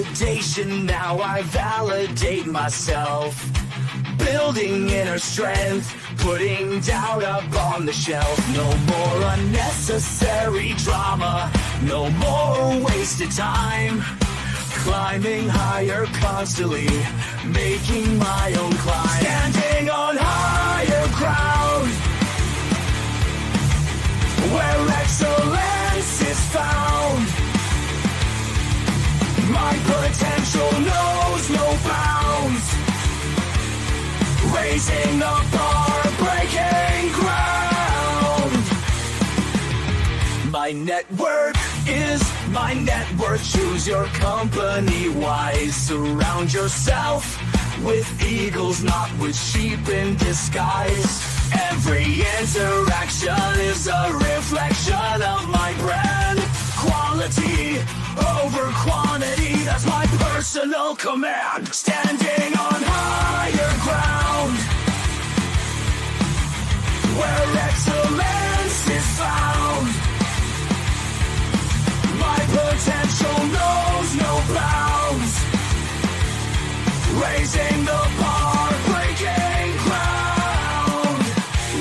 validation, now I validate myself. Building inner strength, putting doubt up on the shelf. No more unnecessary drama, no more wasted time. Climbing higher constantly, making my own climb. Standing on higher ground, where excellence is found. My potential knows no bounds. Raising the bar, breaking ground. My network is my net worth. Choose your company wise. Surround yourself with eagles, not with sheep in disguise. Every interaction is a reflection of my brand. Quality over quantity, that's my personal command. Standing on higher ground, where excellence is found. My potential knows no bounds. Raising the bar, breaking ground.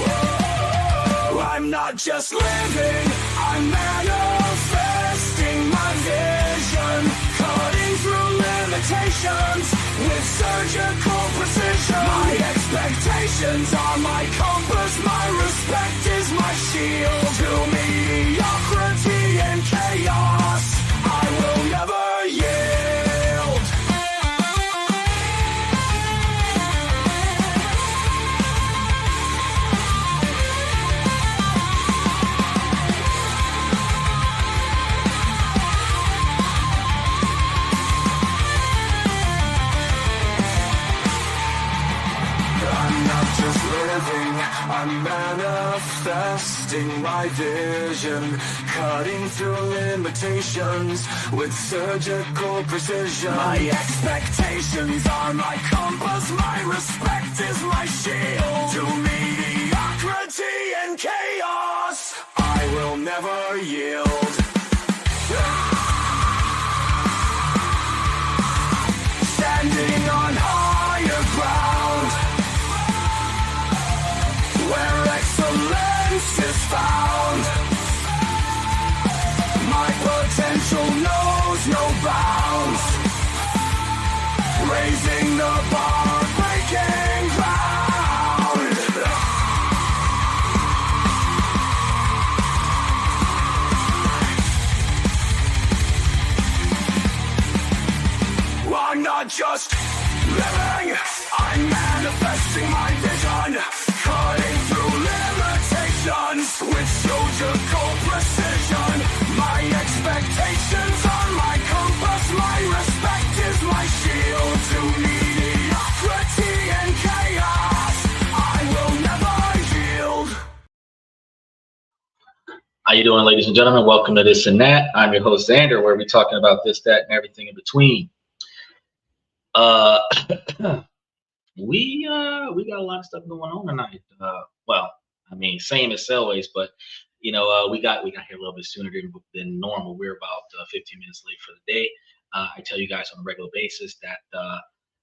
Whoa. I'm not just living, I'm manifesting my vision. Cutting through limitations with surgical precision. My expectations are my compass, my respect is my shield. To mediocrity and chaos, I will never yield. I'm not just living, I'm manifesting my vision. Cutting through limitations with surgical precision. My expectations are my compass, my respect is my shield. To mediocrity and chaos, I will never yield. Standing on higher ground, where excellence is found. My potential knows no bounds. Raising the bar, breaking ground. I'm not just living, I'm manifesting my vision. Cutting through limitations with surgical precision. My expectations are my compass, my respect is my shield. To mediocrity and chaos, I will never yield. How you doing, ladies and gentlemen? Welcome to This and That. I'm your host, Xander, where we're talking about this, that, and everything in between. We got a lot of stuff going on tonight. Well, I mean, same as always, but you know, we got here a little bit sooner than normal. We're about 15 minutes late for the day. I tell you guys on a regular basis that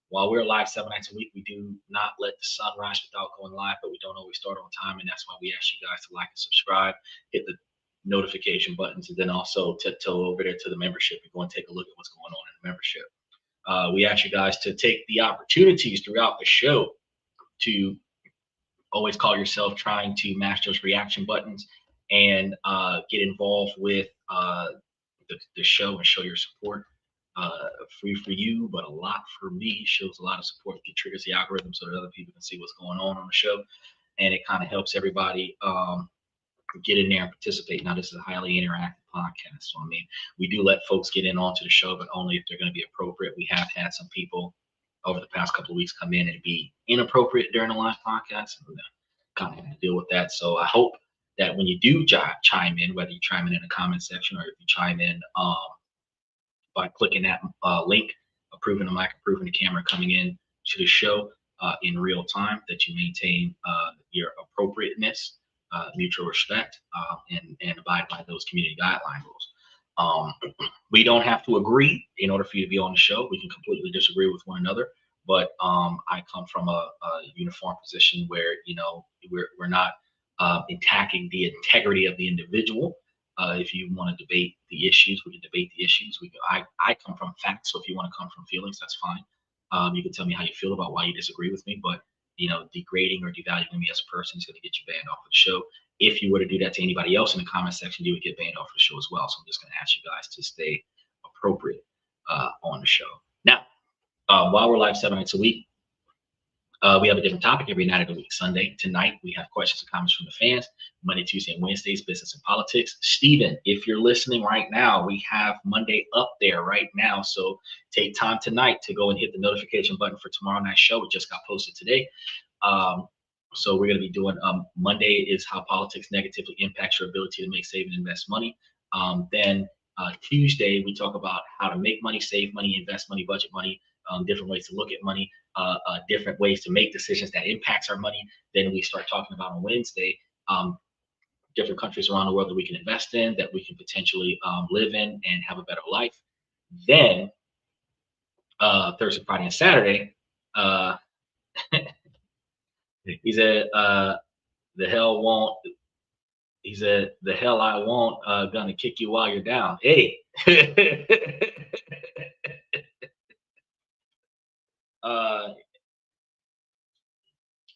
while we're live 7 nights a week, we do not let the sun rise without going live, but we don't always start on time, and that's why we ask you guys to like and subscribe, hit the notification buttons, and then also to over there to the membership and go and take a look at what's going on in the membership. We ask you guys to take the opportunities throughout the show to always call yourself trying to mash those reaction buttons and get involved with the show and show your support. Free for you, but a lot for me. Shows a lot of support. It triggers the algorithm so that other people can see what's going on the show, and it kind of helps everybody get in there and participate. Now, this is a highly interactive podcast, so I mean, we do let folks get in onto the show, but only if they're going to be appropriate. We have had some people over the past couple of weeks come in and be inappropriate during the live podcast, and kind of have to deal with that. So I hope that when you do chime in, whether you chime in the comment section or if you chime in by clicking that link, approving the mic, approving the camera, coming in to the show in real time, that you maintain your appropriateness, mutual respect, and abide by those community guideline rules. We don't have to agree in order for you to be on the show. We can completely disagree with one another, but I come from a uniform position where we're not attacking the integrity of the individual. If you want to debate the issues, we can debate the issues. I come from facts, so if you want to come from feelings, that's fine. You can tell me how you feel about why you disagree with me, but degrading or devaluing me as a person is going to get you banned off of the show. If you were to do that to anybody else in the comment section, you would get banned off the show as well. So I'm just going to ask you guys to stay appropriate on the show. Now, while we're live 7 nights a week, we have a different topic every night of the week. Sunday, tonight, we have questions and comments from the fans. Monday, Tuesday, and Wednesdays, business and politics. Steven, if you're listening right now, we have Monday up there right now. So take time tonight to go and hit the notification button for tomorrow night's show. It just got posted today. So we're going to be doing Monday is how politics negatively impacts your ability to make, save, and invest money. Then Tuesday, we talk about how to make money, save money, invest money, budget money, different ways to look at money, different ways to make decisions that impacts our money. Then we start talking about on Wednesday, different countries around the world that we can invest in, that we can potentially live in and have a better life. Then Thursday, Friday, and Saturday, he said, the hell won't, he said, the hell I won't, gonna kick you while you're down. Hey.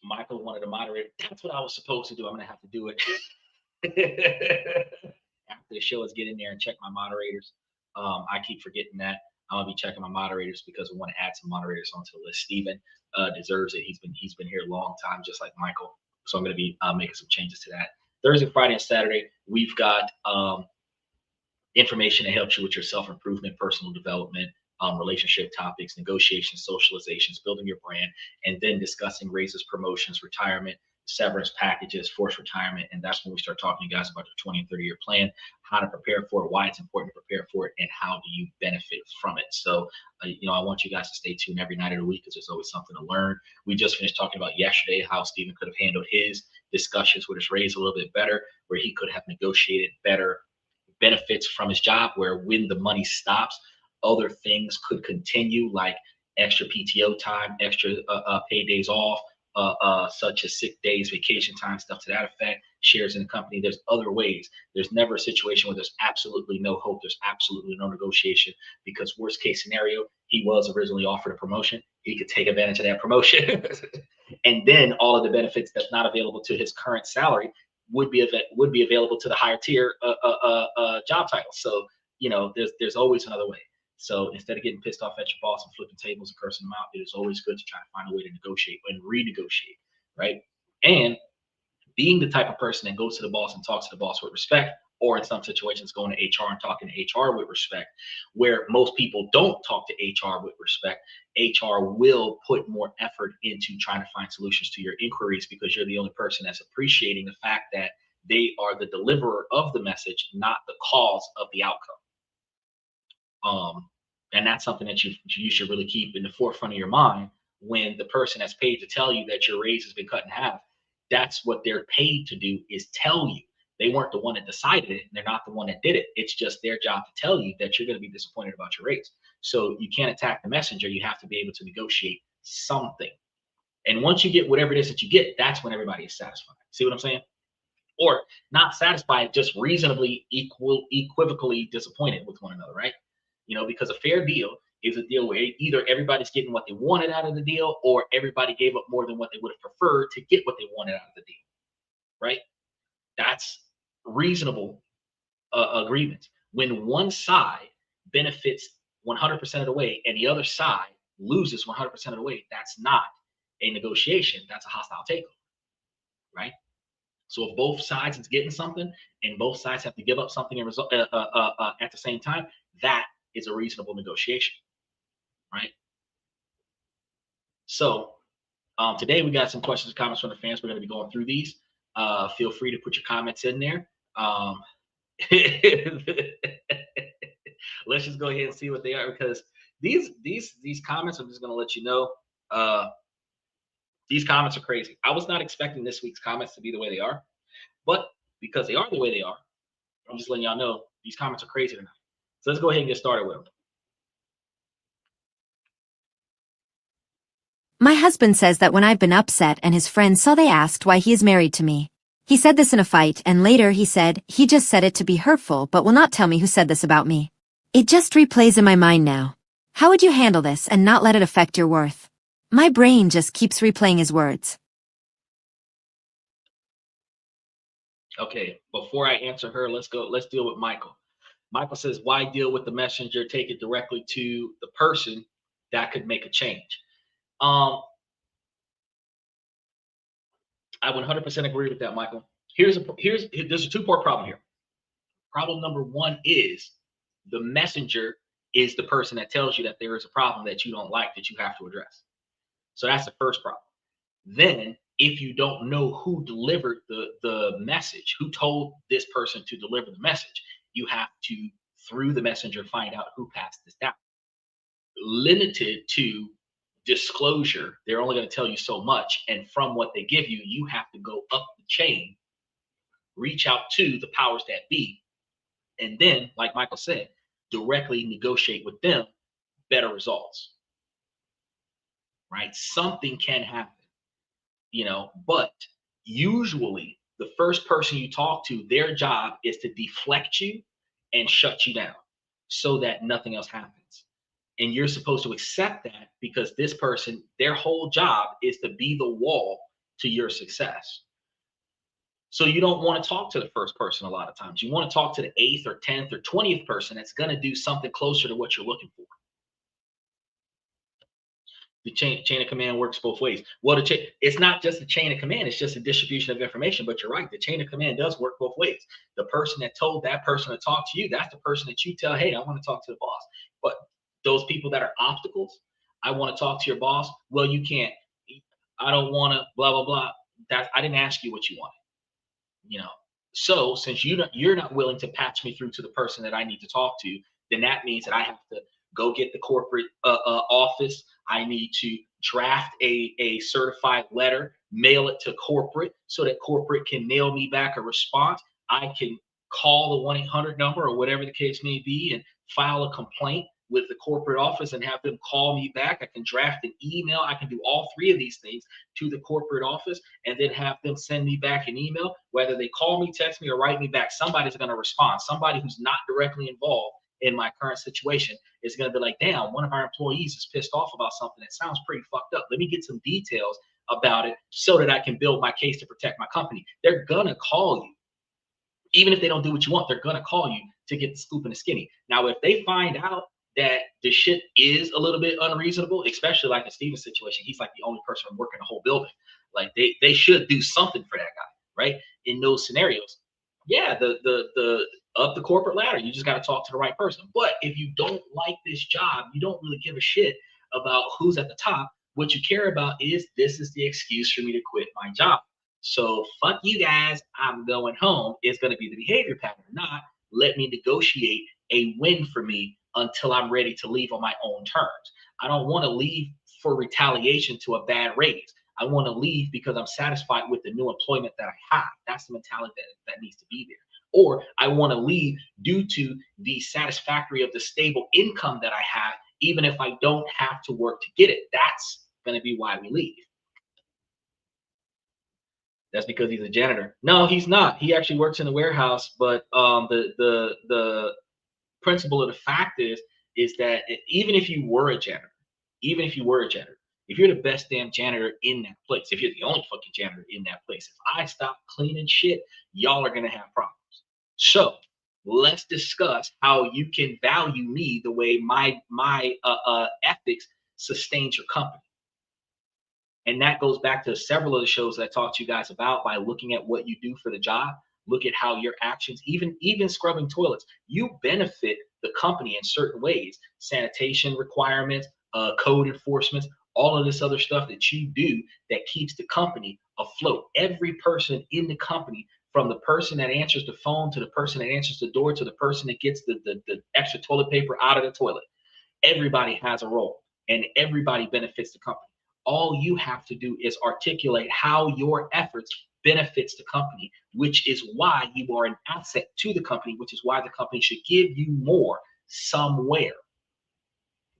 Michael wanted to moderate. That's what I was supposed to do. I'm gonna have to do it. After the show is get in there and check my moderators. I keep forgetting that. I'm gonna be checking my moderators because we want to add some moderators onto the list. Steven deserves it. He's been here a long time, just like Michael. So I'm gonna be making some changes to that. Thursday, Friday, and Saturday, we've got information that helps you with your self-improvement, personal development, relationship topics, negotiations, socializations, building your brand, and then discussing raises, promotions, retirement, severance packages, forced retirement. And that's when we start talking to you guys about your 20 and 30-year plan, how to prepare for it, why it's important to prepare for it, and how do you benefit from it. So, I want you guys to stay tuned every night of the week because there's always something to learn. We just finished talking about yesterday how Stephen could have handled his discussions with his raise a little bit better, where he could have negotiated better benefits from his job, where when the money stops, other things could continue, like extra PTO time, extra paid days off, such as sick days, vacation time, stuff to that effect, shares in the company. There's other ways. There's never a situation where there's absolutely no hope. There's absolutely no negotiation, because worst case scenario, he was originally offered a promotion. He could take advantage of that promotion. And then all of the benefits that's not available to his current salary would be available to the higher tier job title. So there's always another way. So instead of getting pissed off at your boss and flipping tables and cursing them out, it is always good to try to find a way to negotiate and renegotiate, right? And being the type of person that goes to the boss and talks to the boss with respect, or in some situations going to HR and talking to HR with respect, where most people don't talk to HR with respect. HR will put more effort into trying to find solutions to your inquiries, because you're the only person that's appreciating the fact that they are the deliverer of the message, not the cause of the outcome. And that's something that you should really keep in the forefront of your mind when the person that's paid to tell you that your raise has been cut in half. That's what they're paid to do, is tell you. They weren't the one that decided it. They're not the one that did it. It's just their job to tell you that you're going to be disappointed about your raise. So you can't attack the messenger. You have to be able to negotiate something. And once you get whatever it is that you get, that's when everybody is satisfied. See what I'm saying? Or not satisfied, just reasonably equivocally disappointed with one another, right? Because a fair deal is a deal where either everybody's getting what they wanted out of the deal, or everybody gave up more than what they would have preferred to get what they wanted out of the deal, right? That's reasonable agreement. When one side benefits 100% of the way and the other side loses 100% of the way, that's not a negotiation. That's a hostile takeover, right? So if both sides is getting something and both sides have to give up something at the same time, that is a reasonable negotiation, right? So today we got some questions and comments from the fans. We're going to be going through these. Feel free to put your comments in there. Let's just go ahead and see what they are, because these comments, I'm just going to let you know, these comments are crazy. I was not expecting this week's comments to be the way they are, but because they are the way they are, I'm just letting y'all know these comments are crazy tonight. So let's go ahead and get started with them. My husband says that when I've been upset and his friends saw, they asked why he is married to me. He said this in a fight, and later he said he just said it to be hurtful but will not tell me who said this about me. It just replays in my mind now. How would you handle this and not let it affect your worth? My brain just keeps replaying his words. Okay, before I answer her, let's deal with Michael. Michael says, why deal with the messenger? Take it directly to the person that could make a change. I 100% agree with that, Michael. There's a two-part problem here. Problem number one is the messenger is the person that tells you that there is a problem that you don't like that you have to address. So that's the first problem. Then, if you don't know who delivered the message, who told this person to deliver the message, you have to, through the messenger, find out who passed this down. Limited to disclosure, they're only going to tell you so much. And from what they give you, you have to go up the chain, reach out to the powers that be, and then, like Michael said, directly negotiate with them better results. Right? Something can happen, but usually the first person you talk to, their job is to deflect you and shut you down so that nothing else happens. And you're supposed to accept that because this person, their whole job is to be the wall to your success. So you don't want to talk to the first person a lot of times. You want to talk to the 8th or 10th or 20th person that's going to do something closer to what you're looking for. The chain of command works both ways. Well, it's not just the chain of command, it's just a distribution of information. But you're right, the chain of command does work both ways. The person that told that person to talk to you, that's the person that you tell, hey, I want to talk to the boss. But those people that are obstacles, I want to talk to your boss. Well, you can't. I don't want to, blah, blah, blah. I didn't ask you what you wanted. So since you're not willing to patch me through to the person that I need to talk to, then that means that I have to go get the corporate office. I need to draft a certified letter, mail it to corporate so that corporate can mail me back a response. I can call the 1-800 number or whatever the case may be and file a complaint with the corporate office and have them call me back. I can draft an email. I can do all three of these things to the corporate office and then have them send me back an email. Whether they call me, text me, or write me back, somebody's going to respond. Somebody who's not directly involved in my current situation is going to be like, damn, one of our employees is pissed off about something that sounds pretty fucked up. Let me get some details about it so that I can build my case to protect my company. They're going to call you. Even if they don't do what you want, they're going to call you to get the scoop and the skinny. Now, if they find out that the shit is a little bit unreasonable, especially like in Steven's situation, he's like the only person working the whole building. Like they should do something for that guy, right? In those scenarios, yeah, the up the corporate ladder, you just got to talk to the right person. But if you don't like this job, you don't really give a shit about who's at the top. What you care about is, this is the excuse for me to quit my job. So fuck you guys, I'm going home is going to be the behavior pattern, not let me negotiate a win for me until I'm ready to leave on my own terms. I don't want to leave for retaliation to a bad raise. I want to leave because I'm satisfied with the new employment that I have. That's the mentality that needs to be there. Or I want to leave due to the satisfactory of the stable income that I have, even if I don't have to work to get it. That's going to be why we leave. That's because he's a janitor. No, he's not. He actually works in the warehouse, but the principle of the fact is that even if you were a janitor, if you're the best damn janitor in that place, if you're the only fucking janitor in that place, if I stop cleaning shit, y'all are gonna have problems. So let's discuss how you can value me the way my ethics sustains your company. And that goes back to several of the shows that I talked to you guys about. By looking at what you do for the job, look at how your actions, even scrubbing toilets, you benefit the company in certain ways. Sanitation requirements, code enforcement, all of this other stuff that you do that keeps the company afloat. Every person in the company, from the person that answers the phone to the person that answers the door to the person that gets the extra toilet paper out of the toilet, everybody has a role and everybody benefits the company. All you have to do is articulate how your efforts benefits the company, which is why you are an asset to the company, which is why the company should give you more somewhere.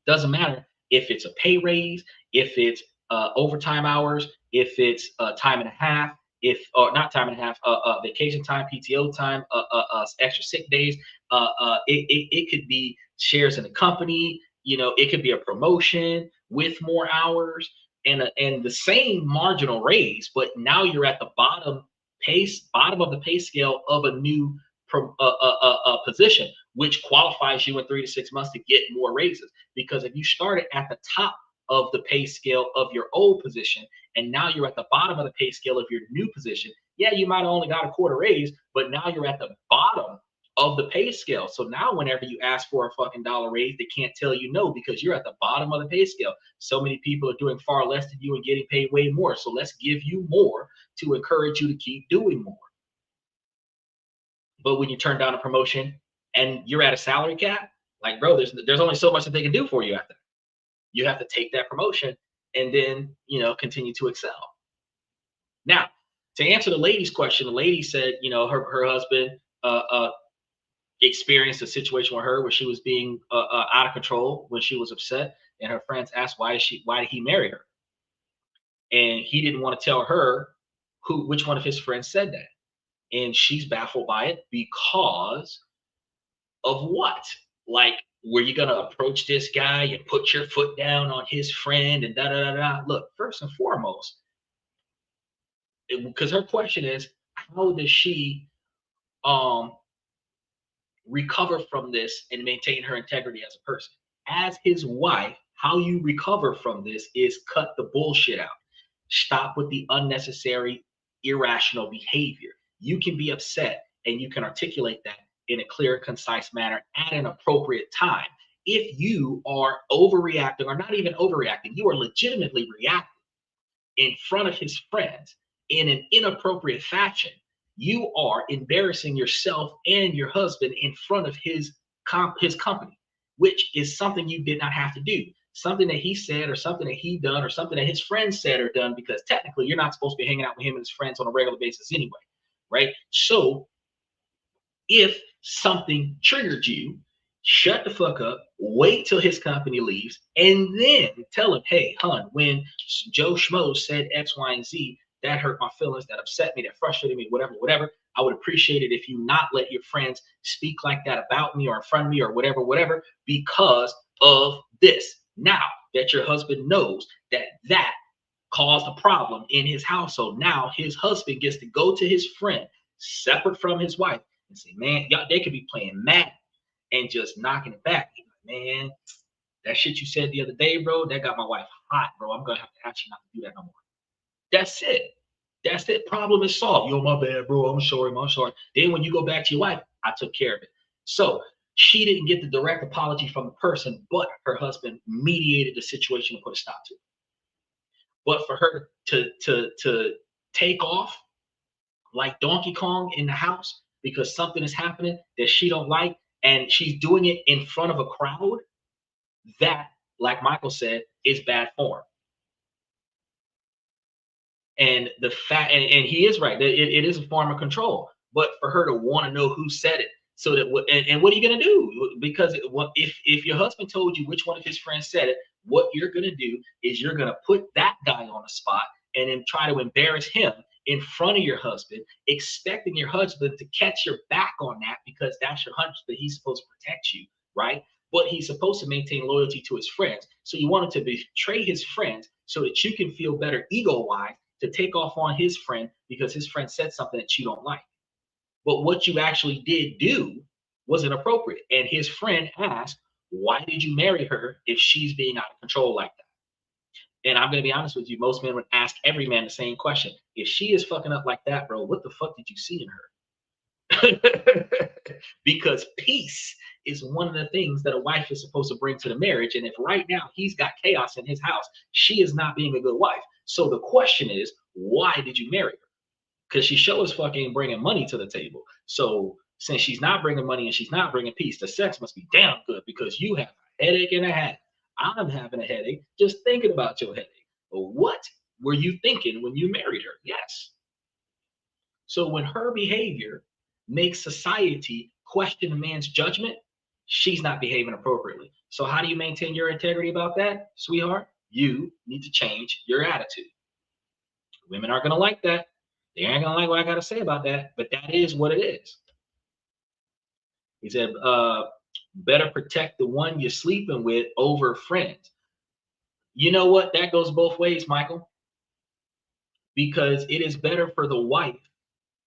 Doesn't matter if it's a pay raise, if it's overtime hours, if it's time and a half, if or not time and a half, vacation time, PTO time, extra sick days. It could be shares in the company. You know, it could be a promotion with more hours and the same marginal raise, but now you're at the bottom of the pay scale of a new position, which qualifies you in 3 to 6 months to get more raises. Because if you started at the top of the pay scale of your old position and now you're at the bottom of the pay scale of your new position, yeah, you might have only got a quarter raise, but now you're at the bottom of the pay scale. So now whenever you ask for a fucking dollar raise, they can't tell you no because you're at the bottom of the pay scale. So many people are doing far less than you and getting paid way more. So let's give you more to encourage you to keep doing more. But when you turn down a promotion and you're at a salary cap, like, bro, there's only so much that they can do for you after. You have to take that promotion and then, you know, continue to excel. Now, to answer the lady's question, the lady said, you know, her husband experienced a situation with her where she was being out of control when she was upset, and her friends asked why did he marry her, and he didn't want to tell her which one of his friends said that, and she's baffled by it because of what? Like, were you gonna approach this guy and put your foot down on his friend and da da da da? Look, first and foremost, because her question is, how does she recover from this and maintain her integrity as a person? As his wife, how you recover from this is cut the bullshit out. Stop with the unnecessary, irrational behavior. You can be upset and you can articulate that in a clear, concise manner at an appropriate time. If you are overreacting, or not even overreacting, you are legitimately reacting in front of his friends in an inappropriate fashion, you are embarrassing yourself and your husband in front of his company, which is something you did not have to do. Something that he said, or something that he done, or something that his friends said or done, because technically you're not supposed to be hanging out with him and his friends on a regular basis anyway, right? So if something triggered you, shut the fuck up, wait till his company leaves, and then tell him, hey, hun, when Joe Schmo said X, Y, and Z, that hurt my feelings, that upset me, that frustrated me, whatever. I would appreciate it if you not let your friends speak like that about me or in front of me or whatever, because of this. Now that your husband knows that caused a problem in his household, now his husband gets to go to his friend, separate from his wife, and say, man, y'all, they could be playing Madden and just knocking it back. Man, that shit you said the other day, bro, that got my wife hot, bro. I'm gonna have to ask you not to do that no more. That's it. That's it. Problem is solved. Yo, my bad, bro. I'm sorry. Then when you go back to your wife, I took care of it. So she didn't get the direct apology from the person, but her husband mediated the situation and put a stop to it. But for her to take off like Donkey Kong in the house because something is happening that she don't like, and she's doing it in front of a crowd, that, like Michael said, is bad form. And the fact, and he is right, it is a form of control. But for her to want to know who said it, so that and what are you gonna do? Because if your husband told you which one of his friends said it, what you're gonna do is you're gonna put that guy on the spot and then try to embarrass him in front of your husband, expecting your husband to catch your back on that because that's your husband, that he's supposed to protect you, right? But he's supposed to maintain loyalty to his friends. So you want him to betray his friends so that you can feel better ego-wise to take off on his friend because his friend said something that you don't like. But what you actually did do was inappropriate. And his friend asked, why did you marry her if she's being out of control like that? And I'm going to be honest with you, most men would ask every man the same question. If she is fucking up like that, bro, what the fuck did you see in her? Because peace is one of the things that a wife is supposed to bring to the marriage. And if right now he's got chaos in his house, she is not being a good wife. So the question is, why did you marry her? Because she sure as fucking bringing money to the table. So since she's not bringing money and she's not bringing peace, the sex must be damn good because you have a headache and a half. I'm having a headache just thinking about your headache. But what were you thinking when you married her? Yes. So when her behavior makes society question a man's judgment, she's not behaving appropriately. So how do you maintain your integrity about that, sweetheart? You need to change your attitude. Women aren't going to like that. They ain't going to like what I got to say about that, but that is what it is. He said, better protect the one you're sleeping with over friends. You know what? That goes both ways, Michael, because it is better for the wife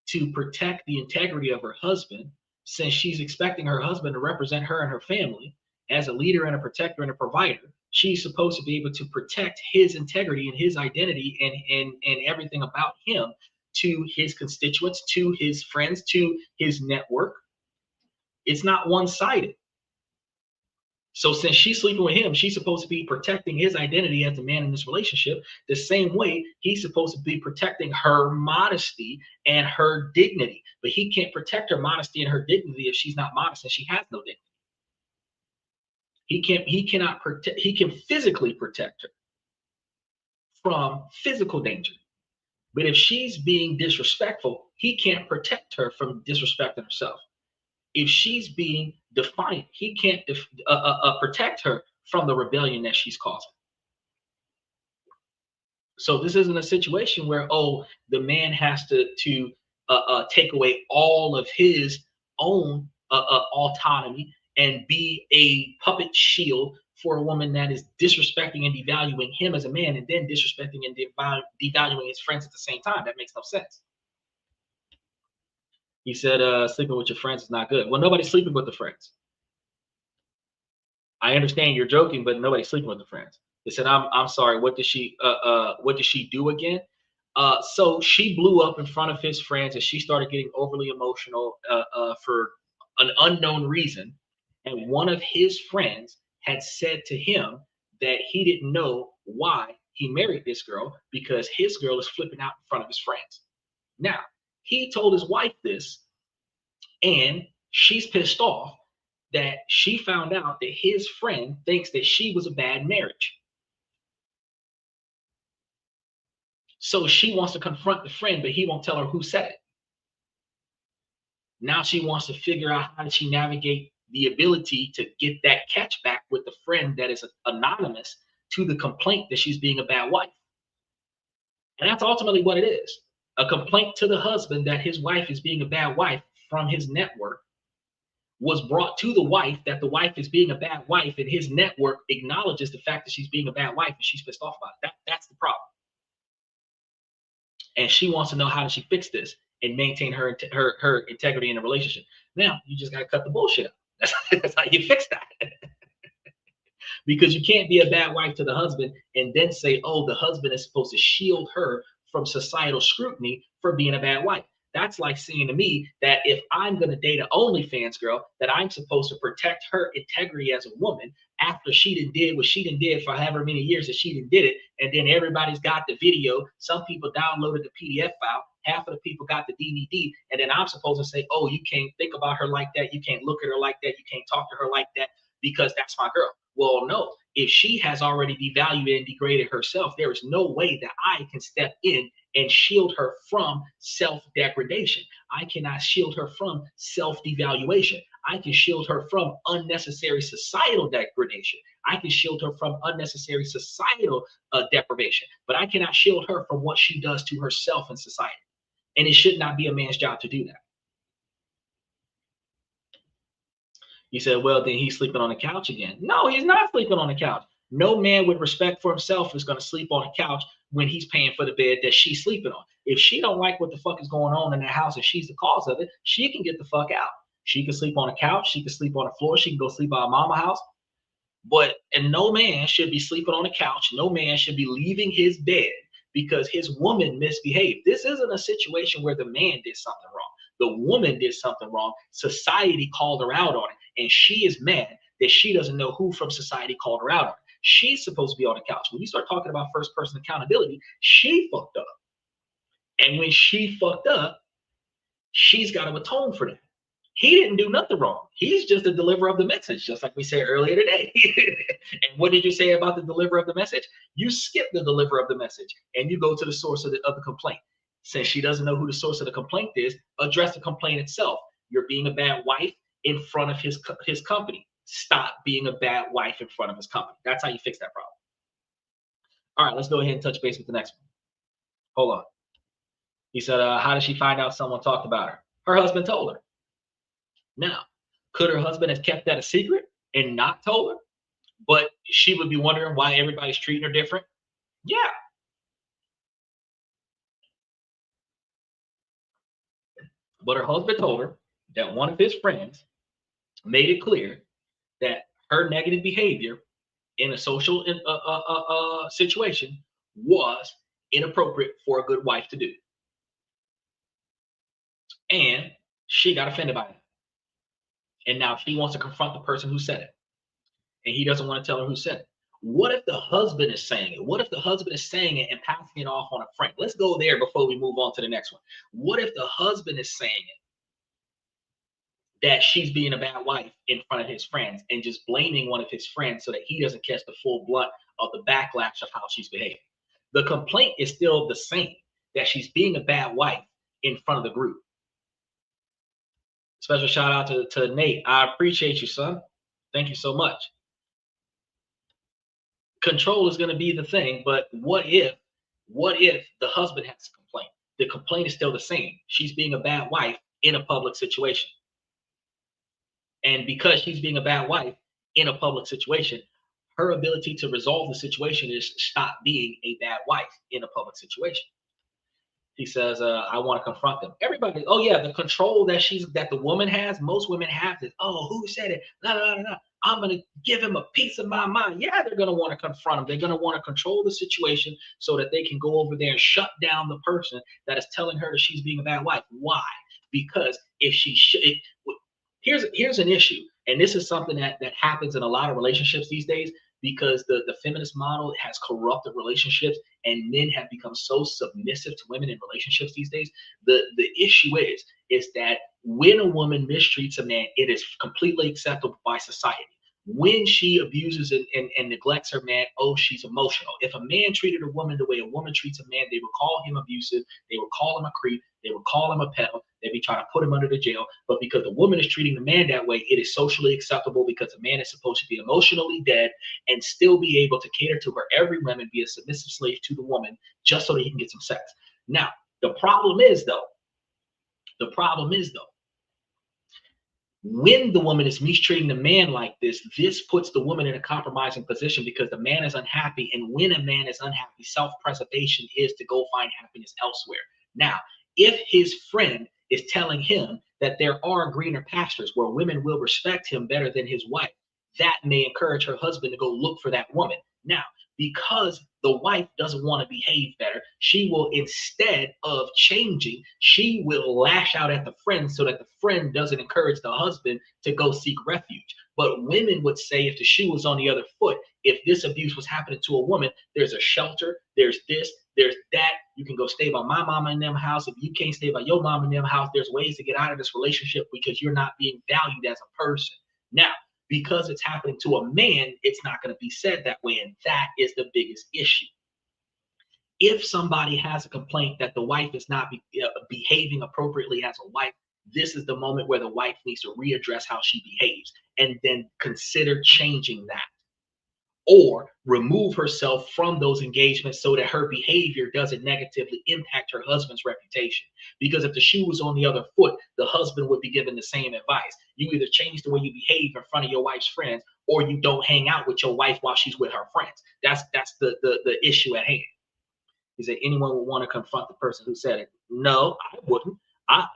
to protect the integrity of her husband, since she's expecting her husband to represent her and her family as a leader and a protector and a provider. She's supposed to be able to protect his integrity and his identity and everything about him to his constituents, to his friends, to his network. It's not one-sided. So since she's sleeping with him, she's supposed to be protecting his identity as a man in this relationship the same way he's supposed to be protecting her modesty and her dignity. But he can't protect her modesty and her dignity if she's not modest and she has no dignity. He cannot protect, he can physically protect her from physical danger. But if she's being disrespectful, he can't protect her from disrespecting herself. If she's being defiant, he can't protect her from the rebellion that she's causing. So this isn't a situation where, oh, the man has to take away all of his own autonomy and be a puppet shield for a woman that is disrespecting and devaluing him as a man, and then disrespecting and devaluing his friends at the same time. That makes no sense. He said, sleeping with your friends is not good. Well, nobody's sleeping with the friends. I understand you're joking, but nobody's sleeping with the friends. They said, I'm sorry. What did she do again? So she blew up in front of his friends and she started getting overly emotional for an unknown reason. And one of his friends had said to him that he didn't know why he married this girl, because his girl is flipping out in front of his friends. Now, he told his wife this, and she's pissed off that she found out that his friend thinks that she was a bad marriage. So she wants to confront the friend, but he won't tell her who said it. Now she wants to figure out how she navigate the ability to get that catch back with the friend that is anonymous to the complaint that she's being a bad wife. And that's ultimately what it is. A complaint to the husband that his wife is being a bad wife from his network was brought to the wife, that the wife is being a bad wife, and his network acknowledges the fact that she's being a bad wife and she's pissed off about it. That's the problem. And she wants to know, how does she fix this and maintain her integrity in a relationship? Now, you just got to cut the bullshit out. That's how you fix that. Because you can't be a bad wife to the husband and then say, oh, the husband is supposed to shield her from societal scrutiny for being a bad wife. That's like saying to me that if I'm going to date an OnlyFans girl, that I'm supposed to protect her integrity as a woman after she did what she did for however many years that she did it. And then everybody's got the video. Some people downloaded the PDF file. Half of the people got the DVD. And then I'm supposed to say, oh, you can't think about her like that. You can't look at her like that. You can't talk to her like that because that's my girl. Well, no, if she has already devalued and degraded herself, there is no way that I can step in and shield her from self-degradation. I cannot shield her from self-devaluation. I can shield her from unnecessary societal degradation. I can shield her from unnecessary societal deprivation, but I cannot shield her from what she does to herself in society. And it should not be a man's job to do that. He said, well, then he's sleeping on the couch again. No, he's not sleeping on the couch. No man with respect for himself is going to sleep on a couch when he's paying for the bed that she's sleeping on. If she don't like what the fuck is going on in the house and she's the cause of it, she can get the fuck out. She can sleep on a couch. She can sleep on the floor. She can go sleep at her mama's house. And no man should be sleeping on a couch. No man should be leaving his bed because his woman misbehaved. This isn't a situation where the man did something wrong. The woman did something wrong. Society called her out on it. And she is mad that she doesn't know who from society called her out on it. She's supposed to be on the couch. When you start talking about first person accountability, she fucked up. And when she fucked up, she's got to atone for that. He didn't do nothing wrong. He's just the deliverer of the message, just like we said earlier today. And what did you say about the deliverer of the message? You skip the deliverer of the message and you go to the source of the complaint. Since she doesn't know who the source of the complaint is, address the complaint itself. You're being a bad wife in front of his company. stop being a bad wife in front of his company. That's how you fix that problem. All right, let's go ahead and touch base with the next one. Hold on. He said, how did she find out someone talked about her? Her husband told her. Now, could her husband have kept that a secret and not told her? But she would be wondering why everybody's treating her different? Yeah. But her husband told her that one of his friends made it clear that her negative behavior in a social situation was inappropriate for a good wife to do. And she got offended by it. And now she wants to confront the person who said it. And he doesn't want to tell her who said it. What if the husband is saying it? What if the husband is saying it and passing it off on a friend? Let's go there before we move on to the next one. What if the husband is saying it, that she's being a bad wife in front of his friends and just blaming one of his friends so that he doesn't catch the full blunt of the backlash of how she's behaving? The complaint is still the same, that she's being a bad wife in front of the group. Special shout out to Nate. I appreciate you, son. Thank you so much. Control is going to be the thing, but what if the husband has a complaint? The complaint is still the same. She's being a bad wife in a public situation. And because she's being a bad wife in a public situation, her ability to resolve the situation is stop being a bad wife in a public situation. He says, I want to confront them. Everybody, oh yeah, the control that the woman has, most women have is, oh, who said it? Nah, nah, nah, nah. I'm going to give him a piece of my mind. Yeah, they're going to want to confront him. They're going to want to control the situation so that they can go over there and shut down the person that is telling her that she's being a bad wife. Why? Because if here's an issue, and this is something that happens in a lot of relationships these days, because the feminist model has corrupted relationships and men have become so submissive to women in relationships these days. The issue is that when a woman mistreats a man, it is completely acceptable by society. When she abuses and neglects her man, oh, she's emotional. If a man treated a woman the way a woman treats a man, they would call him abusive. They would call him a creep. They would call him a pedo. They'd be trying to put him under the jail. But because the woman is treating the man that way, it is socially acceptable because the man is supposed to be emotionally dead and still be able to cater to her every whim and be a submissive slave to the woman just so that he can get some sex. Now, the problem is though, when the woman is mistreating the man like this puts the woman in a compromising position because the man is unhappy. And when a man is unhappy, self-preservation is to go find happiness elsewhere. Now, if his friend is telling him that there are greener pastures where women will respect him better than his wife, that may encourage her husband to go look for that woman. Now, because the wife doesn't want to behave better, she will, instead of changing, she will lash out at the friend so that the friend doesn't encourage the husband to go seek refuge. But women would say, if the shoe was on the other foot, if this abuse was happening to a woman, there's a shelter, there's this, there's that. You can go stay by my mama in them house. If you can't stay by your mama in them house, there's ways to get out of this relationship because you're not being valued as a person. Now, because it's happening to a man, it's not going to be said that way. And that is the biggest issue. If somebody has a complaint that the wife is not behaving appropriately as a wife, this is the moment where the wife needs to readdress how she behaves and then consider changing that, or remove herself from those engagements so that her behavior doesn't negatively impact her husband's reputation. Because if the shoe was on the other foot, the husband would be given the same advice. You either change the way you behave in front of your wife's friends, or you don't hang out with your wife while she's with her friends. That's the issue at hand. He said, anyone would want to confront the person who said it? No, I wouldn't.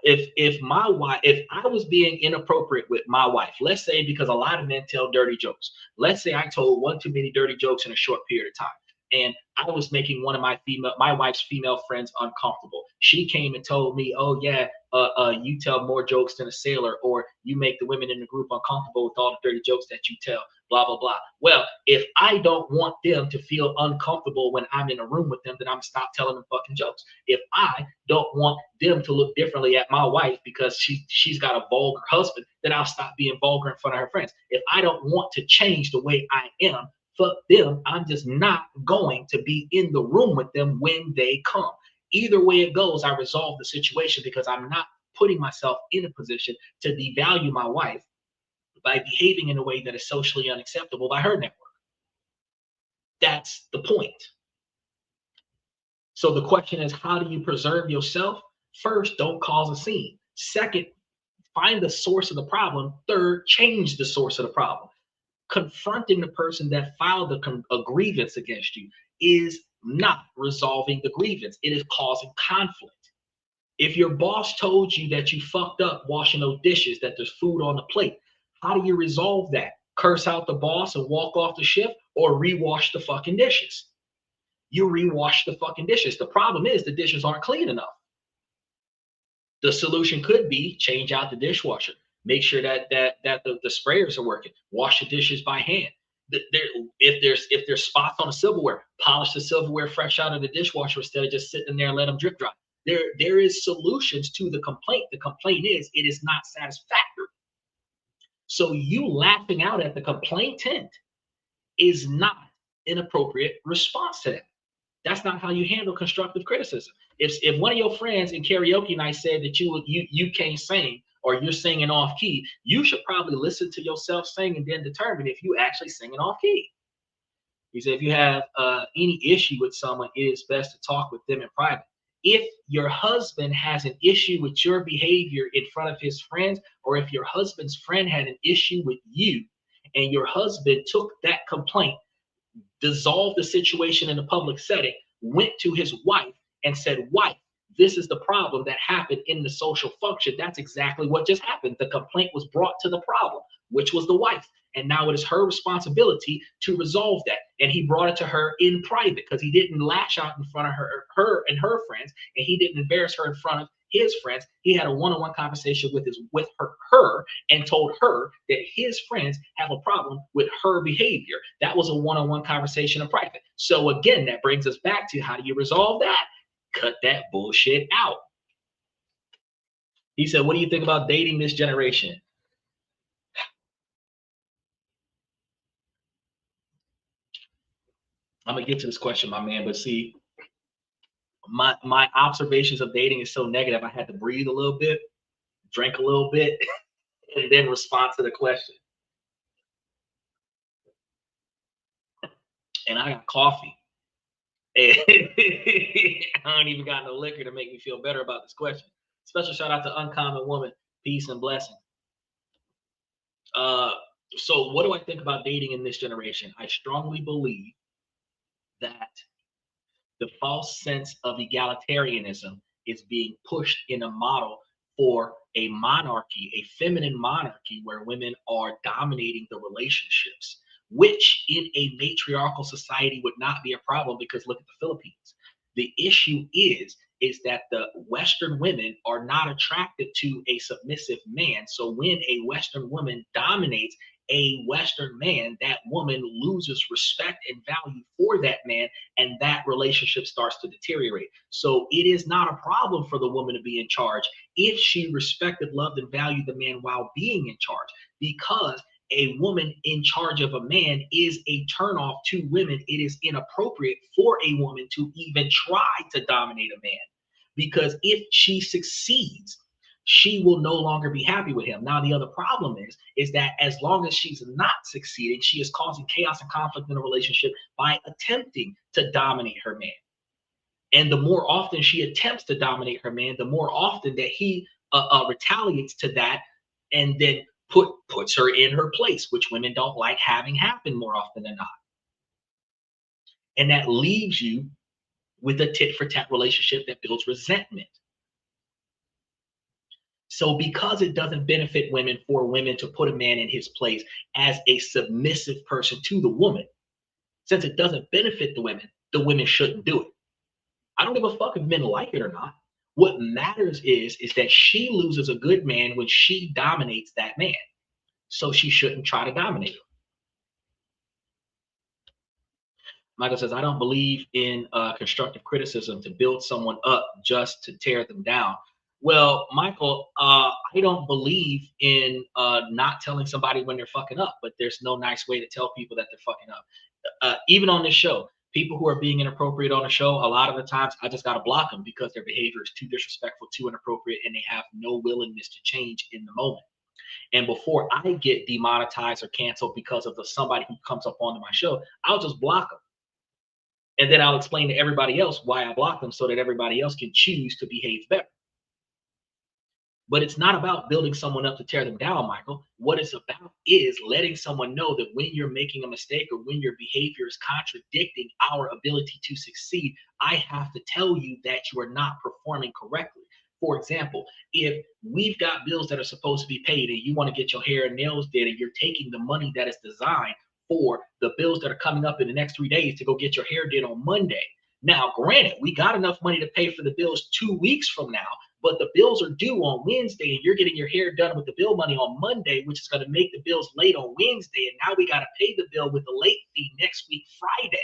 If I was being inappropriate with my wife, let's say, because a lot of men tell dirty jokes. Let's say I told one too many dirty jokes in a short period of time, and I was making one of my wife's female friends uncomfortable. She came and told me, oh yeah, you tell more jokes than a sailor, or you make the women in the group uncomfortable with all the dirty jokes that you tell, blah, blah, blah. Well, if I don't want them to feel uncomfortable when I'm in a room with them, then I'm stop telling them fucking jokes. If I don't want them to look differently at my wife because she's got a vulgar husband, then I'll stop being vulgar in front of her friends. If I don't want to change the way I am, fuck them. I'm just not going to be in the room with them when they come. Either way it goes, I resolve the situation because I'm not putting myself in a position to devalue my wife by behaving in a way that is socially unacceptable by her network. That's the point. So the question is, how do you preserve yourself? First, don't cause a scene. Second, find the source of the problem. Third, change the source of the problem. Confronting the person that filed a grievance against you is not resolving the grievance. It is causing conflict. If your boss told you that you fucked up washing those dishes, that there's food on the plate, how do you resolve that? Curse out the boss and walk off the shift, or rewash the fucking dishes? You rewash the fucking dishes. The problem is the dishes aren't clean enough. The solution could be change out the dishwasher. Make sure that the sprayers are working. Wash the dishes by hand. If there's spots on the silverware, polish the silverware fresh out of the dishwasher instead of just sitting there and let them drip dry. There is solutions to the complaint. The complaint is it is not satisfactory. So you laughing out at the complainant is not an appropriate response to that. That's not how you handle constructive criticism. If one of your friends in karaoke night said that you can't sing or you're singing off key, you should probably listen to yourself sing and then determine if you actually singing off key. He said if you have any issue with someone, it is best to talk with them in private. If your husband has an issue with your behavior in front of his friends, or if your husband's friend had an issue with you and your husband took that complaint, dissolved the situation in a public setting, went to his wife and said, wife, this is the problem that happened in the social function. That's exactly what just happened. The complaint was brought to the problem, which was the wife. And now it is her responsibility to resolve that. And he brought it to her in private because he didn't lash out in front of her and her friends, and he didn't embarrass her in front of his friends. He had a one-on-one conversation with her and told her that his friends have a problem with her behavior. That was a one-on-one conversation in private. So again, that brings us back to how do you resolve that? Cut that bullshit out. He said, what do you think about dating this generation? I'm gonna get to this question, my man, but see, my observations of dating is so negative. I had to breathe a little bit, drink a little bit, and then respond to the question. And I got coffee. And I don't even got no liquor to make me feel better about this question. Special shout out to Uncommon Woman. Peace and blessing. So what do I think about dating in this generation? I strongly believe that the false sense of egalitarianism is being pushed in a model for a monarchy, a feminine monarchy, where women are dominating the relationships, which in a matriarchal society would not be a problem, because look at the Philippines. The issue is that the Western women are not attracted to a submissive man. So when a Western woman dominates a Western man, that woman loses respect and value for that man, and that relationship starts to deteriorate. So it is not a problem for the woman to be in charge if she respected, loved, and valued the man while being in charge, because a woman in charge of a man is a turnoff to women. It is inappropriate for a woman to even try to dominate a man, because if she succeeds, she will no longer be happy with him. Now, the other problem is that as long as she's not succeeding, she is causing chaos and conflict in a relationship by attempting to dominate her man. And the more often she attempts to dominate her man, the more often that he retaliates to that, and then puts her in her place, which women don't like having happen more often than not. And that leaves you with a tit for tat relationship that builds resentment. So because it doesn't benefit women for women to put a man in his place as a submissive person to the woman, since it doesn't benefit the women shouldn't do it. I don't give a fuck if men like it or not. What matters is that she loses a good man when she dominates that man. So she shouldn't try to dominate him. Michael says, I don't believe in constructive criticism to build someone up just to tear them down. Well, Michael, I don't believe in not telling somebody when they're fucking up, but there's no nice way to tell people that they're fucking up. Even on this show, people who are being inappropriate on the show, a lot of the times I just got to block them because their behavior is too disrespectful, too inappropriate, and they have no willingness to change in the moment. And before I get demonetized or canceled because of somebody who comes up onto my show, I'll just block them. And then I'll explain to everybody else why I block them so that everybody else can choose to behave better. But it's not about building someone up to tear them down, Michael. What it's about is letting someone know that when you're making a mistake or when your behavior is contradicting our ability to succeed, I have to tell you that you are not performing correctly. For example, if we've got bills that are supposed to be paid and you want to get your hair and nails did and you're taking the money that is designed for the bills that are coming up in the next 3 days to go get your hair did on Monday. Now, granted, we got enough money to pay for the bills 2 weeks from now, but the bills are due on Wednesday and you're getting your hair done with the bill money on Monday, which is going to make the bills late on Wednesday. And now we got to pay the bill with the late fee next week, Friday.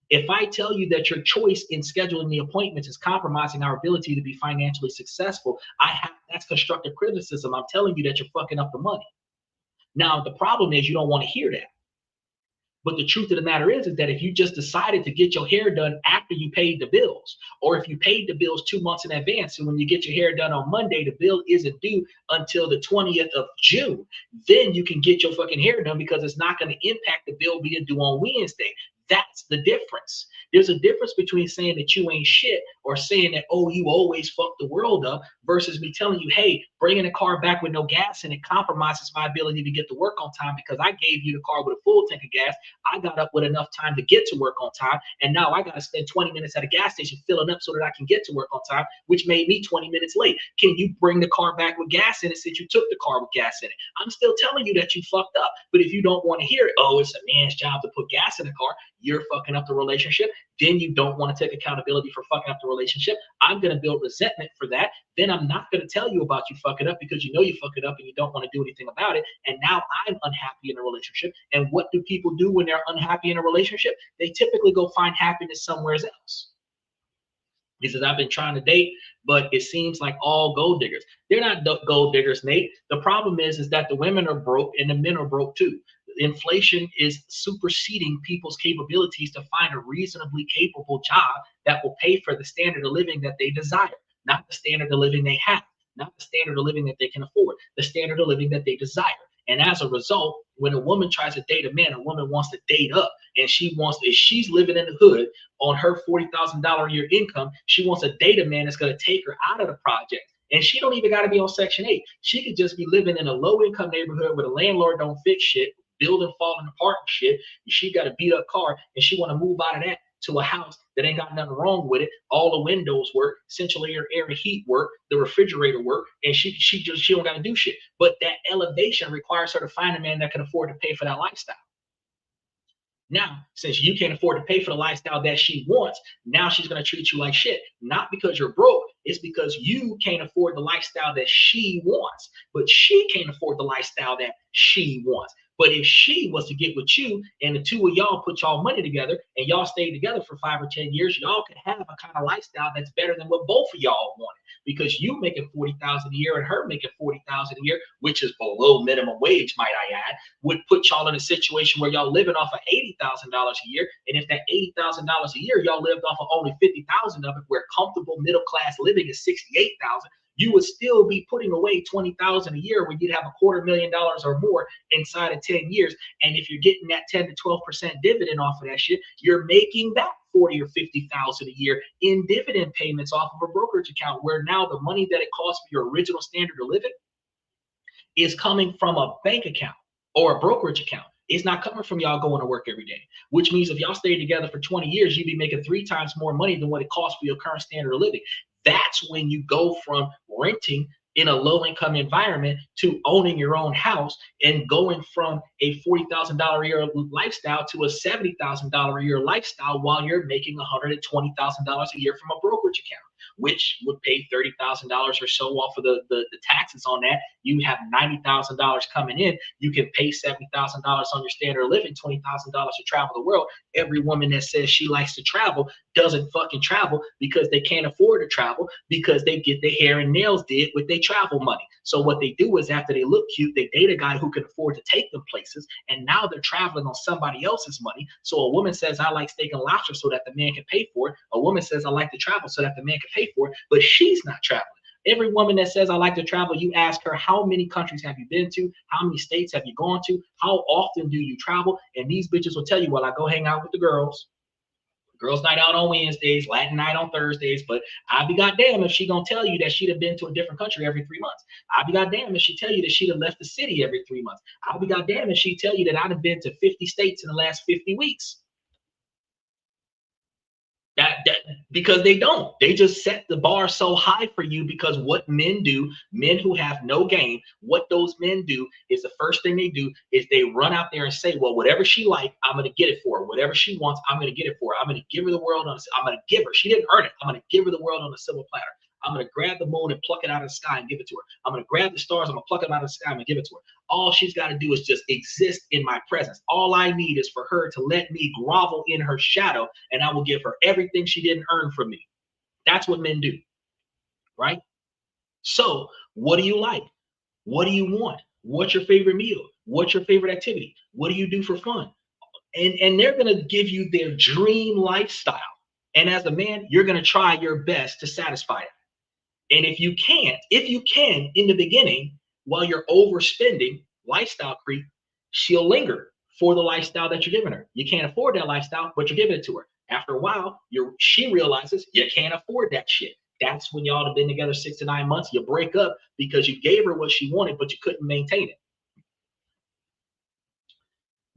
If I tell you that your choice in scheduling the appointments is compromising our ability to be financially successful, that's constructive criticism. I'm telling you that you're fucking up the money. Now, the problem is you don't want to hear that. But the truth of the matter is that if you just decided to get your hair done after you paid the bills, or if you paid the bills 2 months in advance, and when you get your hair done on Monday, the bill isn't due until the 20th of June, then you can get your fucking hair done because it's not going to impact the bill being due on Wednesday. That's the difference. There's a difference between saying that you ain't shit or saying that, oh, you always fuck the world up versus me telling you, hey, bringing a car back with no gas in it compromises my ability to get to work on time because I gave you the car with a full tank of gas. I got up with enough time to get to work on time. And now I got to spend 20 minutes at a gas station filling up so that I can get to work on time, which made me 20 minutes late. Can you bring the car back with gas in it since you took the car with gas in it? I'm still telling you that you fucked up. But if you don't want to hear it, oh, it's a man's job to put gas in the car, you're fucking up the relationship. Then you don't want to take accountability for fucking up the relationship. I'm going to build resentment for that. Then I'm not going to tell you about you fucking up because you know you fuck it up and you don't want to do anything about it. And now I'm unhappy in a relationship. And what do people do when they're unhappy in a relationship? They typically go find happiness somewhere else. He says, I've been trying to date, but it seems like all gold diggers. They're not gold diggers, Nate. The problem is that the women are broke and the men are broke too. Inflation is superseding people's capabilities to find a reasonably capable job that will pay for the standard of living that they desire, not the standard of living they have, not the standard of living that they can afford, the standard of living that they desire. And as a result, when a woman tries to date a man, a woman wants to date up, and if she's living in the hood on her $40,000 a year income, she wants to date a man that's going to take her out of the project. And she don't even got to be on Section 8. She could just be living in a low-income neighborhood where the landlord don't fix shit, building falling apart and shit. She got a beat up car and she want to move out of that to a house that ain't got nothing wrong with it. All the windows work, central air and heat work, the refrigerator work, and she don't got to do shit. But that elevation requires her to find a man that can afford to pay for that lifestyle. Now, since you can't afford to pay for the lifestyle that she wants, now she's going to treat you like shit. Not because you're broke, it's because you can't afford the lifestyle that she wants. But she can't afford the lifestyle that she wants. But if she was to get with you and the two of y'all put y'all money together and y'all stayed together for 5 or 10 years, y'all could have a kind of lifestyle that's better than what both of y'all wanted. Because you making $40,000 a year and her making $40,000 a year, which is below minimum wage, might I add, would put y'all in a situation where y'all living off of $80,000 a year. And if that $80,000 a year y'all lived off of only $50,000 of it, where comfortable middle class living is $68,000, you would still be putting away $20,000 a year when you'd have $250,000 or more inside of 10 years. And if you're getting that 10 to 12% dividend off of that shit, you're making that 40 or 50,000 a year in dividend payments off of a brokerage account, where now the money that it costs for your original standard of living is coming from a bank account or a brokerage account. It's not coming from y'all going to work every day, which means if y'all stay together for 20 years, you'd be making 3 times more money than what it costs for your current standard of living. That's when you go from renting in a low-income environment to owning your own house and going from a $40,000 a year lifestyle to a $70,000 a year lifestyle while you're making $120,000 a year from a brokerage account, which would pay $30,000 or so off of the taxes on that. You have $90,000 coming in. You can pay $70,000 on your standard of living, $20,000 to travel the world. Every woman that says she likes to travel doesn't fucking travel because they can't afford to travel, because they get their hair and nails did with their travel money. So what they do is after they look cute, they date a guy who can afford to take them places, and now they're traveling on somebody else's money. So a woman says, I like steak and lobster so that the man can pay for it. A woman says, I like to travel so that the man can pay for it, but she's not traveling. Every woman that says I like to travel, you ask her, how many countries have you been to? How many states have you gone to? How often do you travel? And these bitches will tell you, well, I go hang out with the girls. Girls night out on Wednesdays, Latin night on Thursdays, but I'd be goddamn if she gonna tell you that she'd have been to a different country every 3 months. I'd be goddamn if she tell you that she'd have left the city every 3 months. I'd be goddamn if she tell you that I'd have been to 50 states in the last 50 weeks. That because they don't. They just set the bar so high for you because what men do, men who have no game, what those men do is the first thing they do is they run out there and say, well, whatever she like, I'm gonna get it for her. Whatever she wants, I'm gonna get it for her. I'm gonna give her the world on. I'm gonna give her. She didn't earn it. I'm gonna give her the world on a silver platter. I'm gonna grab the moon and pluck it out of the sky and give it to her. I'm gonna grab the stars. I'm gonna pluck them out of the sky and give it to her. All she's got to do is just exist in my presence. All I need is for her to let me grovel in her shadow, and I will give her everything she didn't earn from me. That's what men do, right? So what do you like? What do you want? What's your favorite meal? What's your favorite activity? What do you do for fun? And they're going to give you their dream lifestyle. And as a man, you're going to try your best to satisfy it. And if you can in the beginning, while you're overspending, lifestyle creep, she'll linger for the lifestyle that you're giving her. You can't afford that lifestyle, but you're giving it to her. After a while, she realizes you can't afford that shit. That's when y'all have been together 6 to 9 months. You break up because you gave her what she wanted, but you couldn't maintain it.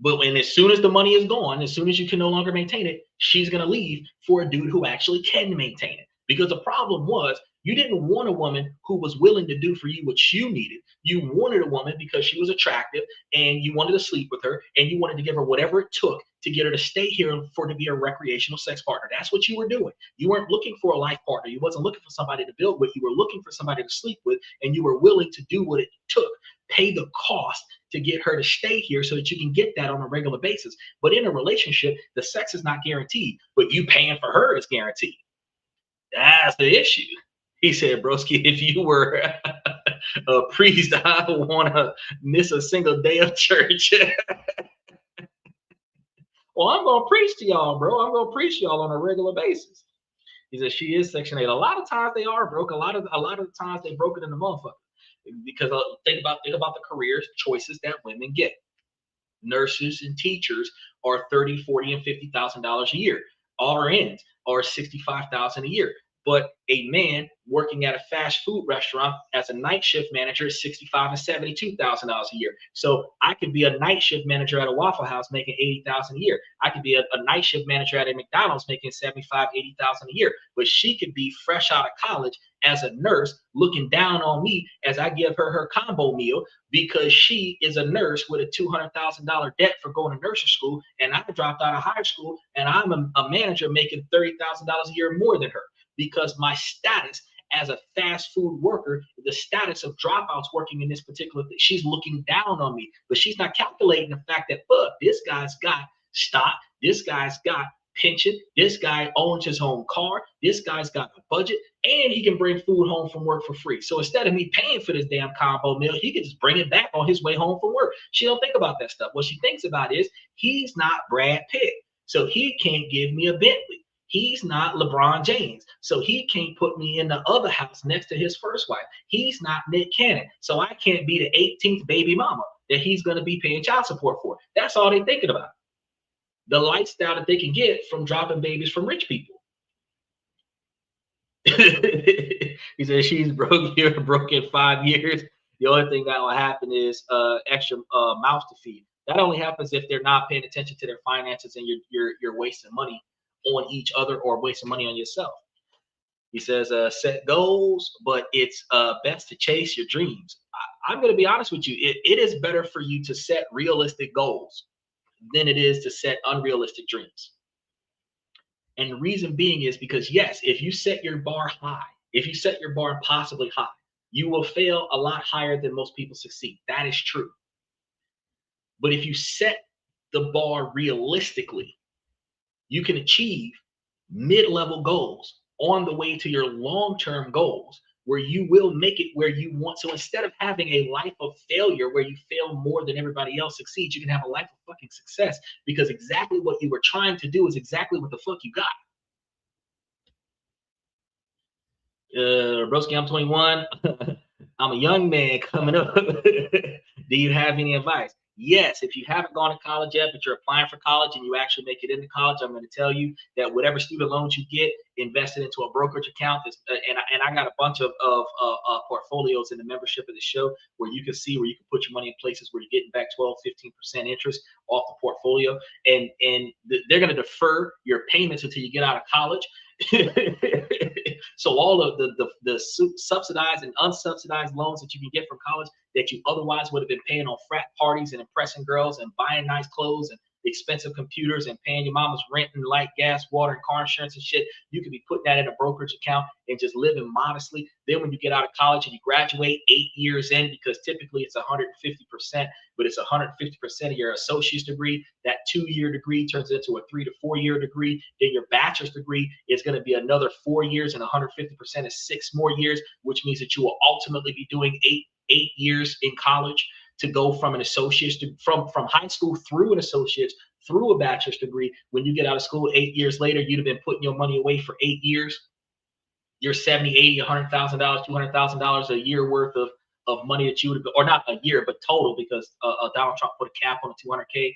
But when as soon as the money is gone, as soon as you can no longer maintain it, she's going to leave for a dude who actually can maintain it. Because the problem was you didn't want a woman who was willing to do for you what you needed. You wanted a woman because she was attractive and you wanted to sleep with her and you wanted to give her whatever it took to get her to stay here for to be a recreational sex partner. That's what you were doing. You weren't looking for a life partner. You wasn't looking for somebody to build with. You were looking for somebody to sleep with, and you were willing to do what it took, pay the cost to get her to stay here so that you can get that on a regular basis. But in a relationship, the sex is not guaranteed, but you paying for her is guaranteed. That's the issue. He said, broski, if you were a priest, I don't want to miss a single day of church. Well, I'm going to preach to y'all, bro. I'm going to preach to y'all on a regular basis. He said, she is Section 8. A lot of times they are broke. A lot of the times they broke it in the motherfucker. Because think about the career choices that women get. Nurses and teachers are $30,000, $40,000, and $50,000 a year. RNs are $65,000 a year. But a man working at a fast food restaurant as a night shift manager is $65,000 and $72,000 a year. So I could be a night shift manager at a Waffle House making $80,000 a year. I could be a night shift manager at a McDonald's making $75,000, $80,000 a year. But she could be fresh out of college as a nurse looking down on me as I give her combo meal because she is a nurse with a $200,000 debt for going to nursing school, and I dropped out of high school and I'm a manager making $30,000 a year more than her. Because my status as a fast food worker, the status of dropouts working in this particular thing, she's looking down on me, but she's not calculating the fact that, look, this guy's got stock, this guy's got pension, this guy owns his own car, this guy's got a budget, and he can bring food home from work for free. So instead of me paying for this damn combo meal, he can just bring it back on his way home from work. She don't think about that stuff. What she thinks about is he's not Brad Pitt, so he can't give me a Bentley. He's not LeBron James, so he can't put me in the other house next to his first wife. He's not Nick Cannon, so I can't be the 18th baby mama that he's going to be paying child support for. That's all they're thinking about. The lifestyle that they can get from dropping babies from rich people. He said she's broke here, broke in 5 years. The only thing that will happen is extra mouths to feed. That only happens if they're not paying attention to their finances and you're wasting money on each other or wasting money on yourself. He says, set goals, but it's best to chase your dreams. I'm going to be honest with you. It is better for you to set realistic goals than it is to set unrealistic dreams. And the reason being is because, yes, if you set your bar high, if you set your bar impossibly high, you will fail a lot higher than most people succeed. That is true. But if you set the bar realistically, you can achieve mid-level goals on the way to your long-term goals where you will make it where you want. So instead of having a life of failure where you fail more than everybody else succeeds, you can have a life of fucking success because exactly what you were trying to do is exactly what the fuck you got. Broski, I'm 21. I'm a young man coming up. Do you have any advice? Yes, if you haven't gone to college yet, but you're applying for college and you actually make it into college, I'm going to tell you that whatever student loans you get, invest it into a brokerage account. And I got a bunch of portfolios in the membership of the show where you can see where you can put your money in places where you're getting back 12, 15% interest off the portfolio. They're going to defer your payments until you get out of college. So all of the subsidized and unsubsidized loans that you can get from college that you otherwise would have been paying on frat parties and impressing girls and buying nice clothes and expensive computers and paying your mama's rent and light, gas, water, and car insurance and shit, you could be putting that in a brokerage account and just living modestly. Then when you get out of college and you graduate 8 years in, because typically it's 150%, but it's 150% of your associate's degree. That 2-year degree turns into a 3 to 4 year degree. Then your bachelor's degree is going to be another 4 years, and 150% is 6 more years, which means that you will ultimately be doing eight years in college to go from an associate's to, from high school through an associate's through a bachelor's degree. When you get out of school 8 years later, you'd have been putting your money away for 8 years. You're 70, 80, $100,000, $200,000 a year worth of money that you would have, or not a year, but total, because Donald Trump put a cap on the 200K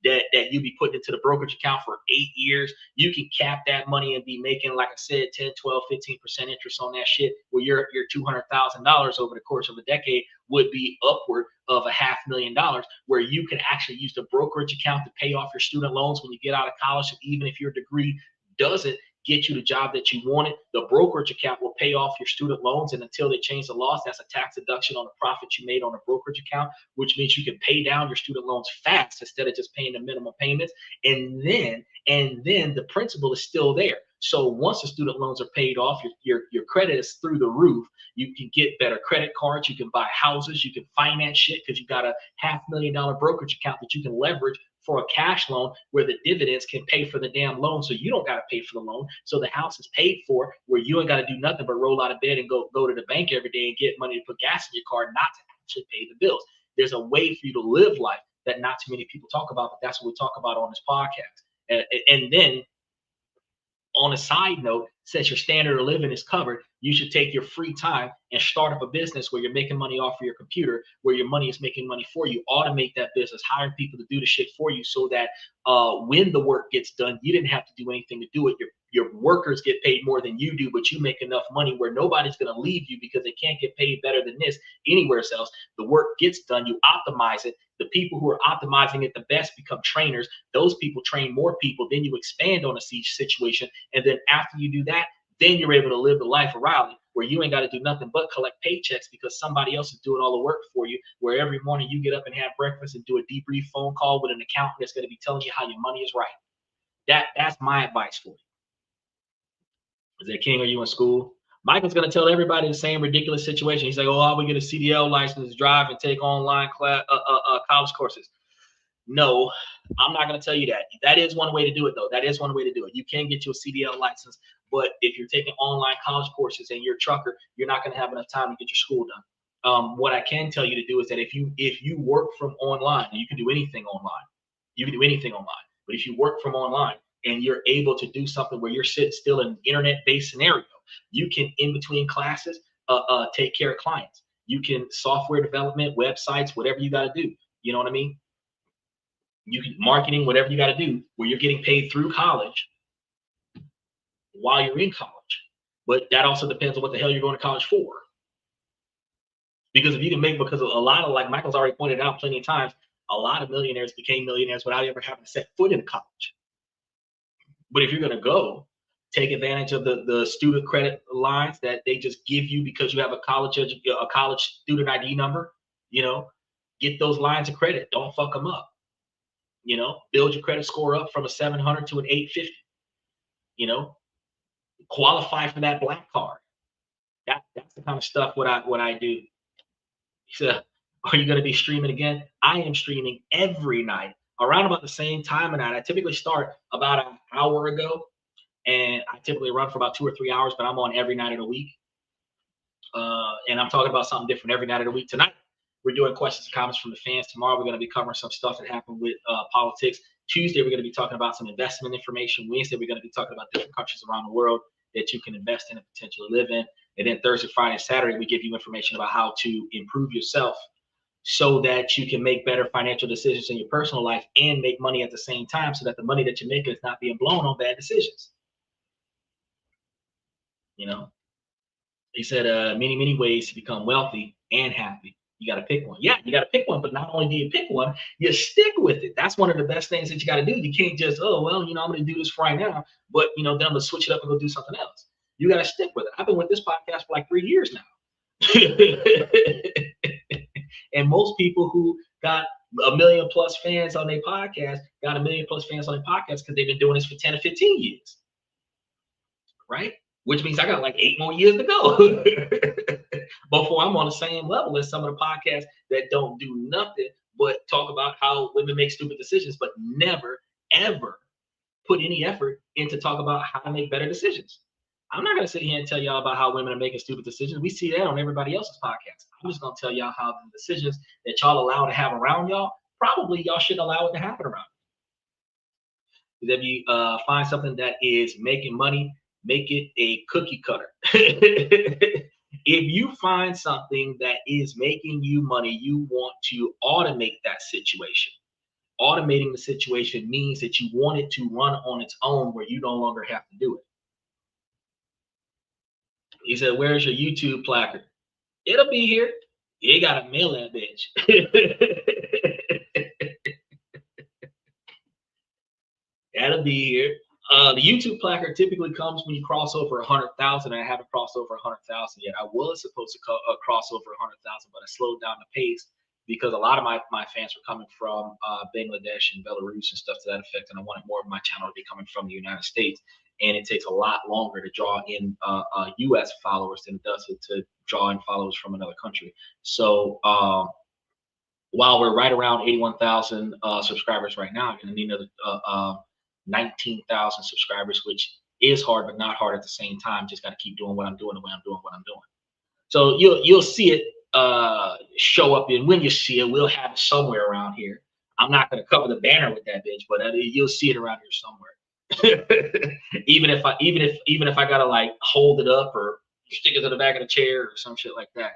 that you'd be putting into the brokerage account for 8 years. You can cap that money and be making, like I said, 10, 12, 15% interest on that shit, where your $200,000 over the course of a decade would be upward of $500,000, where you can actually use the brokerage account to pay off your student loans when you get out of college. And even if your degree doesn't get you the job that you wanted, the brokerage account will pay off your student loans. And until they change the laws, that's a tax deduction on the profit you made on a brokerage account, which means you can pay down your student loans fast instead of just paying the minimum payments. And then the principal is still there. So once the student loans are paid off, your credit is through the roof. You can get better credit cards. You can buy houses. You can finance shit because you got a $500,000 brokerage account that you can leverage for a cash loan, where the dividends can pay for the damn loan, so you don't got to pay for the loan. So the house is paid for, where you ain't got to do nothing but roll out of bed and go to the bank every day and get money to put gas in your car, not to actually pay the bills. There's a way for you to live life that not too many people talk about, but that's what we talk about on this podcast. And then on a side note, since your standard of living is covered, you should take your free time and start up a business where you're making money off of your computer, where your money is making money for you. Automate that business, hire people to do the shit for you, so that when the work gets done, you didn't have to do anything to do it. Your workers get paid more than you do, but you make enough money where nobody's going to leave you because they can't get paid better than this anywhere else. The work gets done, you optimize it. The people who are optimizing it the best become trainers. Those people train more people. Then you expand on a siege situation. And then after you do that, then you're able to live the life of Riley, where you ain't got to do nothing but collect paychecks because somebody else is doing all the work for you, where every morning you get up and have breakfast and do a debrief phone call with an accountant that's going to be telling you how your money is right. That's my advice for you. Is that King? Are you in school? Michael's going to tell everybody the same ridiculous situation. He's like, oh, I would get a CDL license, drive, and take online college courses. No, I'm not going to tell you that. That is one way to do it, though. That is one way to do it. You can get you a CDL license, but if you're taking online college courses and you're a trucker, you're not going to have enough time to get your school done. What I can tell you to do is that if you work from online, and you can do anything online. You can do anything online. But if you work from online and you're able to do something where you're sitting still in an internet-based scenario, you can, in between classes, take care of clients. You can software development, websites, whatever you got to do. You know what I mean? You can marketing, whatever you got to do, where you're getting paid through college while you're in college. But that also depends on what the hell you're going to college for. Because if you can make, because a lot of, like Michael's already pointed out plenty of times, a lot of millionaires became millionaires without ever having to set foot in college. But if you're going to go, take advantage of the student credit lines that they just give you because you have a college student ID number. You know, get those lines of credit. Don't fuck them up. You know, build your credit score up from a 700 to an 850. You know, qualify for that black card. That's the kind of stuff what I do. So, are you going to be streaming again? I am streaming every night around about the same time of night. I typically start about an hour ago, and I typically run for about 2 or 3 hours, but I'm on every night of the week. And I'm talking about something different every night of the week. Tonight, we're doing questions and comments from the fans. Tomorrow, we're going to be covering some stuff that happened with politics. Tuesday, we're going to be talking about some investment information. Wednesday, we're going to be talking about different countries around the world that you can invest in and potentially live in. And then Thursday, Friday, and Saturday, we give you information about how to improve yourself so that you can make better financial decisions in your personal life and make money at the same time, so that the money that you're making is not being blown on bad decisions. You know, he said, many ways to become wealthy and happy. You got to pick one. Yeah, you got to pick one, but not only do you pick one, you stick with it. That's one of the best things that you got to do. You can't just, oh, well, I'm going to do this for right now, but, then I'm going to switch it up and go do something else. You got to stick with it. I've been with this podcast for like 3 years now. And most people who got 1 million plus fans on their podcast got 1 million plus fans on their podcast because they've been doing this for 10 or 15 years. Right? Which means I got like 8 more years to go before I'm on the same level as some of the podcasts that don't do nothing but talk about how women make stupid decisions, but never, ever put any effort into talk about how to make better decisions. I'm not going to sit here and tell y'all about how women are making stupid decisions. We see that on everybody else's podcast. I'm just going to tell y'all how the decisions that y'all allow to have around y'all, probably y'all shouldn't allow it to happen around you. If you find something that is making money, make it a cookie cutter. If you find something that is making you money, you want to automate that situation. Automating the situation means that you want it to run on its own where you no longer have to do it. He said, where's your YouTube placard? It'll be here. You gotta mail that bitch. That'll be here. The YouTube placard typically comes when you cross over 100,000, and I haven't crossed over 100,000 yet. I was supposed to cross over 100,000, but I slowed down the pace because a lot of my fans were coming from Bangladesh and Belarus and stuff to that effect, and I wanted more of my channel to be coming from the United States. And it takes a lot longer to draw in U.S. followers than it does to draw in followers from another country. So while we're right around 81,000 subscribers right now, I'm going to need another 19,000 subscribers, which is hard, but not hard at the same time. Just got to keep doing what I'm doing the way I'm doing what I'm doing. So you'll see it show up, and when you see it, we'll have it somewhere around here. I'm not going to cover the banner with that bitch, but you'll see it around here somewhere. even if I gotta like hold it up or stick it to the back of the chair or some shit like that.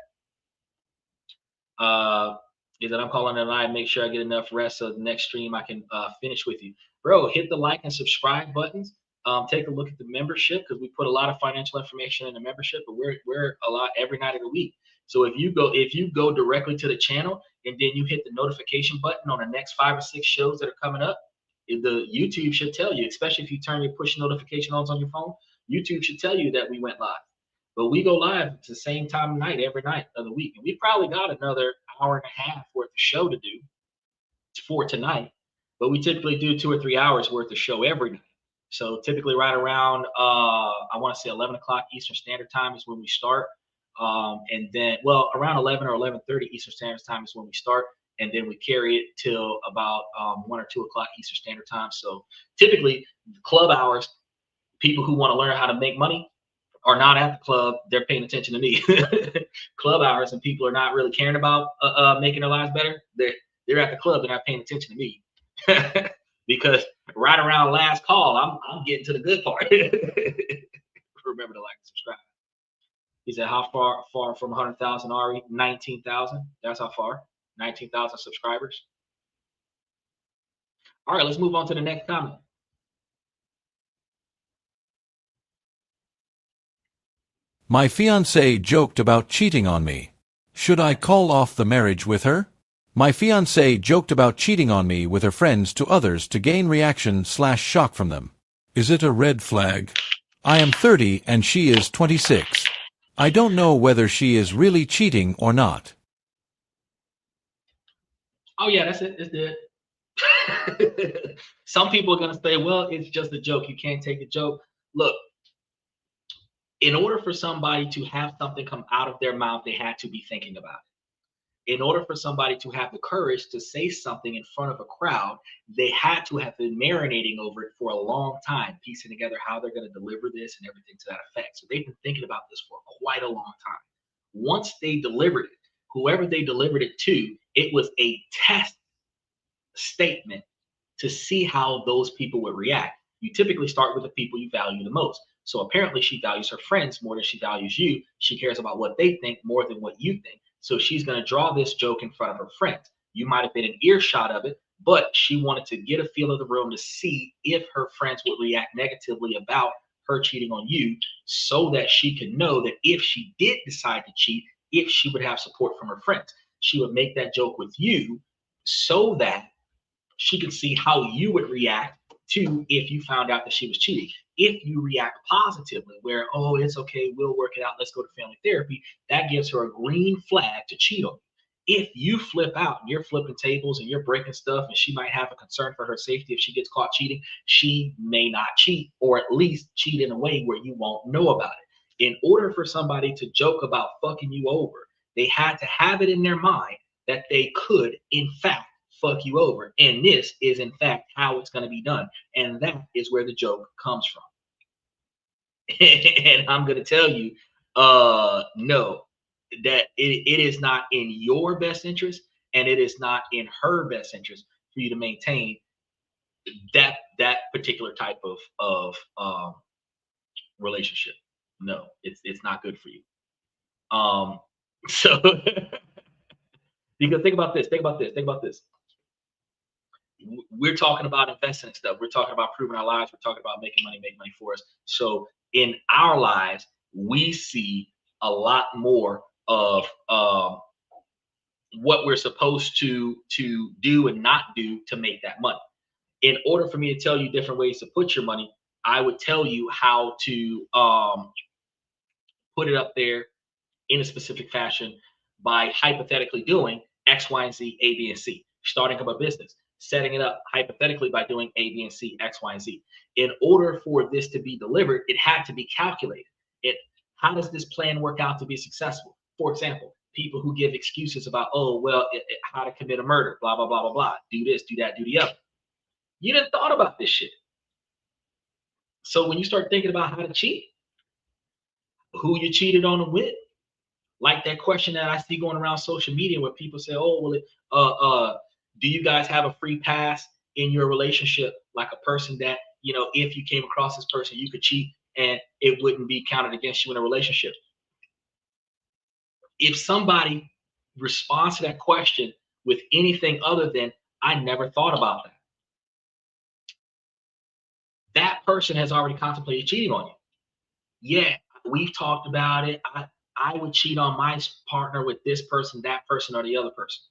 Is that I'm calling it a night. Make sure I get enough rest so the next stream I can finish with you, bro. Hit the like and subscribe buttons. Take a look at the membership, because we put a lot of financial information in the membership, but we're a lot every night of the week. So if you go directly to the channel and then you hit the notification button on the next 5 or 6 shows that are coming up, the YouTube should tell you, especially if you turn your push notification on your phone, YouTube should tell you that we went live. But we go live at the same time of night every night of the week. And we probably got another hour and a half worth of show to do for tonight. But we typically do 2 or 3 hours worth of show every night. So typically right around, I want to say 11 o'clock Eastern Standard Time is when we start. And then, well, around 11 or 11:30 Eastern Standard Time is when we start. And then we carry it till about 1 or 2 o'clock Eastern Standard Time. So typically club hours, people who want to learn how to make money are not at the club. They're paying attention to me. Club hours, and people are not really caring about making their lives better. They're at the club. They're not paying attention to me. Because right around last call, I'm getting to the good part. Remember to like and subscribe. He said, how far from 100,000, Ari? 19,000. That's how far. 19,000 subscribers. All right, let's move on to the next comment. My fiancée joked about cheating on me. Should I call off the marriage with her? My fiancée joked about cheating on me with her friends to others to gain reaction/shock from them. Is it a red flag? I am 30 and she is 26. I don't know whether she is really cheating or not. Oh yeah, that's it. It's dead. Some people are gonna say, well, it's just a joke. You can't take a joke. Look, in order for somebody to have something come out of their mouth, they had to be thinking about it. In order for somebody to have the courage to say something in front of a crowd, they had to have been marinating over it for a long time, piecing together how they're going to deliver this and everything to that effect. So they've been thinking about this for quite a long time. Once they delivered it, whoever they delivered it to, it was a test statement to see how those people would react. You typically start with the people you value the most. So apparently she values her friends more than she values you. She cares about what they think more than what you think. So she's going to draw this joke in front of her friends. You might have been an earshot of it, but she wanted to get a feel of the room to see if her friends would react negatively about her cheating on you, so that she could know that if she did decide to cheat, if she would have support from her friends. She would make that joke with you so that she could see how you would react to if you found out that she was cheating. If you react positively, where, oh, it's okay, we'll work it out, let's go to family therapy, that gives her a green flag to cheat on you. If you flip out and you're flipping tables and you're breaking stuff, and she might have a concern for her safety if she gets caught cheating, she may not cheat, or at least cheat in a way where you won't know about it. In order for somebody to joke about fucking you over, they had to have it in their mind that they could, in fact, fuck you over. And this is, in fact, how it's going to be done. And that is where the joke comes from. And I'm going to tell you, no, that it is not in your best interest, and it is not in her best interest for you to maintain that particular type of relationship. No, it's not good for you. So because think about this. We're talking about investing in stuff. We're talking about improving our lives. We're talking about making money for us. So in our lives, we see a lot more of what we're supposed to do and not do to make that money. In order for me to tell you different ways to put your money, I would tell you how to put it up there in a specific fashion by hypothetically doing X, Y, and Z, A, B, and C. Starting up a business, setting it up hypothetically by doing A, B, and C, X, Y, and Z. In order for this to be delivered, it had to be calculated. How does this plan work out to be successful? For example, people who give excuses about, oh, well, how to commit a murder, blah, blah, blah, blah, blah. Do this, do that, do the other. You didn't thought about this shit. So when you start thinking about how to cheat, who you cheated on and with, like that question that I see going around social media where people say, oh, well, do you guys have a free pass in your relationship? Like a person that, if you came across this person, you could cheat and it wouldn't be counted against you in a relationship. If somebody responds to that question with anything other than, I never thought about that, that person has already contemplated cheating on you. Yeah, we've talked about it. I would cheat on my partner with this person, that person, or the other person.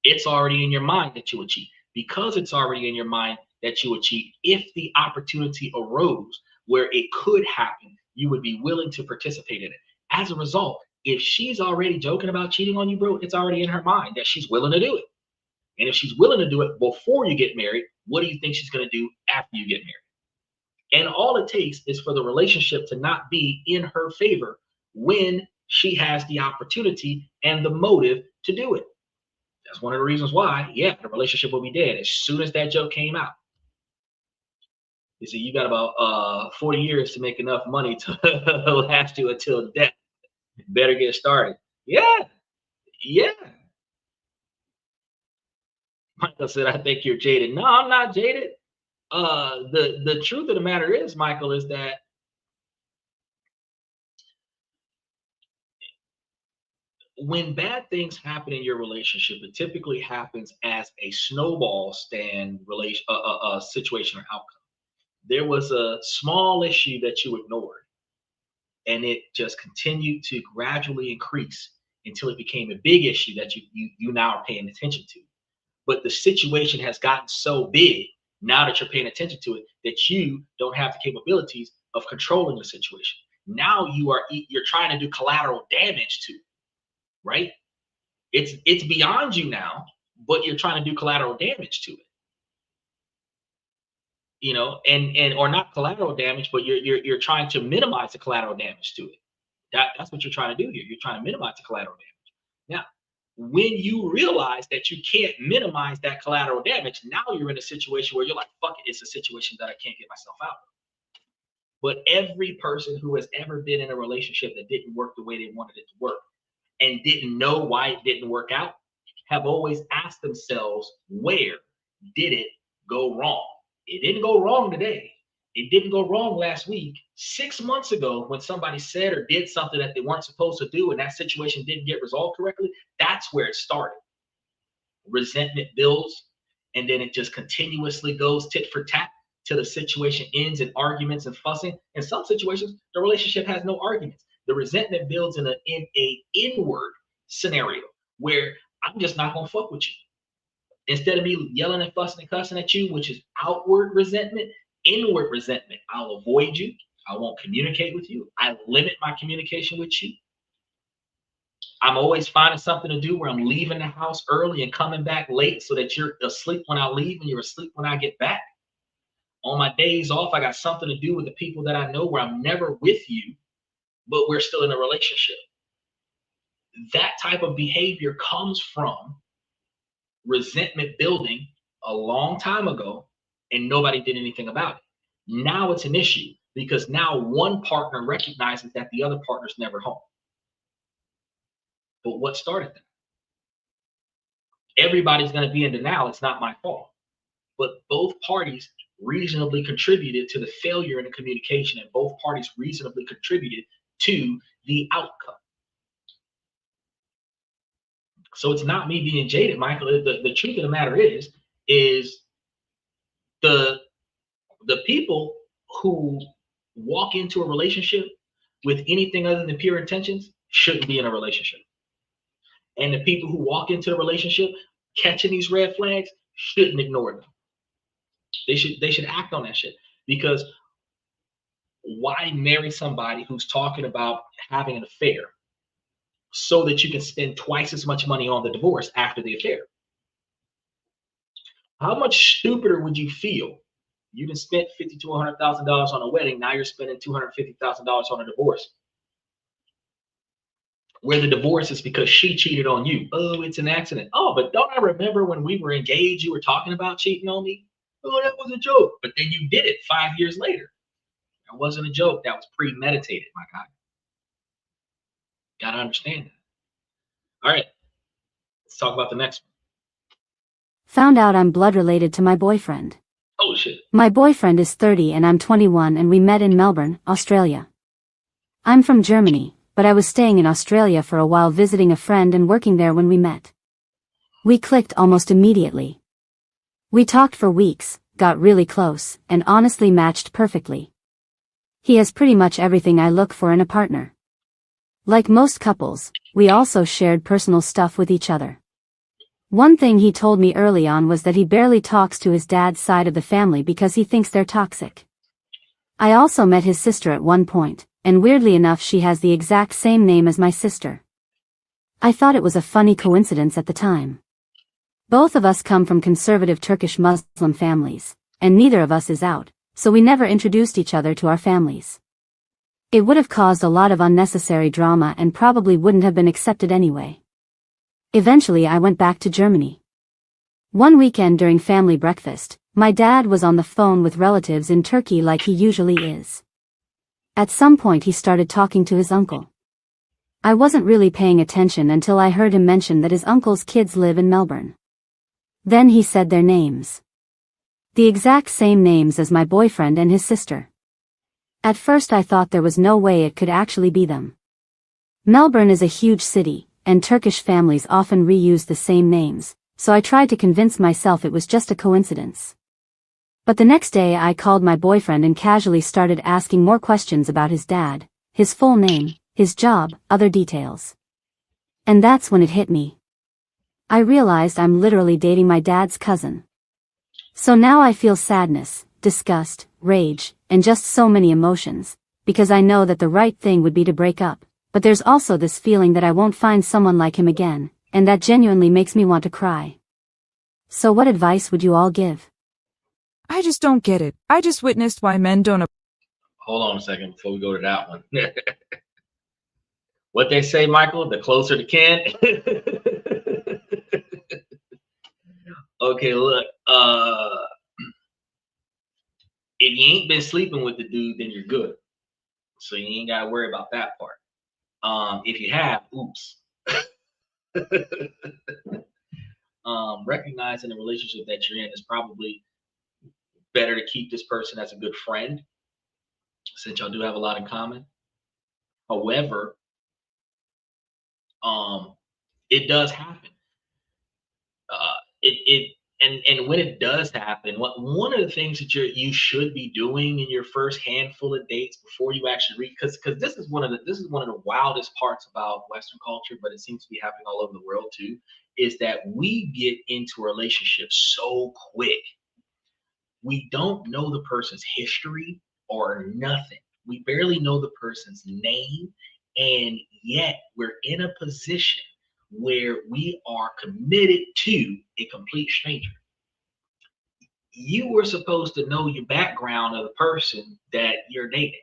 It's already in your mind that you would cheat. Because it's already in your mind that you would cheat, if the opportunity arose where it could happen, you would be willing to participate in it. As a result, if she's already joking about cheating on you, bro, it's already in her mind that she's willing to do it. And if she's willing to do it before you get married, what do you think she's going to do after you get married? And all it takes is for the relationship to not be in her favor when she has the opportunity and the motive to do it. That's one of the reasons why, yeah, the relationship will be dead as soon as that joke came out. You see, you got about 40 years to make enough money to last you until death. Better get started. Yeah, yeah. Michael said, I think you're jaded. No, I'm not jaded. The truth of the matter is, Michael, is that when bad things happen in your relationship, it typically happens as a snowball stand situation or outcome. There was a small issue that you ignored, and it just continued to gradually increase until it became a big issue that you now are paying attention to. But the situation has gotten so big now that you're paying attention to it that you don't have the capabilities of controlling the situation. Now you're trying to do collateral damage to it, right? It's beyond you now, but you're trying to do collateral damage to it. And or not collateral damage, but you're trying to minimize the collateral damage to it. That's what you're trying to do here. You're trying to minimize the collateral damage. Now, when you realize that you can't minimize that collateral damage, now you're in a situation where you're like, fuck it, it's a situation that I can't get myself out of. But every person who has ever been in a relationship that didn't work the way they wanted it to work and didn't know why it didn't work out have always asked themselves, where did it go wrong? It didn't go wrong today. It didn't go wrong last week. 6 months ago, when somebody said or did something that they weren't supposed to do and that situation didn't get resolved correctly, that's where it started. Resentment builds, and then it just continuously goes tit for tat till the situation ends in arguments and fussing. In some situations, the relationship has no arguments. The resentment builds in a inward scenario where I'm just not gonna fuck with you. Instead of me yelling and fussing and cussing at you, which is outward resentment, inward resentment. I'll avoid you. I won't communicate with you. I limit my communication with you. I'm always finding something to do where I'm leaving the house early and coming back late so that you're asleep when I leave and you're asleep when I get back. On my days off, I got something to do with the people that I know where I'm never with you, but we're still in a relationship. That type of behavior comes from resentment building a long time ago and nobody did anything about it. Now it's an issue because now one partner recognizes that the other partner's never home. But what started that? Everybody's going to be in denial. It's not my fault. But both parties reasonably contributed to the failure in the communication, and both parties reasonably contributed to the outcome. So it's not me being jaded, Michael. The truth of the matter is the people who walk into a relationship with anything other than pure intentions shouldn't be in a relationship. And the people who walk into a relationship catching these red flags shouldn't ignore them. They should act on that shit. Because why marry somebody who's talking about having an affair so that you can spend twice as much money on the divorce after the affair? How much stupider would you feel? You done spent $50,000 to $100,000 on a wedding. Now you're spending $250,000 on a divorce. Where the divorce is because she cheated on you. Oh, it's an accident. Oh, but don't I remember when we were engaged, you were talking about cheating on me? Oh, that was a joke. But then you did it 5 years later. That wasn't a joke. That was premeditated, my guy. Gotta understand that. All right. Let's talk about the next one. Found out I'm blood related to my boyfriend. Oh, shit. My boyfriend is 30 and I'm 21 and we met in Melbourne, Australia. I'm from Germany, but I was staying in Australia for a while visiting a friend and working there when we met. We clicked almost immediately. We talked for weeks, got really close, and honestly matched perfectly. He has pretty much everything I look for in a partner. Like most couples, we also shared personal stuff with each other. One thing he told me early on was that he barely talks to his dad's side of the family because he thinks they're toxic. I also met his sister at one point, and weirdly enough she has the exact same name as my sister. I thought it was a funny coincidence at the time. Both of us come from conservative Turkish Muslim families, and neither of us is out, so we never introduced each other to our families. It would have caused a lot of unnecessary drama and probably wouldn't have been accepted anyway. Eventually I went back to Germany. One weekend during family breakfast, my dad was on the phone with relatives in Turkey like he usually is. At some point he started talking to his uncle. I wasn't really paying attention until I heard him mention that his uncle's kids live in Melbourne. Then he said their names. The exact same names as my boyfriend and his sister. At first I thought there was no way it could actually be them. Melbourne is a huge city, and Turkish families often reuse the same names, so I tried to convince myself it was just a coincidence. But the next day I called my boyfriend and casually started asking more questions about his dad, his full name, his job, other details. And that's when it hit me. I realized I'm literally dating my dad's cousin. So now I feel sadness, disgust, rage, and just so many emotions, because I know that the right thing would be to break up, but there's also this feeling that I won't find someone like him again, and that genuinely makes me want to cry. So what advice would you all give? I just don't get it. I just witnessed why men don't. Hold on a second before we go to that one. What they say, Michael, the closer to kin. Okay, look, if you ain't been sleeping with the dude, then you're good. So you ain't gotta worry about that part. If you have, oops. Recognizing the relationship that you're in is probably better to keep this person as a good friend since y'all do have a lot in common. However, um, it does happen. It and when it does happen, one of the things that you should be doing in your first handful of dates before you actually read, because this is one of the wildest parts about Western culture, but it seems to be happening all over the world too, is that we get into a relationship so quick. We don't know the person's history or nothing. We barely know the person's name, and yet we're in a position where we are committed to a complete stranger. You were supposed to know your background of the person that you're dating.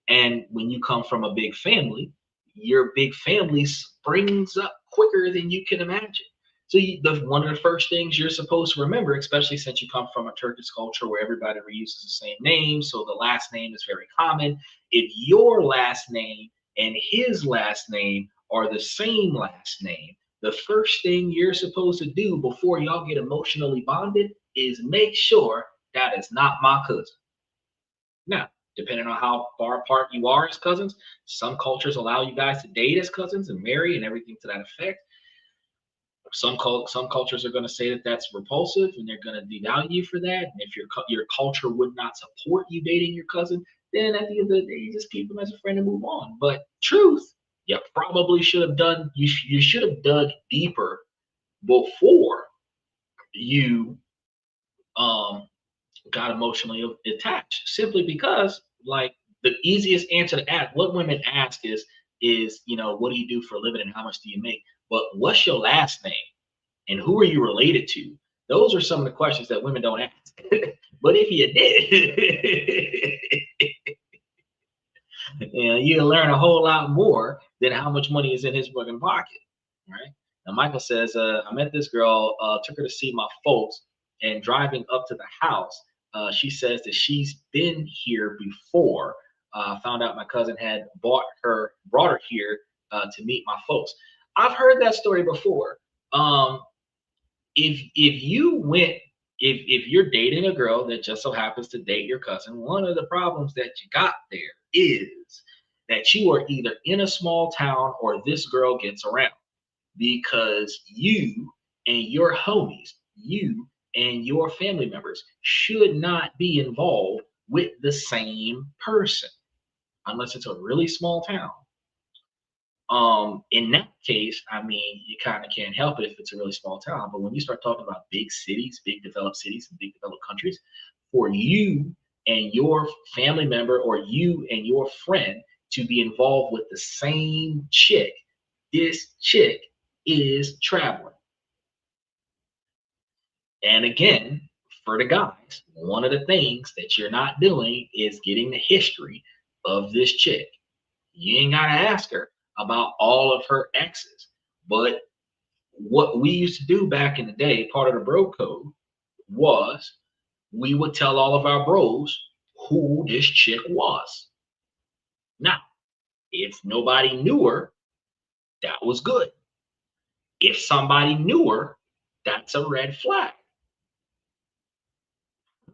And when you come from a big family, your big family springs up quicker than you can imagine. So one of the first things you're supposed to remember, especially since you come from a Turkish culture where everybody reuses the same name, so the last name is very common. If your last name and his last name are the same last name, the first thing you're supposed to do before y'all get emotionally bonded is make sure that is not my cousin. Now, depending on how far apart you are as cousins, some cultures allow you guys to date as cousins and marry and everything to that effect. Some cultures are going to say that that's repulsive and they're going to devalue you for that. And if your culture would not support you dating your cousin, then at the end of the day, you just keep them as a friend and move on. But truth, you probably should have done. You should have dug deeper before you got emotionally attached. Simply because, like, the easiest answer to ask, what women ask is what do you do for a living and how much do you make? But what's your last name and who are you related to? Those are some of the questions that women don't ask. But if you did, you learn a whole lot more than how much money is in his fucking pocket, right? Now, Michael says, I met this girl, took her to see my folks, and driving up to the house, she says that she's been here before. Found out my cousin had brought her here to meet my folks. I've heard that story before. If you went, if you're dating a girl that just so happens to date your cousin, one of the problems that you got there is that you are either in a small town or this girl gets around, because you and your homies, you and your family members should not be involved with the same person unless it's a really small town. In that case, I mean, you kind of can't help it if it's a really small town. But when you start talking about big cities, big developed cities, and big developed countries, for you and your family member or you and your friend to be involved with the same chick, this chick is traveling. And again, for the guys, one of the things that you're not doing is getting the history of this chick. You ain't got to ask her about all of her exes. But what we used to do back in the day, part of the bro code, was we would tell all of our bros who this chick was. Now, if nobody knew her, that was good. If somebody knew her, that's a red flag.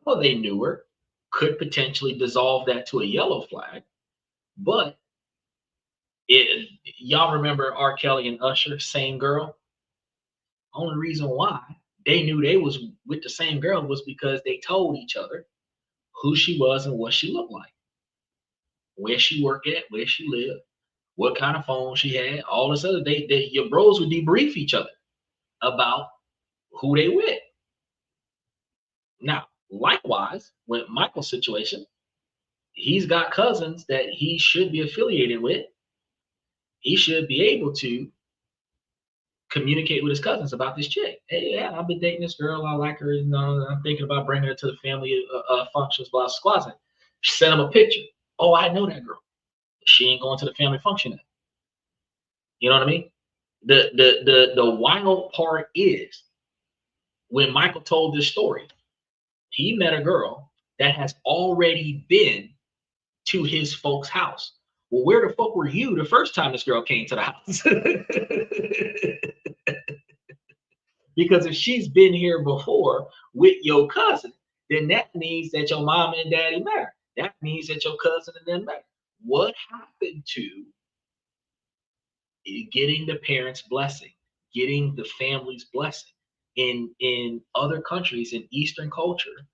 Well, they knew her, could potentially dissolve that to a yellow flag, but y'all remember R. Kelly and Usher, same girl? Only reason why they knew they was with the same girl was because they told each other who she was and what she looked like, where she worked at, where she lived, what kind of phone she had, all this other. Your bros would debrief each other about who they with. Now, likewise, with Michael's situation, he's got cousins that he should be affiliated with. He should be able to communicate with his cousins about this chick. Hey, yeah, I've been dating this girl. I like her. I'm thinking about bringing her to the family functions, blah, squazzing. Send him a picture. Oh, I know that girl. She ain't going to the family function yet. You know what I mean? The wild part is when Michael told this story, he met a girl that has already been to his folks' house. Well, where the fuck were you the first time this girl came to the house? Because if she's been here before with your cousin, then that means that your mom and daddy married. That means that your cousin and them married. What happened to getting the parents' blessing, getting the family's blessing? In other countries in Eastern culture,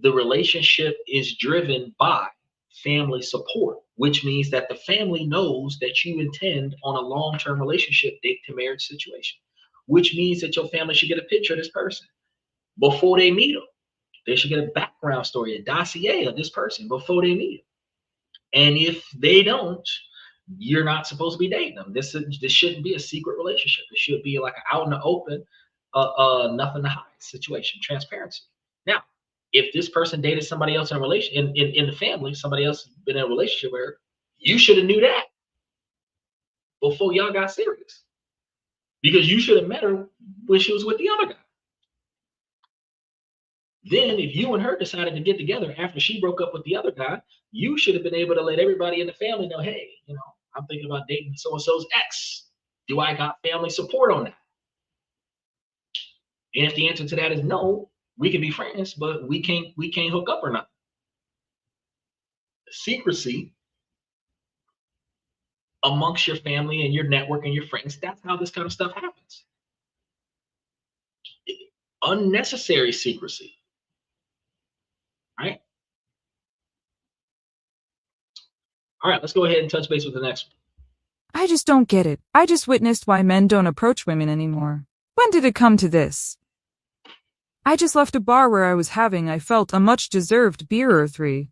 the relationship is driven by family support, which means that the family knows that you intend on a long-term relationship, date to marriage situation, which means that your family should get a picture of this person before they meet them. They should get a background story, a dossier of this person before they meet them. And if they don't, you're not supposed to be dating them. This shouldn't be a secret relationship. It should be like an out in the open, nothing to hide situation, transparency. Now, if this person dated somebody else in a relation in the family, somebody else been in a relationship where you should have knew that before y'all got serious, because you should have met her when she was with the other guy. Then, if you and her decided to get together after she broke up with the other guy, you should have been able to let everybody in the family know, hey, I'm thinking about dating so and so's ex. Do I got family support on that? And if the answer to that is no, we can be friends, but we can't hook up or nothing. Secrecy amongst your family and your network and your friends, that's how this kind of stuff happens. Unnecessary secrecy. Right? All right, let's go ahead and touch base with the next one. I just don't get it. I just witnessed why men don't approach women anymore. When did it come to this? I just left a bar where I was having, I felt, a much-deserved beer or three.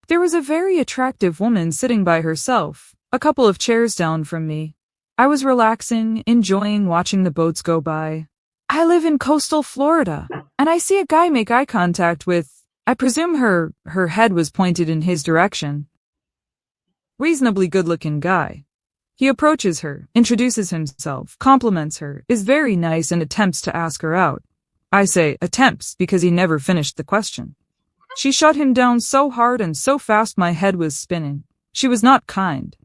There was a very attractive woman sitting by herself, a couple of chairs down from me. I was relaxing, enjoying watching the boats go by. I live in coastal Florida, and I see a guy make eye contact with, I presume her head was pointed in his direction. Reasonably good-looking guy. He approaches her, introduces himself, compliments her, is very nice and attempts to ask her out. I say attempts because he never finished the question. She shut him down so hard and so fast my head was spinning. She was not kind.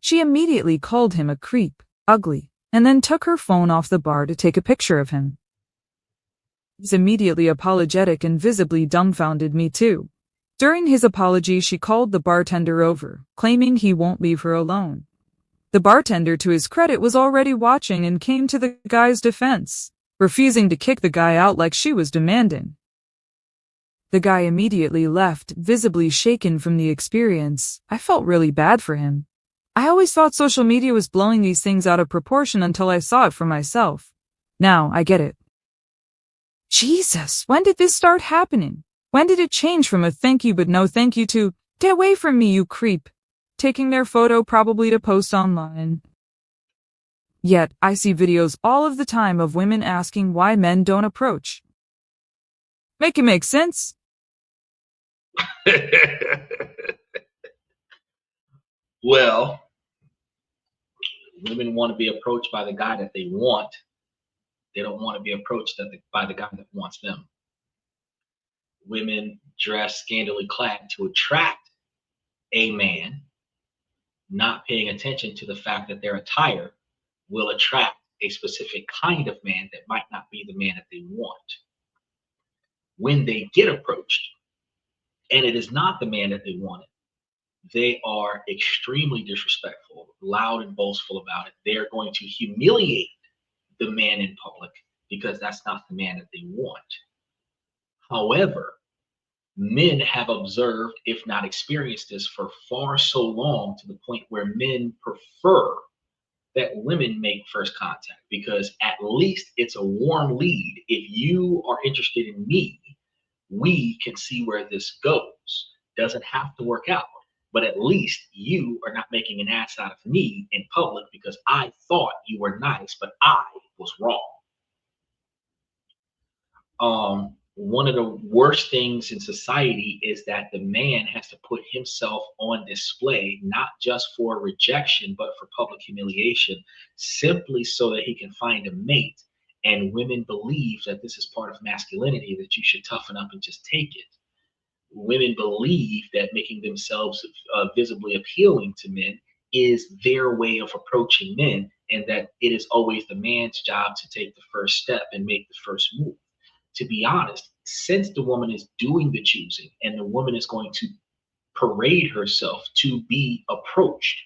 She immediately called him a creep, ugly, and then took her phone off the bar to take a picture of him. He's immediately apologetic and visibly dumbfounded me too. During his apology, she called the bartender over, claiming he won't leave her alone. The bartender, to his credit, was already watching and came to the guy's defense, refusing to kick the guy out like she was demanding. The guy immediately left, visibly shaken from the experience. I felt really bad for him. I always thought social media was blowing these things out of proportion until I saw it for myself. Now I get it. Jesus, when did this start happening? When did it change from a thank you but no thank you to, get away from me, you creep, taking their photo probably to post online? Yet, I see videos all of the time of women asking why men don't approach. Make it make sense? Well, women want to be approached by the guy that they want. They don't want to be approached by the guy that wants them. Women dress scantily clad to attract a man, not paying attention to the fact that their attire will attract a specific kind of man that might not be the man that they want. When they get approached, and it is not the man that they wanted, they are extremely disrespectful, loud and boastful about it. They're going to humiliate the man in public because that's not the man that they want. However, men have observed, if not experienced this for far so long, to the point where men prefer that women make first contact, because at least it's a warm lead. If you are interested in me, we can see where this goes. Doesn't have to work out, but at least you are not making an ass out of me in public because I thought you were nice, but I was wrong. One of the worst things in society is that the man has to put himself on display, not just for rejection, but for public humiliation, simply so that he can find a mate. And women believe that this is part of masculinity, that you should toughen up and just take it. Women believe that making themselves visibly appealing to men is their way of approaching men, and that it is always the man's job to take the first step and make the first move. to be honest, since the woman is doing the choosing and the woman is going to parade herself to be approached,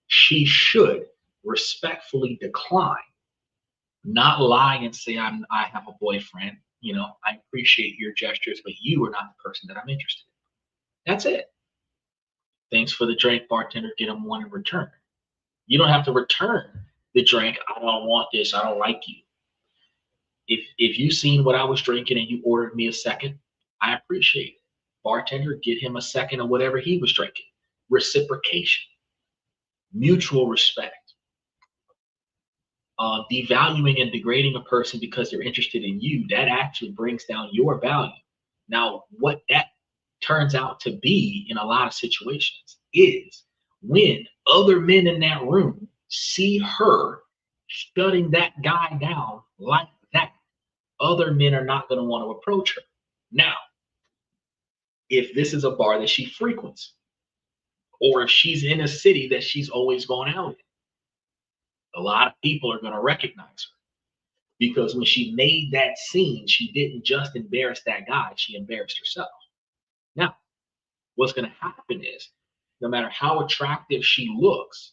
she should respectfully decline, not lie and say, I have a boyfriend. I appreciate your gestures, but you are not the person that I'm interested in. That's it. Thanks for the drink, bartender. Get him one in return. You don't have to return the drink. I don't want this. I don't like you. If you seen what I was drinking and you ordered me a second, I appreciate it. Bartender, get him a second of whatever he was drinking. Reciprocation, mutual respect. Devaluing and degrading a person because they're interested in you, that actually brings down your value. Now, what that turns out to be in a lot of situations is when other men in that room see her shutting that guy down like that, other men are not going to want to approach her. Now, if this is a bar that she frequents, or if she's in a city that she's always gone out in, a lot of people are going to recognize her, because when she made that scene, she didn't just embarrass that guy, she embarrassed herself. Now, what's going to happen is, no matter how attractive she looks,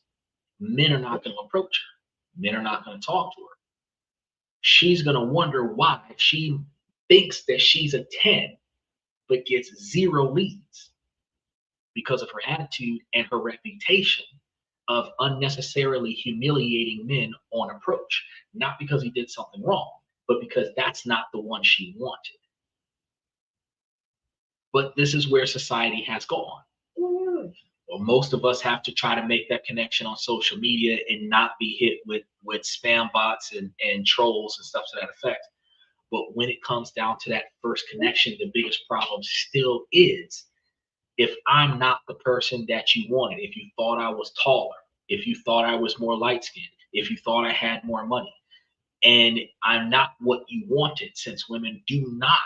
men are not going to approach her. Men are not going to talk to her. She's going to wonder why she thinks that she's a 10, but gets 0 leads, because of her attitude and her reputation of unnecessarily humiliating men on approach. Not because he did something wrong, but because that's not the one she wanted. But this is where society has gone. Well, most of us have to try to make that connection on social media and not be hit with spam bots and trolls and stuff to that effect. But when it comes down to that first connection, the biggest problem still is, if I'm not the person that you wanted, if you thought I was taller, if you thought I was more light-skinned, if you thought I had more money, and I'm not what you wanted, since women do not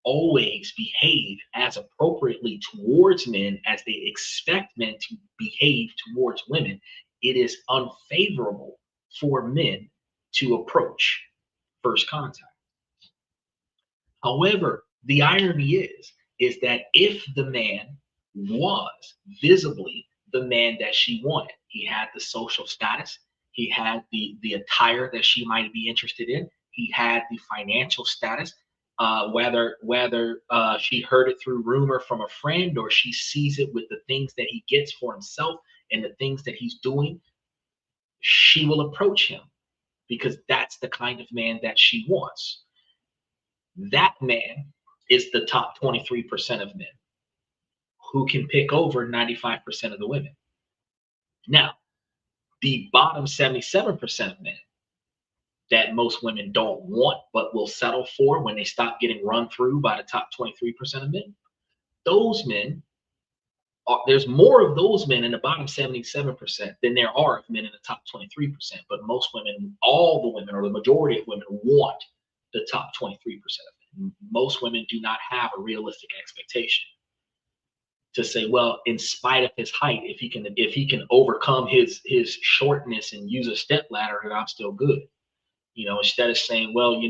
always behave as appropriately towards men as they expect men to behave towards women, it is unfavorable for men to approach first contact. However, the irony is that if the man was visibly the man that she wanted, he had the social status, he had the attire that she might be interested in, he had the financial status, whether she heard it through rumor from a friend or she sees it with the things that he gets for himself and the things that he's doing, she will approach him, because that's the kind of man that she wants. That man is the top 23% of men who can pick over 95% of the women. Now, the bottom 77% of men that most women don't want but will settle for when they stop getting run through by the top 23% of men, those men there's more of those men in the bottom 77% than there are of men in the top 23%. But most women, all the women, or the majority of women, want the top 23% of men. Most women do not have a realistic expectation to say, well, in spite of his height, if he can overcome his shortness and use a step ladder, then I'm still good. Instead of saying, well,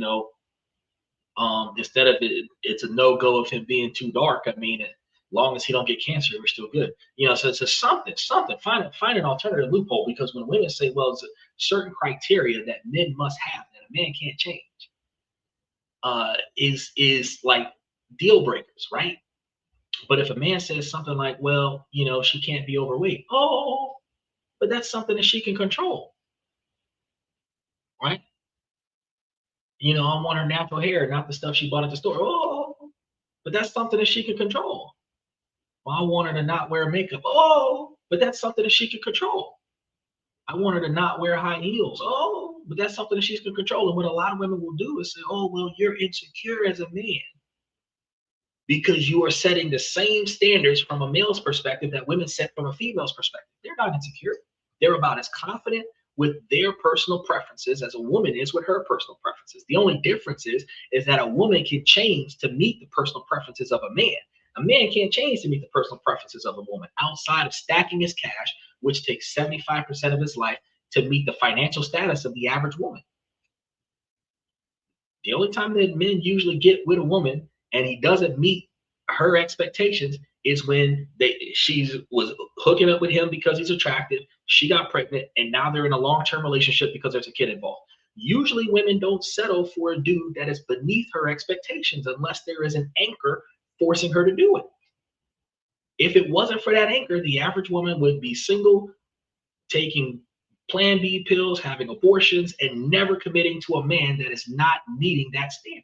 instead of it's a no-go of him being too dark. I mean, as long as he don't get cancer, we're still good. So it's a something. Find an alternative loophole, because when women say, well, it's a certain criteria that men must have that a man can't change, is like deal breakers, right? But if a man says something like, well, she can't be overweight. Oh, but that's something that she can control, right? I want her natural hair, not the stuff she bought at the store. Oh, but that's something that she can control. Well, I want her to not wear makeup. Oh, but that's something that she can control. I want her to not wear high heels. Oh, but that's something that she can control. And what a lot of women will do is say, oh, well, you're insecure as a man because you are setting the same standards from a male's perspective that women set from a female's perspective. They're not insecure. They're about as confident with their personal preferences as a woman is with her personal preferences. The only difference is that a woman can change to meet the personal preferences of a man. A man can't change to meet the personal preferences of a woman outside of stacking his cash, which takes 75% of his life to meet the financial status of the average woman. The only time that men usually get with a woman and he doesn't meet her expectations is when she was hooking up with him because he's attractive. She got pregnant, and now they're in a long-term relationship because there's a kid involved. Usually, women don't settle for a dude that is beneath her expectations unless there is an anchor forcing her to do it. If it wasn't for that anchor, the average woman would be single, taking Plan B pills, having abortions, and never committing to a man that is not meeting that standard.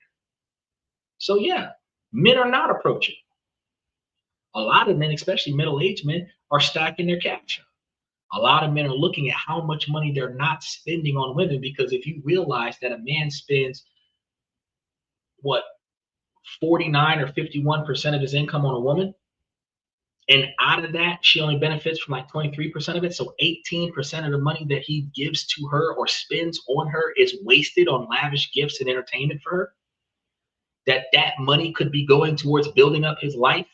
So yeah, men are not approaching. A lot of men, especially middle-aged men, are stacking their cash. A lot of men are looking at how much money they're not spending on women, because if you realize that a man spends what 49 or 51% of his income on a woman, and out of that, she only benefits from like 23% of it. So 18% of the money that he gives to her or spends on her is wasted on lavish gifts and entertainment for her. That money could be going towards building up his life.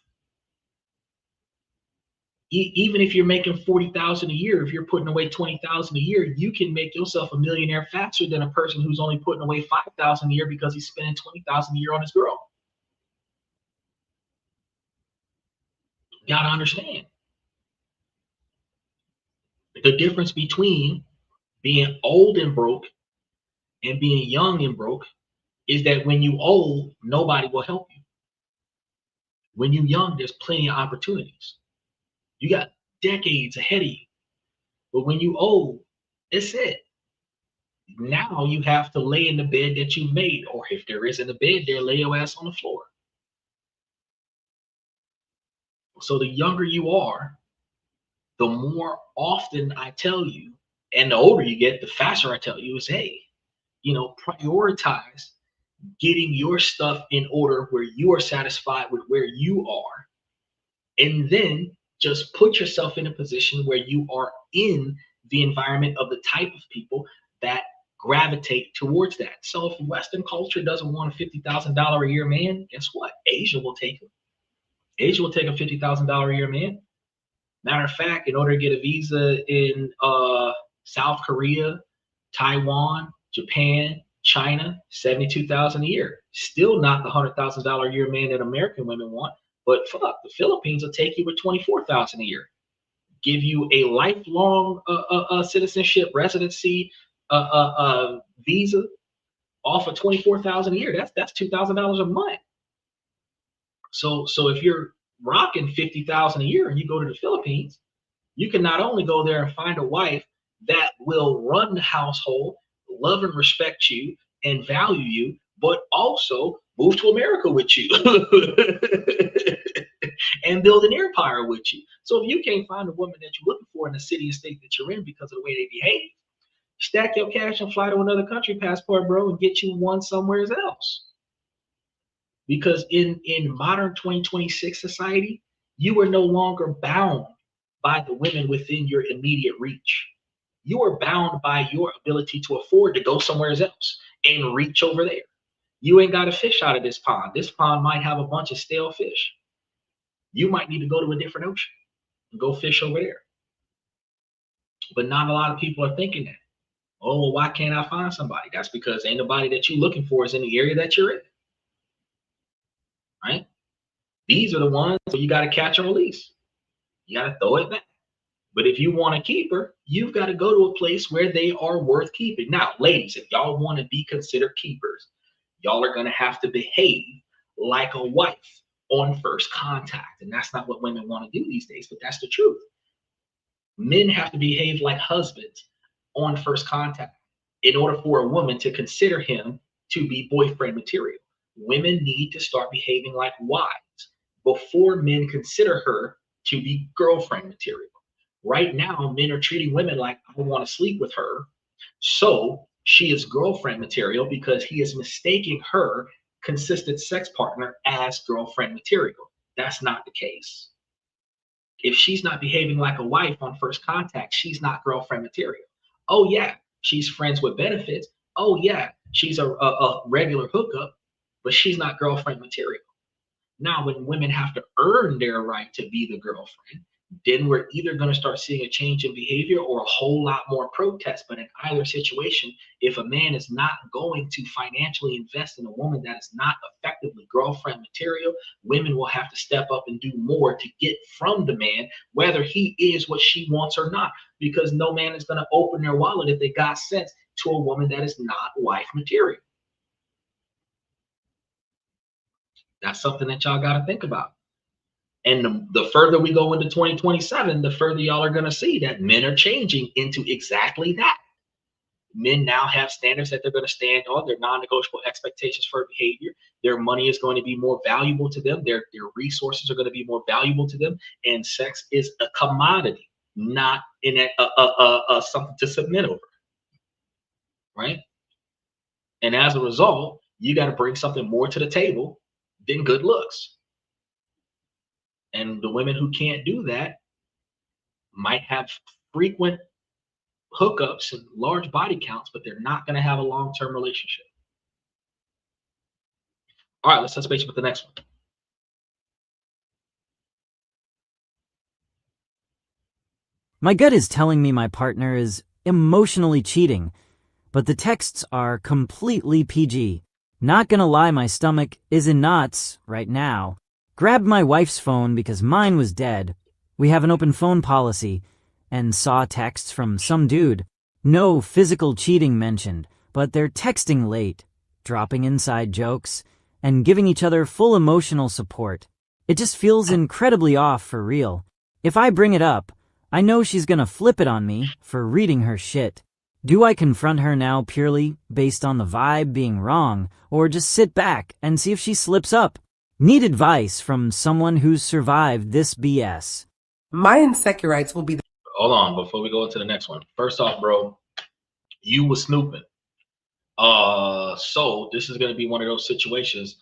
Even if you're making 40,000 a year, if you're putting away 20,000 a year, you can make yourself a millionaire faster than a person who's only putting away 5,000 a year because he's spending 20,000 a year on his girl. You gotta understand the difference between being old and broke and being young and broke is that when you old, nobody will help you. When you young, there's plenty of opportunities. You got decades ahead of you. But when you old, it's it. Now you have to lay in the bed that you made, or if there isn't a bed there, lay your ass on the floor. So the younger you are, the more often I tell you, and the older you get, the faster I tell you is, hey, prioritize getting your stuff in order where you are satisfied with where you are, and then just put yourself in a position where you are in the environment of the type of people that gravitate towards that. So if Western culture doesn't want a $50,000 a year man, guess what? Asia will take him. Asia will take a $50,000 a year man. Matter of fact, in order to get a visa in South Korea, Taiwan, Japan, China, $72,000 a year. Still not the $100,000 a year man that American women want. But fuck, the Philippines will take you with $24,000 a year. Give you a lifelong citizenship, residency, visa, off of $24,000 a year. That's $2,000 a month. So if you're rocking $50,000 a year and you go to the Philippines, you can not only go there and find a wife that will run the household, love and respect you, and value you, but also move to America with you and build an empire with you. So if you can't find a woman that you're looking for in the city and state that you're in because of the way they behave, stack your cash and fly to another country passport, bro, and get you one somewhere else. Because in modern 2026 society, you are no longer bound by the women within your immediate reach. You are bound by your ability to afford to go somewhere else and reach over there. You ain't got to fish out of this pond. This pond might have a bunch of stale fish. You might need to go to a different ocean and go fish over there. But not a lot of people are thinking that. Oh, well, why can't I find somebody? That's because ain't nobody that you're looking for is in the area that you're in. Right? These are the ones where you got to catch and release. You got to throw it back. But if you want to keep her, you've got to go to a place where they are worth keeping. Now, ladies, if y'all want to be considered keepers, y'all are going to have to behave like a wife on first contact. And that's not what women want to do these days, but that's the truth. Men have to behave like husbands on first contact in order for a woman to consider him to be boyfriend material. Women need to start behaving like wives before men consider her to be girlfriend material. Right now, men are treating women like, I want to sleep with her, so she is girlfriend material, because he is mistaking her consistent sex partner as girlfriend material. That's not the case. If she's not behaving like a wife on first contact, she's not girlfriend material. Oh yeah, she's friends with benefits. Oh yeah, she's a regular hookup, but she's not girlfriend material. Now, when women have to earn their right to be the girlfriend, then we're either going to start seeing a change in behavior or a whole lot more protest. But in either situation, if a man is not going to financially invest in a woman that is not effectively girlfriend material, women will have to step up and do more to get from the man, whether he is what she wants or not, because no man is going to open their wallet if they got sense to a woman that is not wife material. That's something that y'all got to think about. And the further we go into 2027, the further y'all are going to see that men are changing into exactly that. Men now have standards that they're going to stand on, their non-negotiable expectations for behavior. Their money is going to be more valuable to them. Their resources are going to be more valuable to them. And sex is a commodity, not in something to submit over, right? And as a result, you got to bring something more to the table than good looks. And the women who can't do that might have frequent hookups and large body counts, but they're not going to have a long-term relationship. All right, let's touch base with the next one. My gut is telling me my partner is emotionally cheating, but the texts are completely PG. Not gonna lie, my stomach is in knots right now. Grabbed my wife's phone because mine was dead. We have an open phone policy, and saw texts from some dude. No physical cheating mentioned, but they're texting late, dropping inside jokes, and giving each other full emotional support. It just feels incredibly off for real. If I bring it up, I know she's gonna flip it on me for reading her shit. Do I confront her now purely based on the vibe being wrong, or just sit back and see if she slips up? Need advice from someone who's survived this BS. My insecurites will be Hold on, before we go into the next one. First off, bro, you was snooping. So this is going to be one of those situations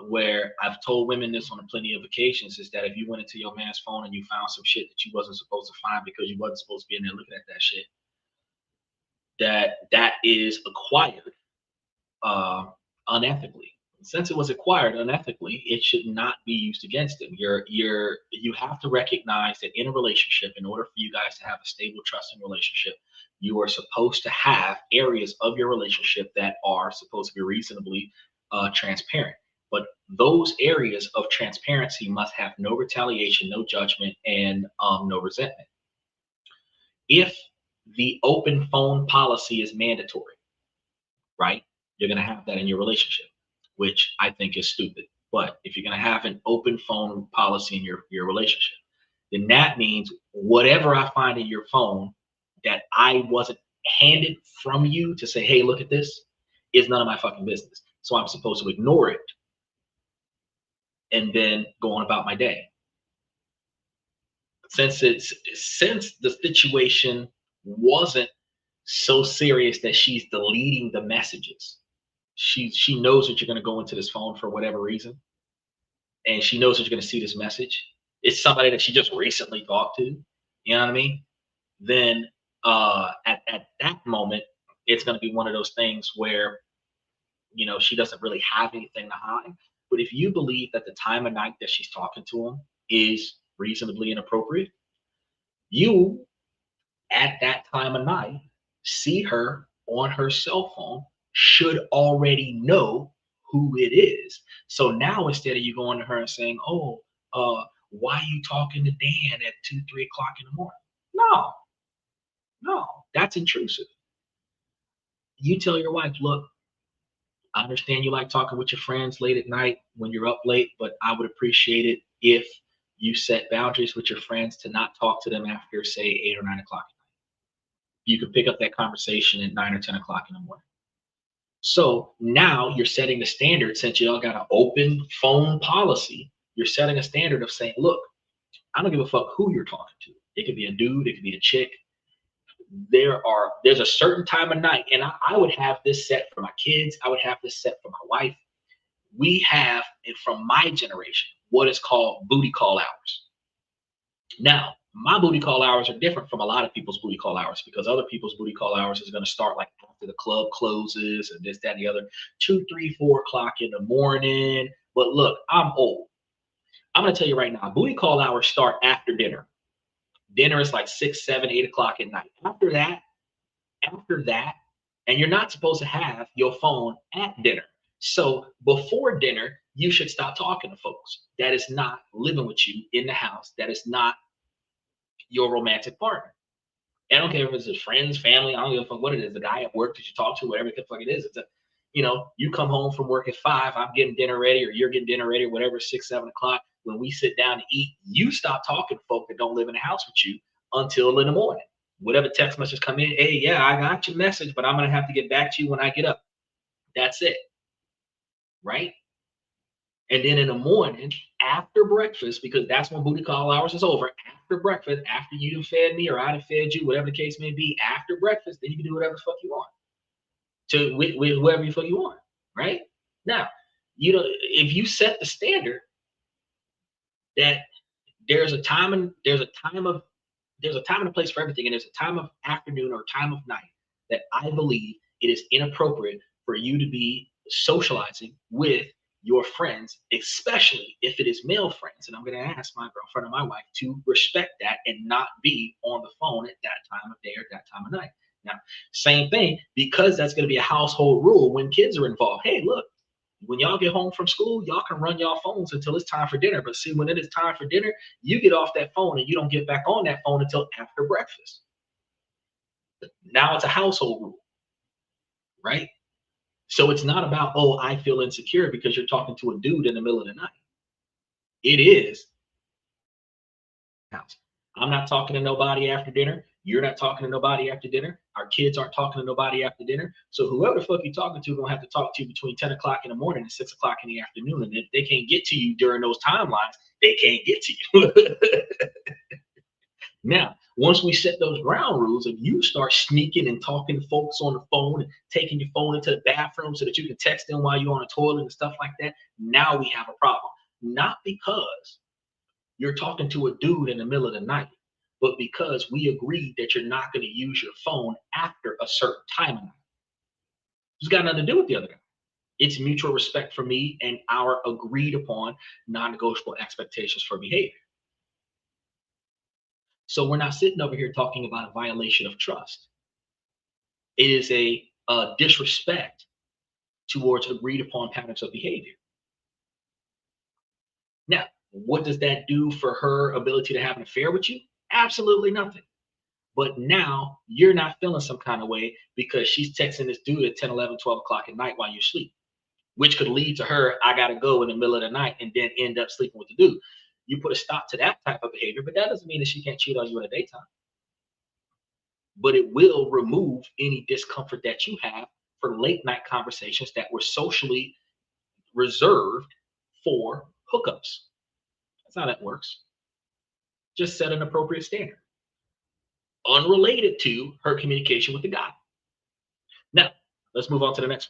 where I've told women this on plenty of occasions, is that if you went into your man's phone and you found some shit that you wasn't supposed to find because you wasn't supposed to be in there looking at that shit, that is acquired unethically. Since it was acquired unethically, it should not be used against him. You have to recognize that in a relationship, in order for you guys to have a stable, trusting relationship, you are supposed to have areas of your relationship that are supposed to be reasonably transparent. But those areas of transparency must have no retaliation, no judgment, and no resentment. If the open phone policy is mandatory, right? You're going to have that in your relationship, which I think is stupid. But if you're going to have an open phone policy in your relationship, then that means whatever I find in your phone that I wasn't handed from you to say, hey, look at this, is none of my fucking business. So I'm supposed to ignore it and then go on about my day. Since the situation wasn't so serious that she's deleting the messages, she knows that you're going to go into this phone for whatever reason, and she knows that you're going to see this message. It's somebody that she just recently talked to, you know what I mean? Then at that moment, it's going to be one of those things where, you know, she doesn't really have anything to hide. But if you believe that the time of night that she's talking to him is reasonably inappropriate, you at that time of night see her on her cell phone, should already know who it is. So now instead of you going to her and saying, oh, why are you talking to Dan at 2, 3 o'clock in the morning? No, that's intrusive. You tell your wife, look, I understand you like talking with your friends late at night when you're up late, but I would appreciate it if you set boundaries with your friends to not talk to them after, say, 8 or 9 o'clock at night. You can pick up that conversation at 9 or 10 o'clock in the morning. So now you're setting the standard. Since y'all got an open phone policy, you're setting a standard of saying, look, I don't give a fuck who you're talking to. It could be a dude, it could be a chick. There's a certain time of night, and I would have this set for my kids. I would have this set for my wife. We have, and from my generation, what is called booty call hours. Now, my booty call hours are different from a lot of people's booty call hours, because other people's booty call hours is going to start like after the club closes and this, that, and the other, 2, 3, 4 o'clock in the morning. But look, I'm old. I'm going to tell you right now, booty call hours start after dinner. Dinner is like 6, 7, 8 o'clock at night. After that, and you're not supposed to have your phone at dinner. So before dinner, you should stop talking to folks. That is not living with you in the house. That is not your romantic partner. I don't care if it's his friends, family, I don't give a fuck what it is, the guy at work that you talk to, whatever the fuck it is. It's a, you come home from work at 5, I'm getting dinner ready, or you're getting dinner ready, or whatever, 6, 7 o'clock. When we sit down to eat, you stop talking to folk that don't live in the house with you until in the morning. Whatever text message come in, hey, yeah, I got your message, but I'm gonna have to get back to you when I get up. That's it. Right? And then in the morning, after breakfast, because that's when booty call hours is over, after breakfast, after you done fed me or I done fed you, whatever the case may be, after breakfast, then you can do whatever the fuck you want. With whoever the fuck you want. Right? Now, if you set the standard that there's a time and a place for everything, and there's a time of afternoon or time of night that I believe it is inappropriate for you to be socializing with your friends, especially if it is male friends. And I'm going to ask my girlfriend or my wife to respect that and not be on the phone at that time of day or that time of night. Now, same thing, because that's going to be a household rule when kids are involved. Hey, look, when y'all get home from school, y'all can run y'all phones until it's time for dinner. But see, when it is time for dinner, you get off that phone and you don't get back on that phone until after breakfast. Now it's a household rule, right? So it's not about, oh, I feel insecure because you're talking to a dude in the middle of the night. It is house. I'm not talking to nobody after dinner. You're not talking to nobody after dinner. Our kids aren't talking to nobody after dinner. So whoever the fuck you're talking to gonna have to talk to you between 10 o'clock in the morning and 6 o'clock in the afternoon. And if they can't get to you during those timelines, they can't get to you. Now, once we set those ground rules, if you start sneaking and talking to folks on the phone and taking your phone into the bathroom so that you can text them while you're on the toilet and stuff like that, now we have a problem. Not because you're talking to a dude in the middle of the night, but because we agreed that you're not going to use your phone after a certain time of night. It's got nothing to do with the other guy. It's mutual respect for me and our agreed upon non-negotiable expectations for behavior. So we're not sitting over here talking about a violation of trust. It is a disrespect towards agreed upon patterns of behavior. Now, what does that do for her ability to have an affair with you? Absolutely nothing. But now you're not feeling some kind of way because she's texting this dude at 10, 11, 12 o'clock at night while you sleep, which could lead to her, I got to go in the middle of the night and then end up sleeping with the dude. You put a stop to that type of behavior, but that doesn't mean that she can't cheat on you in the daytime. But it will remove any discomfort that you have for late night conversations that were socially reserved for hookups. That's how that works. Just set an appropriate standard, unrelated to her communication with the guy. Now, let's move on to the next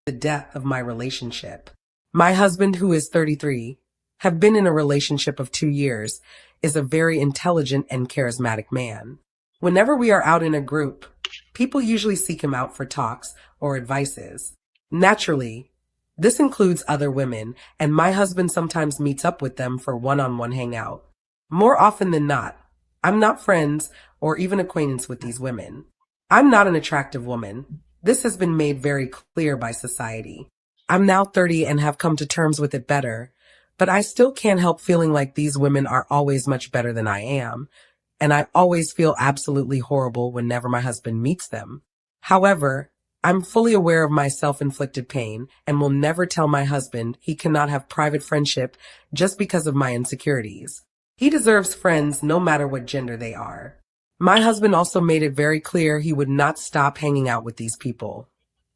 one. The death of my relationship. My husband, who is 33, have been in a relationship of 2 years, is a very intelligent and charismatic man. Whenever we are out in a group, people usually seek him out for talks or advices. Naturally, this includes other women, and my husband sometimes meets up with them for one-on-one hangout. More often than not, I'm not friends or even acquaintance with these women. I'm not an attractive woman. This has been made very clear by society. I'm now 30 and have come to terms with it better, but I still can't help feeling like these women are always much better than I am, and I always feel absolutely horrible whenever my husband meets them. However, I'm fully aware of my self-inflicted pain and will never tell my husband he cannot have private friendship just because of my insecurities. He deserves friends no matter what gender they are. My husband also made it very clear he would not stop hanging out with these people,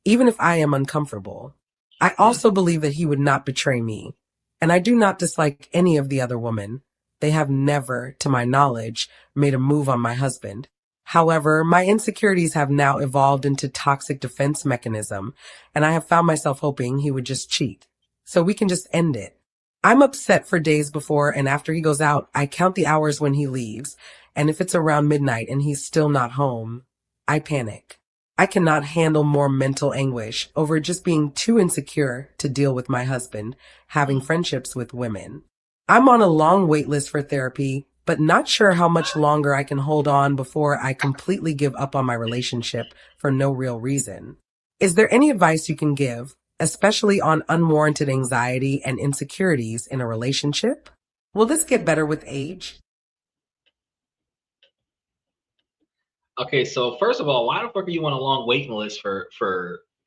even if I am uncomfortable. I also believe that he would not betray me, and I do not dislike any of the other women. They have never, to my knowledge, made a move on my husband. However, my insecurities have now evolved into toxic defense mechanism, and I have found myself hoping he would just cheat, so we can just end it. I'm upset for days before and after he goes out. I count the hours when he leaves, and if it's around midnight and he's still not home, I panic. I cannot handle more mental anguish over just being too insecure to deal with my husband having friendships with women. I'm on a long wait list for therapy, but not sure how much longer I can hold on before I completely give up on my relationship for no real reason. Is there any advice you can give, especially on unwarranted anxiety and insecurities in a relationship? Will this get better with age? Okay, so first of all, why the fuck are you on a long waiting list for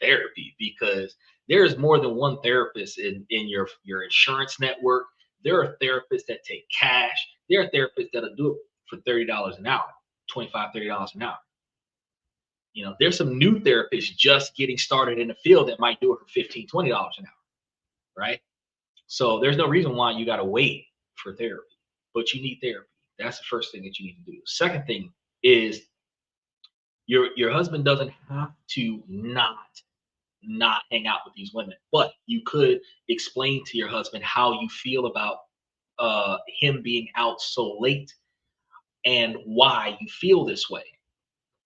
therapy? Because there's more than one therapist in your insurance network. There are therapists that take cash. There are therapists that'll do it for $30 an hour, $25, $30 an hour. You know, there's some new therapists just getting started in the field that might do it for $15, $20 an hour, right? So there's no reason why you gotta wait for therapy, but you need therapy. That's the first thing that you need to do. Second thing is your husband doesn't have to not hang out with these women, but you could explain to your husband how you feel about him being out so late and why you feel this way.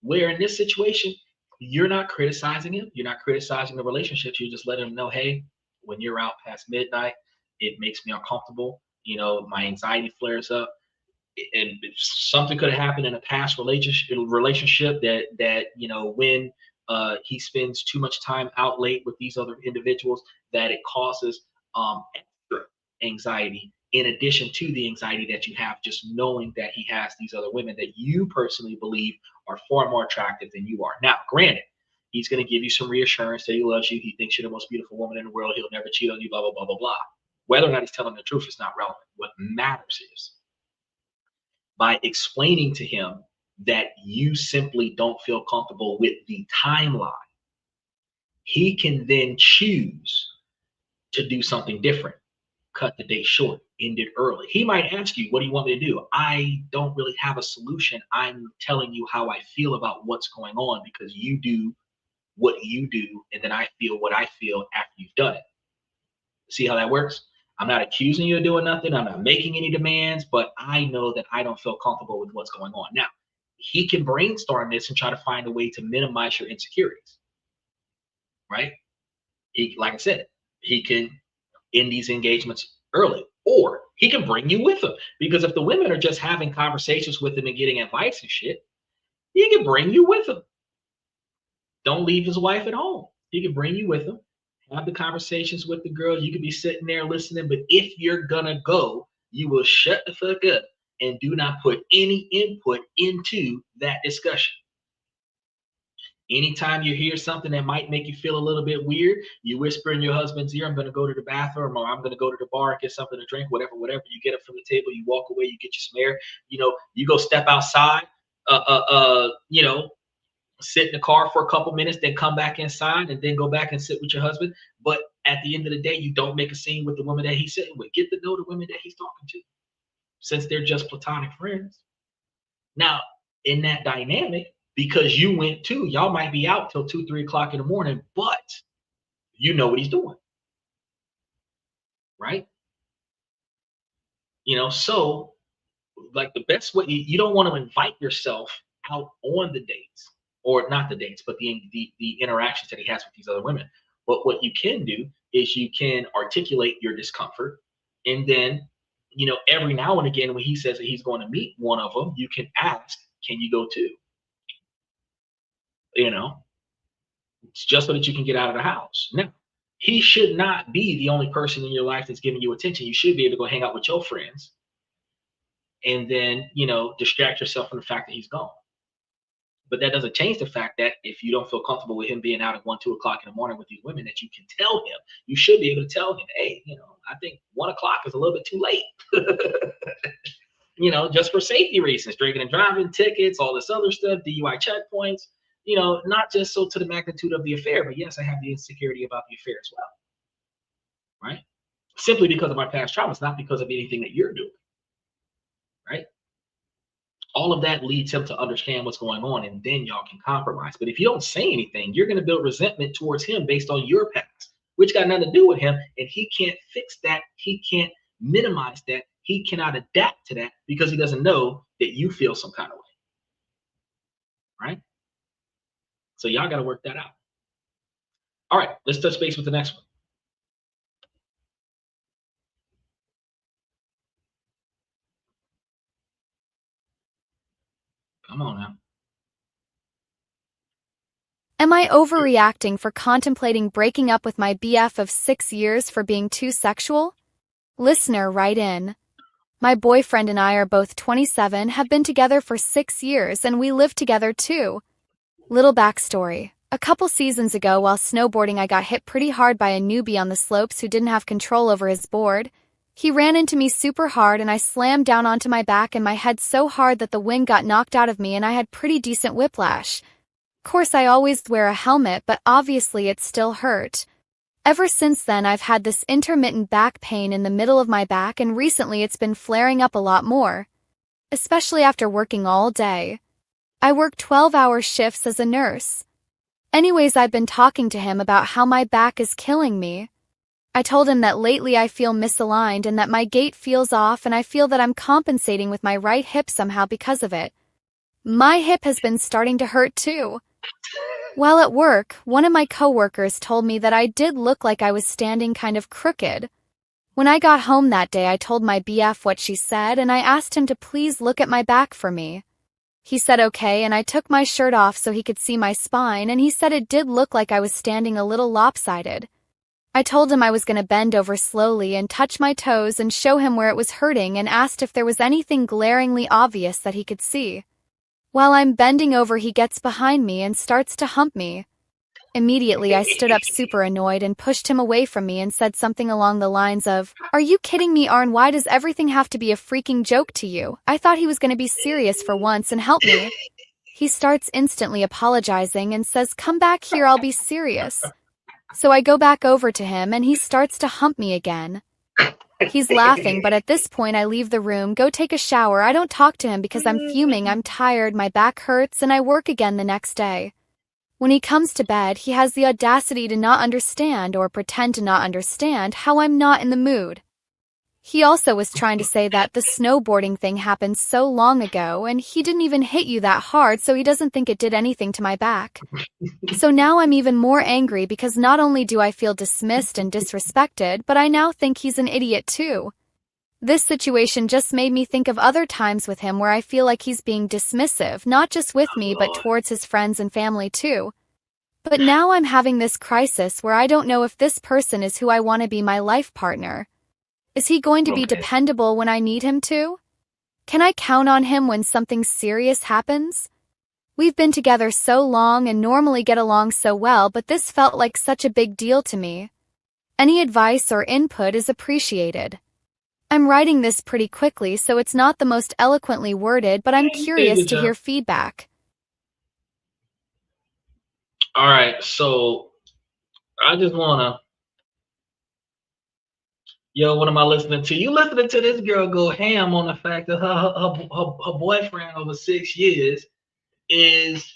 Where in this situation, you're not criticizing him, you're not criticizing the relationships, you just let him know, hey, when you're out past midnight, it makes me uncomfortable. You know, my anxiety flares up, and something could have happened in a past relationship that you know, when he spends too much time out late with these other individuals, that it causes extra anxiety in addition to the anxiety that you have just knowing that he has these other women that you personally believe are far more attractive than you are. Now, granted, he's going to give you some reassurance that he loves you, he thinks you're the most beautiful woman in the world, he'll never cheat on you, blah blah blah blah blah. Whether or not he's telling the truth is not relevant. What matters is by explaining to him that you simply don't feel comfortable with the timeline, he can then choose to do something different, cut the date short, end it early. He might ask you, what do you want me to do? I don't really have a solution. I'm telling you how I feel about what's going on because you do what you do, and then I feel what I feel after you've done it. See how that works? I'm not accusing you of doing nothing. I'm not making any demands, but I know that I don't feel comfortable with what's going on. Now, he can brainstorm this and try to find a way to minimize your insecurities, right? He, like I said, he can end these engagements early, or he can bring you with him. Because if the women are just having conversations with him and getting advice and shit, he can bring you with him. Don't leave his wife at home. He can bring you with him, have the conversations with the girls. You could be sitting there listening, but if you're gonna go, you will shut the fuck up and do not put any input into that discussion. Anytime you hear something that might make you feel a little bit weird, you whisper in your husband's ear, I'm going to go to the bathroom, or I'm going to go to the bar and get something to drink, whatever. You get up from the table, you walk away, you get you some air, you know, you go step outside, you know, sit in the car for a couple minutes, then come back inside and then go back and sit with your husband. But at the end of the day, you don't make a scene with the woman that he's sitting with. Get to know the women that he's talking to, since they're just platonic friends. Now, in that dynamic, because you went too, y'all might be out till 2, 3 o'clock in the morning, but you know what he's doing, right? You know, so like the best way, you don't want to invite yourself out on the dates, or not the dates, but the interactions that he has with these other women. But what you can do is you can articulate your discomfort, and then, you know, every now and again when he says that he's going to meet one of them, you can ask, can you go too? You know, it's just so that you can get out of the house. Now, he should not be the only person in your life that's giving you attention. You should be able to go hang out with your friends and then, you know, distract yourself from the fact that he's gone. But that doesn't change the fact that if you don't feel comfortable with him being out at 1, 2 o'clock in the morning with these women, that you can tell him. You should be able to tell him, hey, you know, I think 1 o'clock is a little bit too late. You know, just for safety reasons, drinking and driving, tickets, all this other stuff, DUI checkpoints, you know, not just so to the magnitude of the affair, but yes, I have the insecurity about the affair as well, right? Simply because of my past traumas, not because of anything that you're doing, right? All of that leads him to understand what's going on, and then y'all can compromise. But if you don't say anything, you're going to build resentment towards him based on your past, which got nothing to do with him, and he can't fix that. He can't minimize that. He cannot adapt to that because he doesn't know that you feel some kind of way, right? So y'all got to work that out. All right, let's touch base with the next one. Am I overreacting for contemplating breaking up with my BF of 6 years for being too sexual? Listener, write in. My boyfriend and I are both 27, have been together for 6 years, and we live together too. Little backstory. A couple seasons ago, while snowboarding, I got hit pretty hard by a newbie on the slopes who didn't have control over his board. He ran into me super hard and I slammed down onto my back and my head so hard that the wind got knocked out of me and I had pretty decent whiplash. Of course, I always wear a helmet, but obviously it still hurt. Ever since then, I've had this intermittent back pain in the middle of my back, and recently it's been flaring up a lot more, especially after working all day. I work 12-hour shifts as a nurse. Anyways, I've been talking to him about how my back is killing me. I told him that lately I feel misaligned and that my gait feels off, and I feel that I'm compensating with my right hip somehow because of it. My hip has been starting to hurt too. While at work, one of my coworkers told me that I did look like I was standing kind of crooked. When I got home that day, I told my BF what she said, and I asked him to please look at my back for me. He said okay, and I took my shirt off so he could see my spine, and he said it did look like I was standing a little lopsided. I told him I was going to bend over slowly and touch my toes and show him where it was hurting, and asked if there was anything glaringly obvious that he could see. While I'm bending over, he gets behind me and starts to hump me. Immediately, I stood up super annoyed and pushed him away from me and said something along the lines of, "Are you kidding me, Arn? Why does everything have to be a freaking joke to you? I thought he was going to be serious for once and help me." He starts instantly apologizing and says, "Come back here, I'll be serious." So I go back over to him and he starts to hump me again. He's laughing, but at this point I leave the room, go take a shower. I don't talk to him because I'm fuming, I'm tired, my back hurts, and I work again the next day. When he comes to bed, he has the audacity to not understand or pretend to not understand how I'm not in the mood. He also was trying to say that the snowboarding thing happened so long ago and he didn't even hit you that hard, so he doesn't think it did anything to my back. So now I'm even more angry because not only do I feel dismissed and disrespected, but I now think he's an idiot too. This situation just made me think of other times with him where I feel like he's being dismissive, not just with me but towards his friends and family too. But now I'm having this crisis where I don't know if this person is who I want to be my life partner. Is he going to be dependable when I need him to? Can I count on him when something serious happens? We've been together so long and normally get along so well, but this felt like such a big deal to me. Any advice or input is appreciated. I'm writing this pretty quickly, so it's not the most eloquently worded, but I'm curious to hear feedback. All right, so I just wanna, what am I listening to? You listening to this girl go ham on the fact that her boyfriend over 6 years is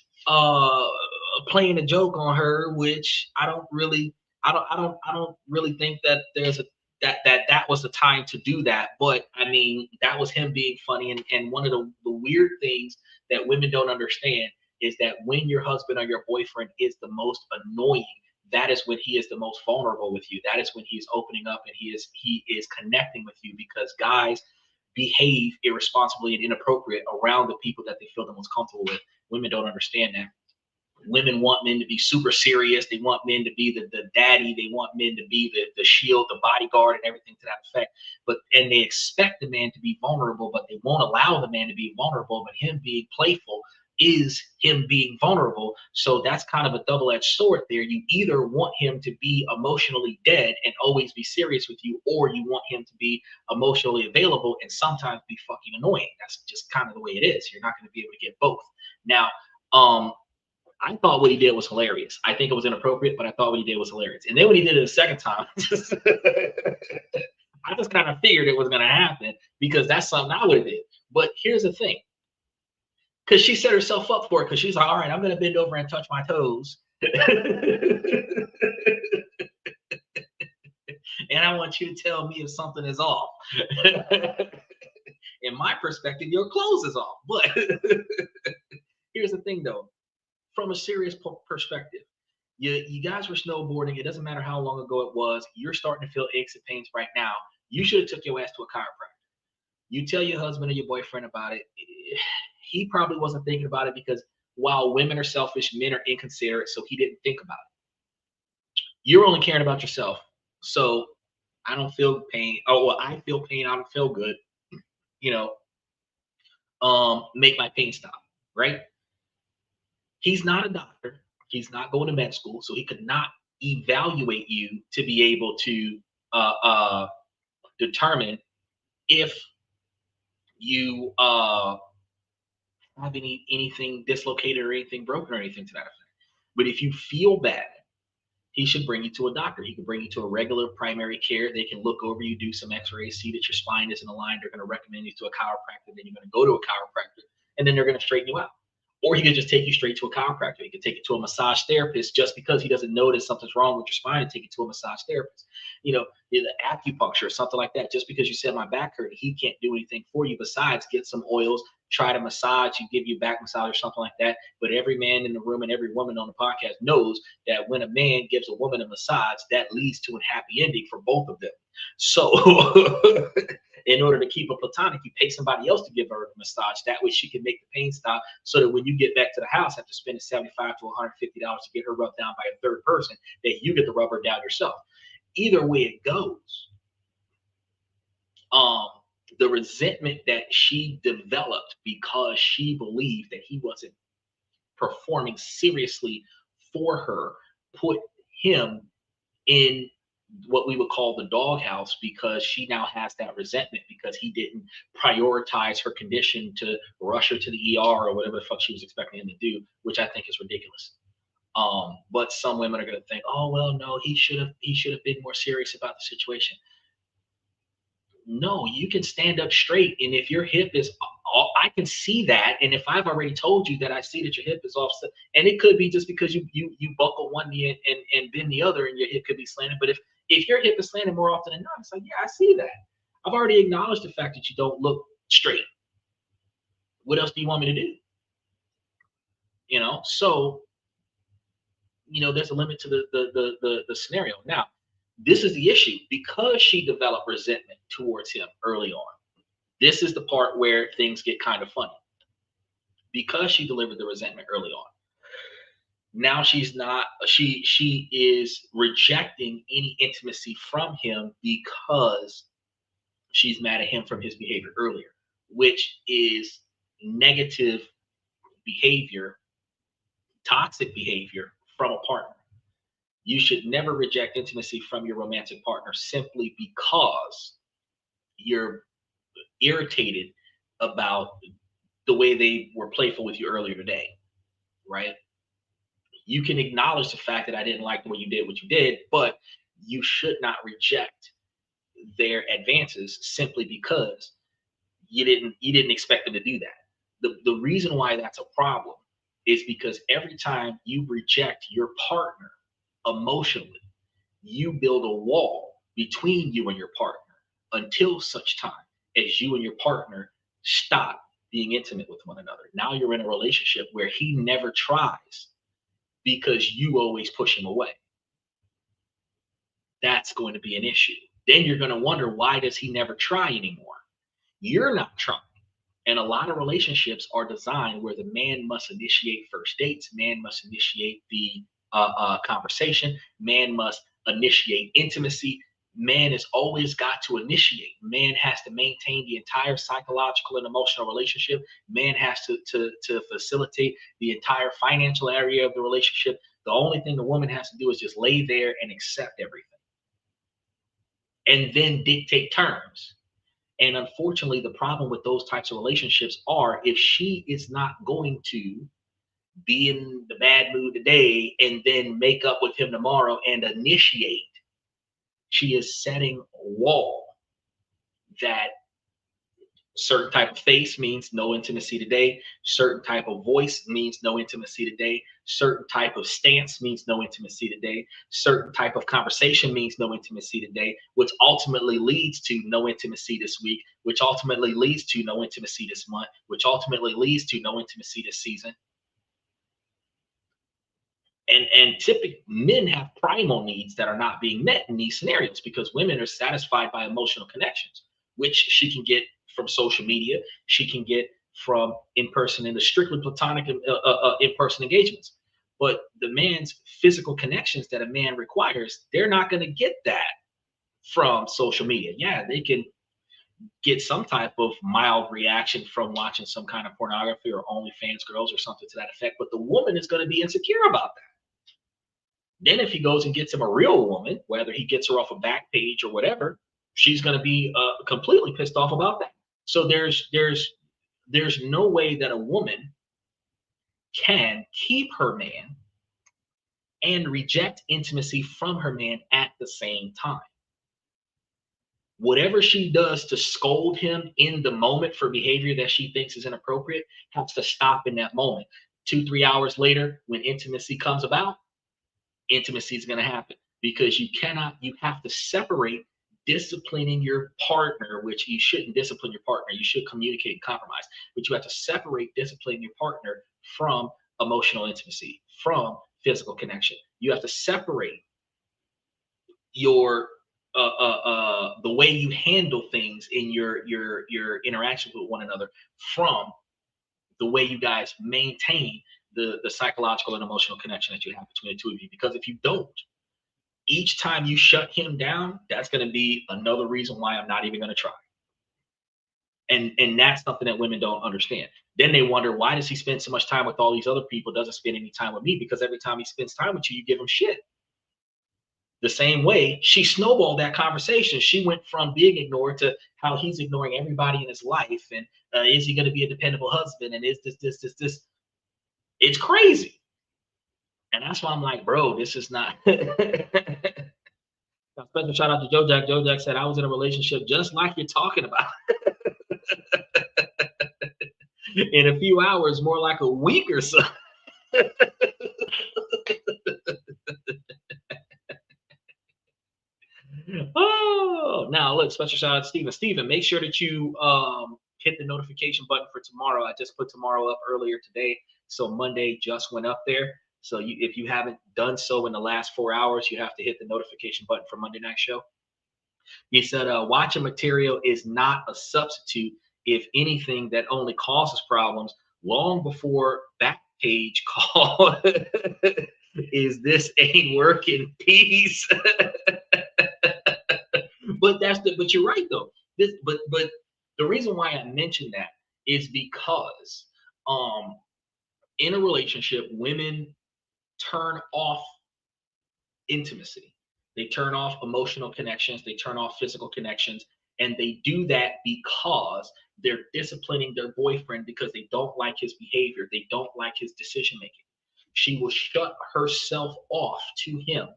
playing a joke on her, which I don't really think that there's a that was the time to do that. But I mean, that was him being funny. And one of the weird things that women don't understand is that when your husband or your boyfriend is the most annoying, that is when he is the most vulnerable with you. That is when he is opening up and he is connecting with you, because guys behave irresponsibly and inappropriate around the people that they feel the most comfortable with. Women don't understand that. Women want men to be super serious. They want men to be the daddy. They want men to be the shield, the bodyguard, and everything to that effect. And they expect the man to be vulnerable, but they won't allow the man to be vulnerable. But him being playful is him being vulnerable. So that's kind of a double-edged sword there. You either want him to be emotionally dead and always be serious with you, or you want him to be emotionally available and sometimes be fucking annoying. That's just kind of the way it is. You're not going to be able to get both. Now, I thought what he did was hilarious. I think it was inappropriate, but I thought what he did was hilarious. And then when he did it a second time, I just kind of figured it was going to happen, because that's something I would have did. But here's the thing. Because she set herself up for it, because she's like, all right, I'm going to bend over and touch my toes. And I want you to tell me if something is off. In my perspective, your clothes is off. But here's the thing, though. From a serious perspective, you guys were snowboarding. It doesn't matter how long ago it was. You're starting to feel aches and pains right now. You should have took your ass to a chiropractor. You tell your husband or your boyfriend about it. He probably wasn't thinking about it, because while women are selfish, men are inconsiderate, so he didn't think about it. You're only caring about yourself. So I don't feel pain. Oh, well, I feel pain. I don't feel good. You know, make my pain stop, right? He's not a doctor. He's not going to med school, so he could not evaluate you to be able to determine if you have anything dislocated or anything broken or anything to that effect. But if you feel bad, he should bring you to a doctor. He could bring you to a regular primary care. They can look over you, do some x-rays, see that your spine isn't aligned. They're going to recommend you to a chiropractor. Then you're going to go to a chiropractor, and then they're going to straighten you out. Or he could just take you straight to a chiropractor. He could take you to a massage therapist just because he doesn't notice something's wrong with your spine and take you to a massage therapist. You know, the acupuncture or something like that. Just because you said my back hurt, he can't do anything for you besides get some oils, try to massage you, give you back massage or something like that. But every man in the room and every woman on the podcast knows that when a man gives a woman a massage, that leads to a happy ending for both of them. So in order to keep it platonic, you pay somebody else to give her a massage. That way she can make the pain stop, so that when you get back to the house after spending $75 to $150 to get her rubbed down by a third person, that you get to rub her down yourself. Either way it goes, the resentment that she developed because she believed that he wasn't performing seriously for her put him in what we would call the doghouse, because she now has that resentment because he didn't prioritize her condition to rush her to the ER or whatever the fuck she was expecting him to do, which I think is ridiculous. But some women are going to think, oh, well, no, he should have been more serious about the situation. No, you can stand up straight. And if your hip is, I can see that. And if I've already told you that I see that your hip is offset, and it could be just because you buckle one knee and bend the other and your hip could be slanted. But if your hip is slanted more often than not, it's like, yeah, I see that. I've already acknowledged the fact that you don't look straight. What else do you want me to do? You know, so, you know, there's a limit to the scenario. Now, this is the issue. Because she developed resentment towards him early on, this is the part where things get kind of funny. Because she delivered the resentment early on, now she is rejecting any intimacy from him because she's mad at him from his behavior earlier, which is negative behavior, toxic behavior from a partner. You should never reject intimacy from your romantic partner simply because you're irritated about the way they were playful with you earlier today, right? You can acknowledge the fact that I didn't like the way you did what you did, but you should not reject their advances simply because you didn't expect them to do that. The reason why that's a problem is because every time you reject your partner emotionally, you build a wall between you and your partner until such time as you and your partner stop being intimate with one another. Now you're in a relationship where he never tries because you always push him away. That's going to be an issue. Then you're going to wonder, why does he never try anymore? You're not trying. And a lot of relationships are designed where the man must initiate first dates, man must initiate the conversation, man must initiate intimacy. Man has always got to initiate. Man has to maintain the entire psychological and emotional relationship. Man has to facilitate the entire financial area of the relationship. The only thing the woman has to do is just lay there and accept everything, and then dictate terms. And unfortunately, the problem with those types of relationships are, if she is not going to be in the bad mood today and then make up with him tomorrow and initiate, she is setting a wall that certain type of face means no intimacy today, certain type of voice means no intimacy today, certain type of stance means no intimacy today, certain type of conversation means no intimacy today, which ultimately leads to no intimacy this week, which ultimately leads to no intimacy this month, which ultimately leads to no intimacy this season. And typically men have primal needs that are not being met in these scenarios, because women are satisfied by emotional connections, which she can get from social media, she can get from in-person and the strictly platonic in-person engagements. But the man's physical connections that a man requires, they're not going to get that from social media. Yeah, they can get some type of mild reaction from watching some kind of pornography or OnlyFans girls or something to that effect, but the woman is going to be insecure about that. Then if he goes and gets him a real woman, whether he gets her off a back page or whatever, she's going to be completely pissed off about that. So there's no way that a woman can keep her man and reject intimacy from her man at the same time. Whatever she does to scold him in the moment for behavior that she thinks is inappropriate has to stop in that moment. 2-3 hours later, when intimacy comes about, intimacy is going to happen, because you have to separate disciplining your partner, which you shouldn't discipline your partner. You should communicate and compromise, but you have to separate disciplining your partner from emotional intimacy, from physical connection. You have to separate your the way you handle things in your interaction with one another from the way you guys maintain the psychological and emotional connection that you have between the two of you. Because if you don't, each time you shut him down, that's going to be another reason why I'm not even going to try. And that's something that women don't understand. Then they wonder, why does he spend so much time with all these other people, doesn't spend any time with me? Because every time he spends time with you, you give him shit. The same way she snowballed that conversation. She went from being ignored to how he's ignoring everybody in his life. And is he going to be a dependable husband? And is this? It's crazy. And that's why I'm like, bro, this is not. Special shout out to Joe Jack. Joe Jack said, I was in a relationship just like you're talking about. In a few hours, more like a week or so. Oh, now look, special shout out to Steven. Steven, make sure that you hit the notification button for tomorrow. I just put tomorrow up earlier today, so Monday just went up there. So if you haven't done so in the last 4 hours, you have to hit the notification button for Monday night show. He said, watching material is not a substitute. If anything, that only causes problems. Long before Backpage called, is this ain't working, peace. But you're right though. But the reason why I mentioned that is because in a relationship, women turn off intimacy. They turn off emotional connections, they turn off physical connections, and they do that because they're disciplining their boyfriend because they don't like his behavior, they don't like his decision making. She will shut herself off to him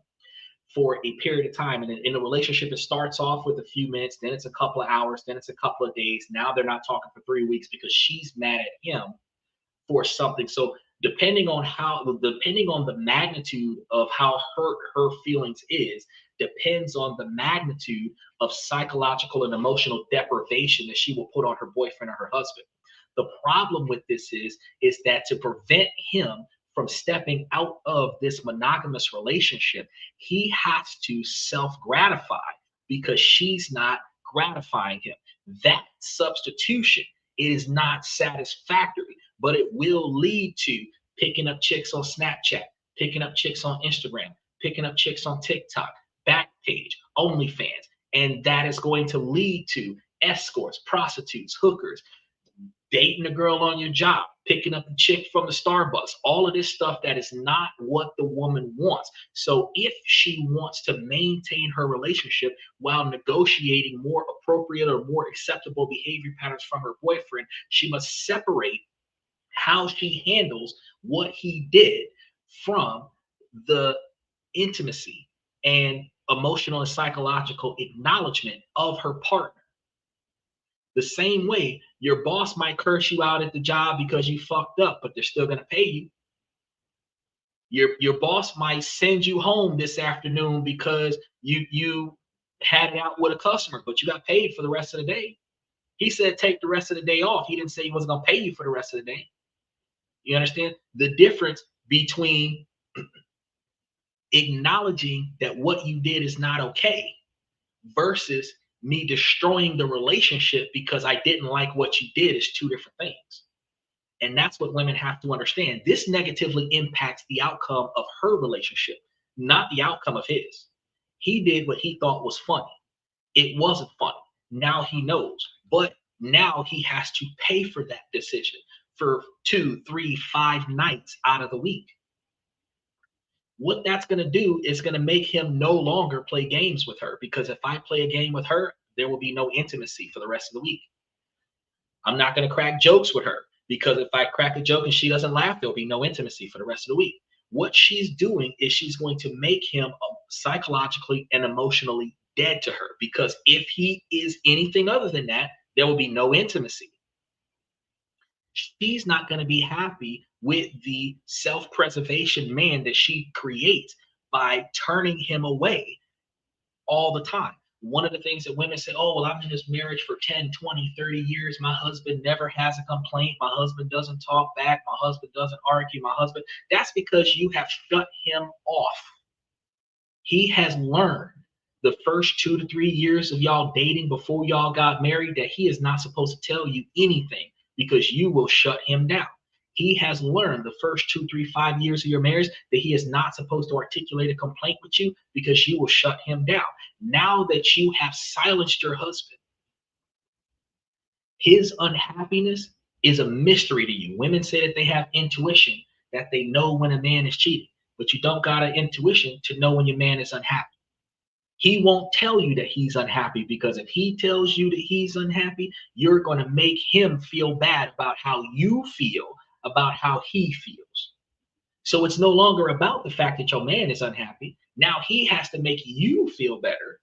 for a period of time. And in a relationship, it starts off with a few minutes, then it's a couple of hours, then it's a couple of days. Now they're not talking for 3 weeks because she's mad at him for something. So depending on the magnitude of how hurt her feelings is, depends on the magnitude of psychological and emotional deprivation that she will put on her boyfriend or her husband. The problem with this is that to prevent him from stepping out of this monogamous relationship, he has to self-gratify because she's not gratifying him. That substitution is not satisfactory, but it will lead to picking up chicks on Snapchat, picking up chicks on Instagram, picking up chicks on TikTok, Backpage, OnlyFans, and that is going to lead to escorts, prostitutes, hookers, dating a girl on your job, picking up the chick from the Starbucks, all of this stuff that is not what the woman wants. So if she wants to maintain her relationship while negotiating more appropriate or more acceptable behavior patterns from her boyfriend, she must separate how she handles what he did from the intimacy and emotional and psychological acknowledgement of her partner. The same way your boss might curse you out at the job because you fucked up, but they're still going to pay you. Your boss might send you home this afternoon because you had it out with a customer, but you got paid for the rest of the day. He said take the rest of the day off. He didn't say he wasn't going to pay you for the rest of the day. You understand the difference between acknowledging that what you did is not okay versus me destroying the relationship because I didn't like what you did is two different things. And that's what women have to understand. This negatively impacts the outcome of her relationship, not the outcome of his. He did what he thought was funny. It wasn't funny. Now he knows. But now he has to pay for that decision for 2, 3, 5 nights out of the week. What that's going to do is going to make him no longer play games with her, because if I play a game with her, there will be no intimacy for the rest of the week. I'm not going to crack jokes with her, because if I crack a joke and she doesn't laugh, there'll be no intimacy for the rest of the week. What she's doing is she's going to make him psychologically and emotionally dead to her, because if he is anything other than that, there will be no intimacy. She's not going to be happy with the self-preservation man that she creates by turning him away all the time. One of the things that women say, oh, well, I'm in this marriage for 10, 20, 30 years. My husband never has a complaint. My husband doesn't talk back. My husband doesn't argue. That's because you have shut him off. He has learned the first 2 to 3 years of y'all dating before y'all got married that he is not supposed to tell you anything, because you will shut him down. He has learned the first 2, 3, 5 years of your marriage that he is not supposed to articulate a complaint with you, because you will shut him down. Now that you have silenced your husband, his unhappiness is a mystery to you. Women say that they have intuition, that they know when a man is cheating, but you don't got an intuition to know when your man is unhappy. He won't tell you that he's unhappy, because if he tells you that he's unhappy, you're going to make him feel bad about how you feel about how he feels. So it's no longer about the fact that your man is unhappy. Now he has to make you feel better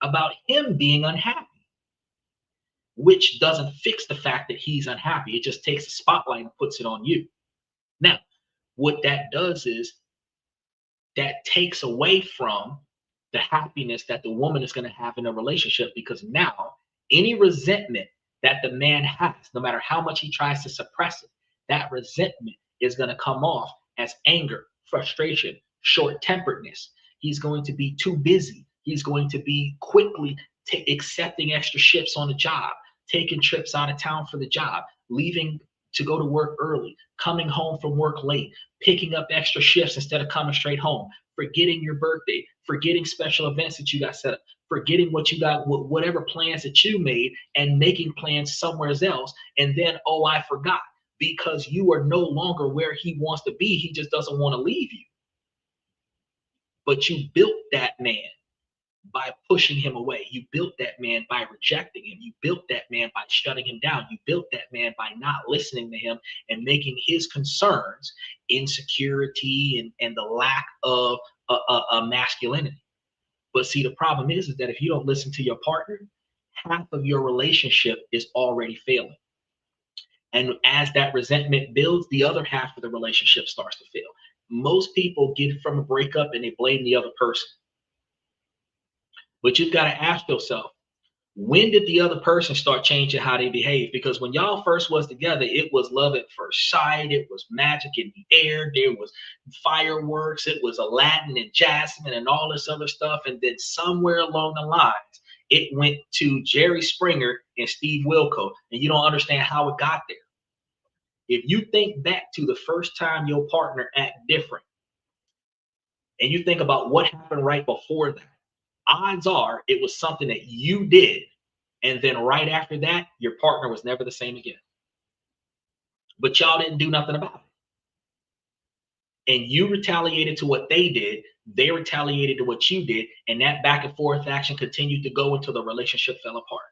about him being unhappy, which doesn't fix the fact that he's unhappy. It just takes the spotlight and puts it on you. Now, what that does is that takes away from the happiness that the woman is going to have in a relationship, because now any resentment that the man has, no matter how much he tries to suppress it, that resentment is going to come off as anger, frustration, short-temperedness. He's going to be too busy. He's going to be quickly accepting extra shifts on the job, taking trips out of town for the job, leaving to go to work early, coming home from work late, picking up extra shifts instead of coming straight home, forgetting your birthday, forgetting special events that you got set up, forgetting what you got, whatever plans that you made, and making plans somewhere else. And then, oh, I forgot, because you are no longer where he wants to be. He just doesn't want to leave you. But you built that man by pushing him away. You built that man by rejecting him. You built that man by shutting him down. You built that man by not listening to him and making his concerns insecurity and the lack of a masculinity. But see, the problem is that if you don't listen to your partner, half of your relationship is already failing. And as that resentment builds, the other half of the relationship starts to fail. Most people get from a breakup and they blame the other person. But you've got to ask yourself, when did the other person start changing how they behave? Because when y'all first was together, it was love at first sight. It was magic in the air. There was fireworks. It was Aladdin and Jasmine and all this other stuff. And then somewhere along the lines, it went to Jerry Springer and Steve Wilkos. And you don't understand how it got there. If you think back to the first time your partner act different, and you think about what happened right before that, odds are it was something that you did, and then right after that, your partner was never the same again. But y'all didn't do nothing about it. And you retaliated to what they did, they retaliated to what you did, and that back and forth action continued to go until the relationship fell apart.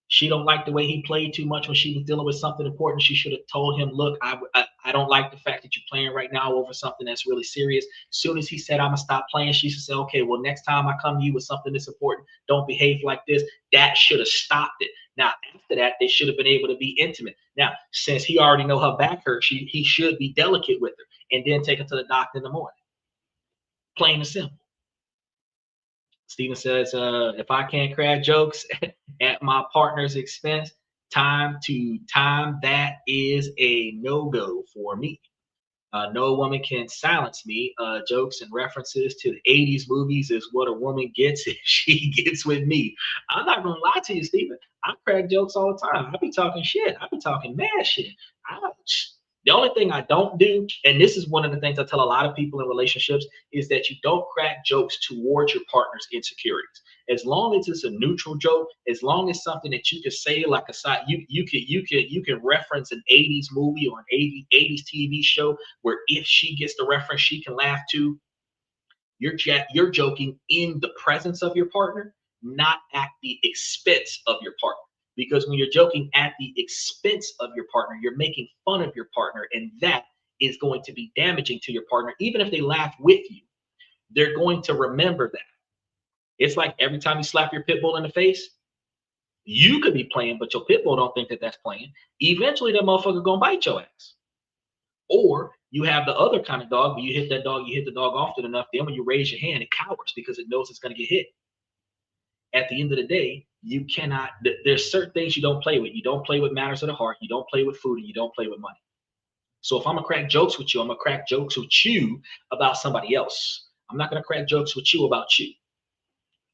She don't like the way he played too much when she was dealing with something important. She should have told him, look, I don't like the fact that you're playing right now over something that's really serious. As soon as he said, I'm going to stop playing, she should say, okay, well, next time I come to you with something that's important, don't behave like this. That should have stopped it. Now, after that, they should have been able to be intimate. Now, since he already know her back hurts, he should be delicate with her and then take her to the doctor in the morning. Plain and simple. Steven says, if I can't crack jokes at my partner's expense, time, that is a no-go for me. No woman can silence me. Jokes and references to the 80s movies is what a woman gets if she gets with me. I'm not gonna lie to you, Stephen. I crack jokes all the time. I be talking shit. I be talking mad shit. I, the only thing I don't do, and this is one of the things I tell a lot of people in relationships, is that you don't crack jokes towards your partner's insecurities. As long as it's a neutral joke, as long as something that you can say like a side, you can reference an 80s movie or an 80s TV show where if she gets the reference she can laugh to. You're joking in the presence of your partner, not at the expense of your partner. Because when you're joking at the expense of your partner, you're making fun of your partner, and that is going to be damaging to your partner. Even if they laugh with you, they're going to remember that. It's like every time you slap your pit bull in the face, you could be playing, but your pit bull don't think that that's playing. Eventually, that motherfucker gonna bite your ass. Or you have the other kind of dog, where you hit that dog, you hit the dog often enough, then when you raise your hand, it cowers because it knows it's gonna get hit. At the end of the day, you cannot, there's certain things you don't play with. You don't play with matters of the heart, you don't play with food, and you don't play with money. So if I'm gonna crack jokes with you, I'm gonna crack jokes with you about somebody else. I'm not gonna crack jokes with you about you.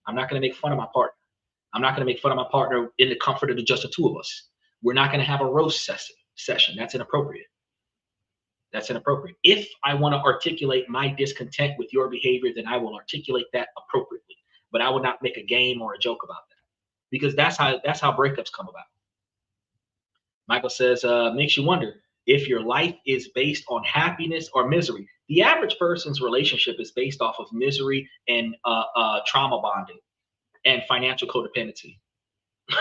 I'm not gonna make fun of my partner. I'm not gonna make fun of my partner in the comfort of just the two of us. We're not gonna have a roast session. That's inappropriate. That's inappropriate. If I want to articulate my discontent with your behavior, then I will articulate that appropriately. But I will not make a game or a joke about that, because that's how breakups come about. Michael says, makes you wonder if your life is based on happiness or misery. The average person's relationship is based off of misery and trauma bonding and financial codependency.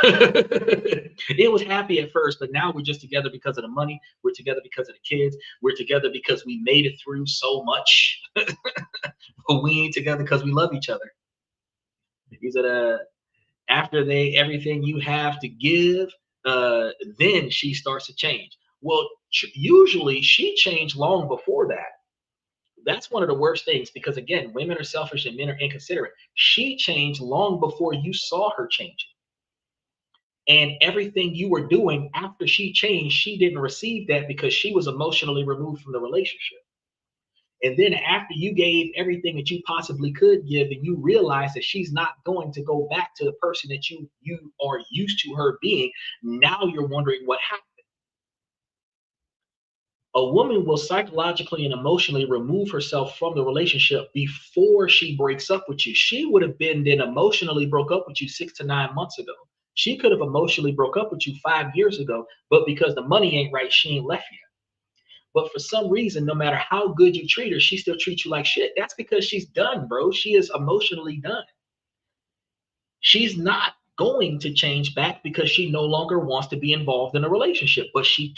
It was happy at first, but now we're just together because of the money. We're together because of the kids. We're together because we made it through so much. But we ain't together because we love each other. He said, after everything you have to give, then she starts to change. Well, usually she changed long before that. That's one of the worst things, because again, women are selfish and men are inconsiderate. She changed long before you saw her changing. And everything you were doing after she changed, she didn't receive that because she was emotionally removed from the relationship. And then after you gave everything that you possibly could give, and you realize that she's not going to go back to the person that you are used to her being, now you're wondering what happened. A woman will psychologically and emotionally remove herself from the relationship before she breaks up with you. She would have been then emotionally broke up with you 6 to 9 months ago. She could have emotionally broke up with you 5 years ago, but because the money ain't right, she ain't left yet. But for some reason, no matter how good you treat her, she still treats you like shit. That's because she's done, bro. She is emotionally done. She's not going to change back because she no longer wants to be involved in a relationship, but she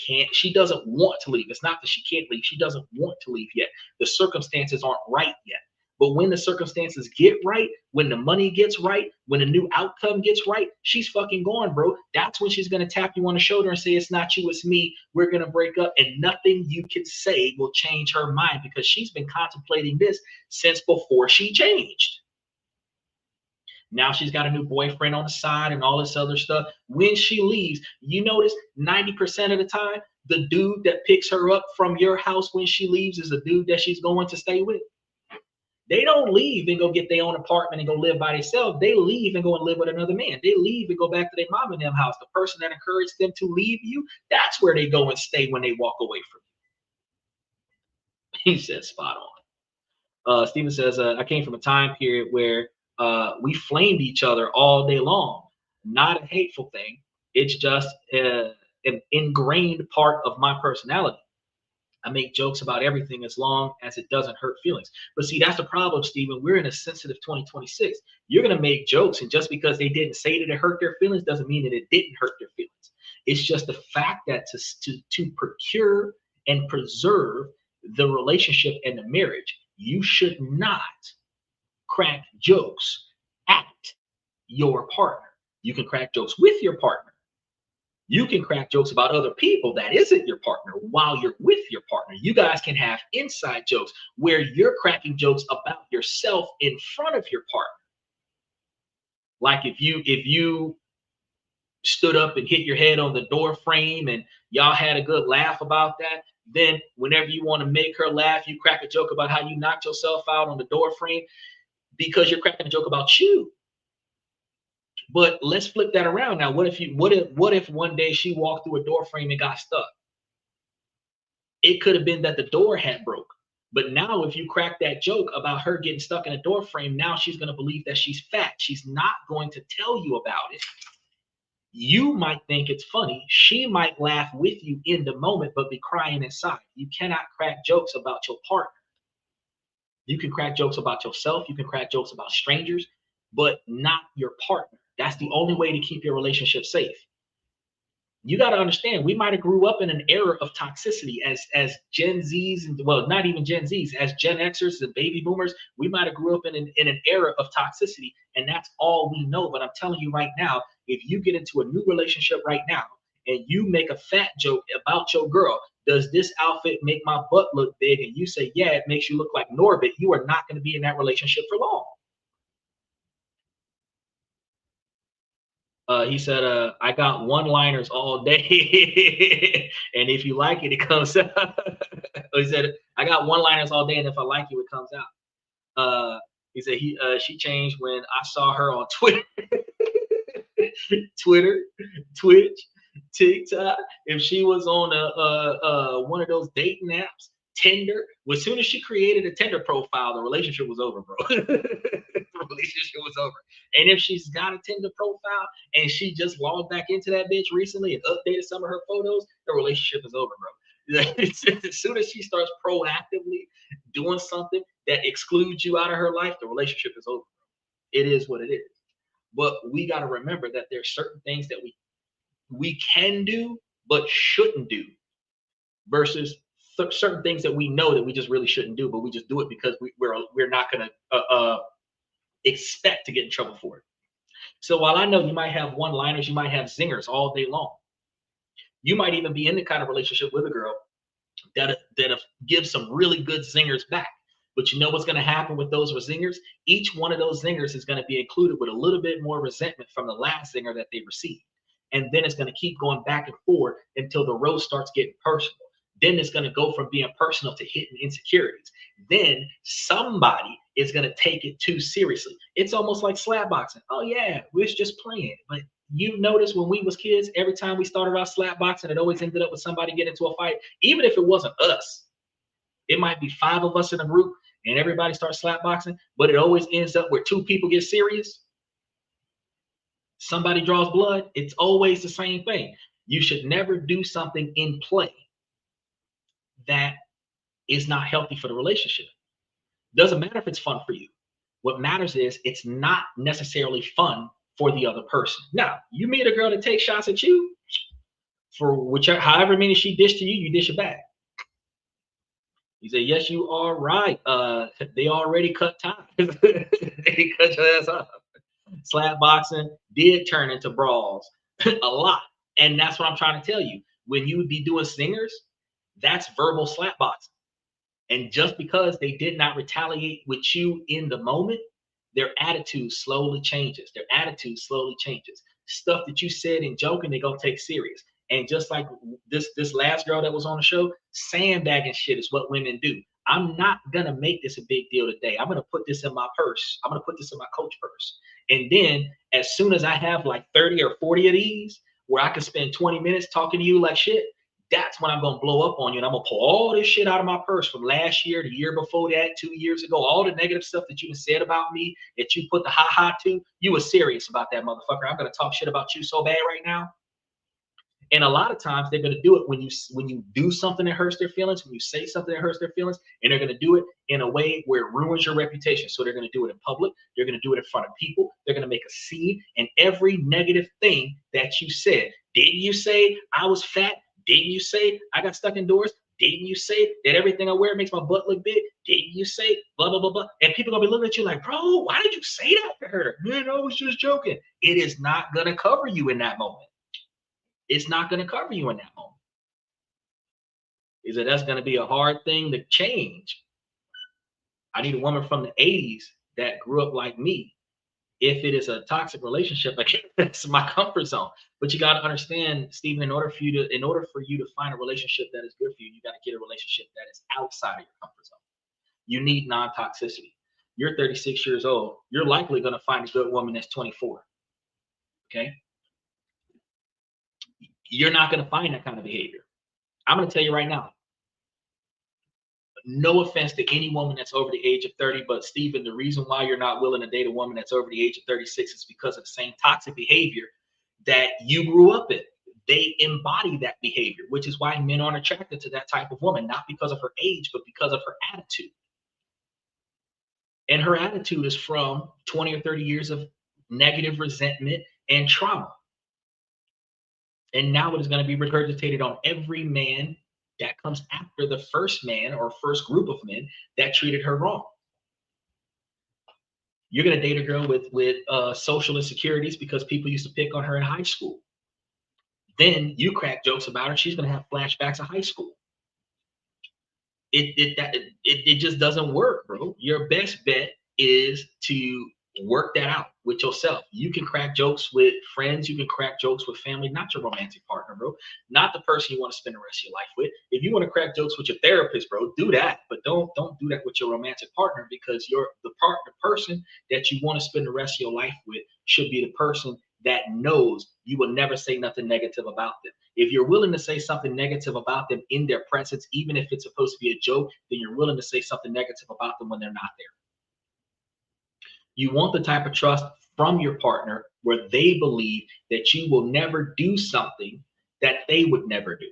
doesn't want to leave. It's not that she can't leave. She doesn't want to leave yet. The circumstances aren't right yet. But when the circumstances get right, when the money gets right, when a new outcome gets right, she's fucking gone, bro. That's when she's going to tap you on the shoulder and say, it's not you, it's me. We're going to break up. And nothing you can say will change her mind, because she's been contemplating this since before she changed. Now she's got a new boyfriend on the side and all this other stuff. When she leaves, you notice 90% of the time, the dude that picks her up from your house when she leaves is a dude that she's going to stay with. They don't leave and go get their own apartment and go live by themselves. They leave and go and live with another man. They leave and go back to their mom and them house. The person that encouraged them to leave you, that's where they go and stay when they walk away from you. He said, spot on. Steven says, I came from a time period where we flamed each other all day long. Not a hateful thing. It's just an ingrained part of my personality. I make jokes about everything as long as it doesn't hurt feelings. But see, that's the problem, Stephen. We're in a sensitive 2026. You're going to make jokes, and just because they didn't say that it hurt their feelings doesn't mean that it didn't hurt their feelings. It's just the fact that to procure and preserve the relationship and the marriage, you should not crack jokes at your partner. You can crack jokes with your partner. You can crack jokes about other people that isn't your partner while you're with your partner. You guys can have inside jokes where you're cracking jokes about yourself in front of your partner. Like if you stood up and hit your head on the door frame and y'all had a good laugh about that. Then whenever you want to make her laugh, you crack a joke about how you knocked yourself out on the door frame because you're cracking a joke about you. But let's flip that around now. What if one day she walked through a door frame and got stuck? It could have been that the door had broke. But now if you crack that joke about her getting stuck in a door frame, now she's going to believe that she's fat. She's not going to tell you about it. You might think it's funny. She might laugh with you in the moment, but be crying inside. You cannot crack jokes about your partner. You can crack jokes about yourself. You can crack jokes about strangers, but not your partner. That's the only way to keep your relationship safe. You got to understand, we might have grew up in an era of toxicity as Gen Zs, and well, not even Gen Zs, as Gen Xers and baby boomers, we might have grew up in an era of toxicity, and that's all we know. But I'm telling you right now, if you get into a new relationship right now and you make a fat joke about your girl, does this outfit make my butt look big? And you say, yeah, it makes you look like Norbit. You are not going to be in that relationship for long. He said, I got one-liners all day. And if you like it, it comes out. He said, I got one-liners all day, and if I like you, it comes out. He said she changed when I saw her on Twitter, Twitch, TikTok. If she was on one of those dating apps, Tinder, as soon as she created a Tinder profile, the relationship was over, bro. The relationship was over. And if she's got a Tinder profile and she just logged back into that bitch recently and updated some of her photos, the relationship is over, bro. As soon as she starts proactively doing something that excludes you out of her life, the relationship is over. It is what it is. But we got to remember that there's certain things that we can do but shouldn't do, versus certain things that we know that we just really shouldn't do, but we just do it because we're not going to expect to get in trouble for it. So while I know you might have one-liners, you might have zingers all day long. You might even be in the kind of relationship with a girl that gives some really good zingers back. But you know what's going to happen with those zingers? Each one of those zingers is going to be included with a little bit more resentment from the last zinger that they received. And then it's going to keep going back and forth until the road starts getting personal. Then it's going to go from being personal to hitting insecurities. Then somebody is going to take it too seriously. It's almost like slap boxing. Oh yeah, we're just playing. But you notice when we was kids, every time we started out slap boxing, it always ended up with somebody getting into a fight. Even if it wasn't us, it might be 5 of us in a group and everybody starts slap boxing, but it always ends up where 2 people get serious. Somebody draws blood. It's always the same thing. You should never do something in play that is not healthy for the relationship. Doesn't matter if it's fun for you. What matters is it's not necessarily fun for the other person. Now, you meet a girl that takes shots at you, for whichever, however many she dished to you, you dish it back. You say, yes, you are right. They already cut ties. They cut your ass off. Slap boxing did turn into brawls a lot. And that's what I'm trying to tell you. When you would be doing singers, that's verbal slap boxing. And just because they did not retaliate with you in the moment, their attitude slowly changes. Their attitude slowly changes. Stuff that you said in joking, they're going to take serious. And just like this last girl that was on the show, sandbagging shit is what women do. I'm not going to make this a big deal today. I'm going to put this in my purse. I'm going to put this in my coach purse. And then as soon as I have like 30 or 40 of these where I can spend 20 minutes talking to you like shit, that's when I'm going to blow up on you. And I'm going to pull all this shit out of my purse from last year, the year before that, 2 years ago, all the negative stuff that you said about me, that you put the ha-ha to. You were serious about that, motherfucker. I'm going to talk shit about you so bad right now. And a lot of times they're going to do it when you do something that hurts their feelings, when you say something that hurts their feelings, and they're going to do it in a way where it ruins your reputation. So they're going to do it in public. They're going to do it in front of people. They're going to make a scene. And every negative thing that you said, didn't you say I was fat? Didn't you say I got stuck indoors? Didn't you say that everything I wear makes my butt look big? Didn't you say blah, blah, blah, blah? And people are going to be looking at you like, bro, why did you say that to her? Man, I was just joking. It is not going to cover you in that moment. It's not going to cover you in that moment. Is that that's going to be a hard thing to change. I need a woman from the 80s that grew up like me If it is a toxic relationship, like it's my comfort zone. But you got to understand, Stephen, in order for you to find a relationship that is good for you, you got to get a relationship that is outside of your comfort zone. You need non-toxicity. You're 36 years old. You're likely going to find a good woman that's 24. Okay. You're not going to find that kind of behavior. I'm going to tell you right now, no offense to any woman that's over the age of 30, but Stephen, the reason why you're not willing to date a woman that's over the age of 36 is because of the same toxic behavior that you grew up in. They embody that behavior, which is why men aren't attracted to that type of woman, not because of her age, but because of her attitude. And her attitude is from 20 or 30 years of negative resentment and trauma. And now it is going to be regurgitated on every man that comes after the first man or first group of men that treated her wrong. You're going to date a girl with social insecurities because people used to pick on her in high school. Then you crack jokes about her. She's going to have flashbacks of high school. It just doesn't work, bro. Your best bet is to work that out with yourself. You can crack jokes with friends. You can crack jokes with family, not your romantic partner, bro. Not the person you want to spend the rest of your life with. If you want to crack jokes with your therapist, bro, do that. But don't do that with your romantic partner, because the person that you want to spend the rest of your life with should be the person that knows you will never say nothing negative about them. If you're willing to say something negative about them in their presence, even if it's supposed to be a joke, then you're willing to say something negative about them when they're not there. You want the type of trust from your partner where they believe that you will never do something that they would never do.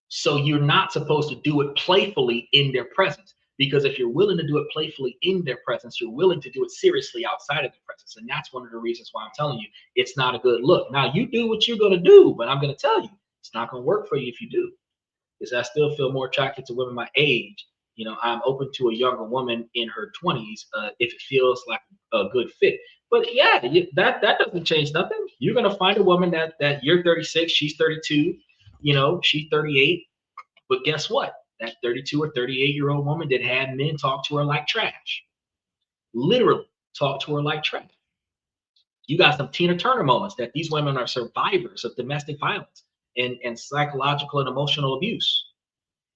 So you're not supposed to do it playfully in their presence, because if you're willing to do it playfully in their presence, you're willing to do it seriously outside of their presence. And that's one of the reasons why I'm telling you it's not a good look. Now, you do what you're going to do, but I'm going to tell you it's not going to work for you if you do. Because I still feel more attracted to women my age. You know, I'm open to a younger woman in her 20s if it feels like a good fit. But yeah, that doesn't change nothing. You're going to find a woman that you're 36, she's 32, you know, she's 38. But guess what? That 32 or 38-year-old woman that had men talk to her like trash. Literally talk to her like trash. You got some Tina Turner moments that these women are survivors of domestic violence and psychological and emotional abuse.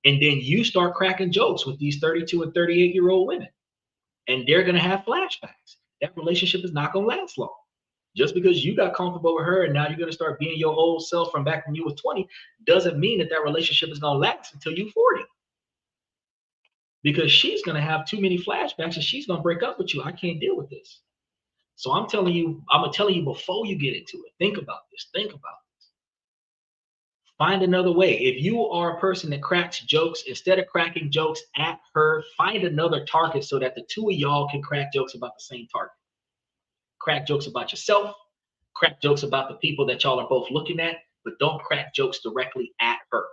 And then you start cracking jokes with these 32 and 38-year-old women, and they're going to have flashbacks. That relationship is not going to last long. Just because you got comfortable with her and now you're going to start being your old self from back when you was 20 doesn't mean that relationship is going to last until you're 40. Because she's going to have too many flashbacks and she's going to break up with you. I can't deal with this. So I'm telling you before you get into it, think about this. Think about this. Find another way. If you are a person that cracks jokes, instead of cracking jokes at her, find another target so that the two of y'all can crack jokes about the same target. Crack jokes about yourself, crack jokes about the people that y'all are both looking at, but don't crack jokes directly at her.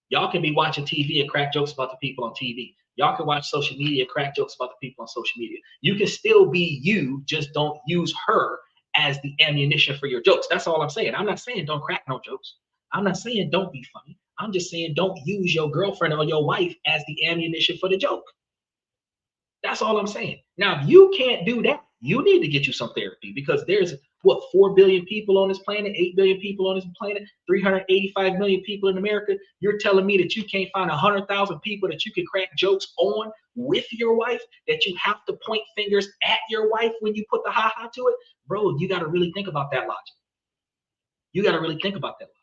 Y'all can be watching TV and crack jokes about the people on TV. Y'all can watch social media and crack jokes about the people on social media. You can still be you, just don't use her as the ammunition for your jokes. That's all I'm saying. I'm not saying don't crack no jokes. I'm not saying don't be funny. I'm just saying don't use your girlfriend or your wife as the ammunition for the joke. That's all I'm saying. Now, if you can't do that, you need to get you some therapy, because there's 4 billion people on this planet, 8 billion people on this planet, 385 million people in America. You're telling me that you can't find 100,000 people that you can crack jokes on with your wife, that you have to point fingers at your wife when you put the ha-ha to it? Bro, you got to really think about that logic. You got to really think about that logic.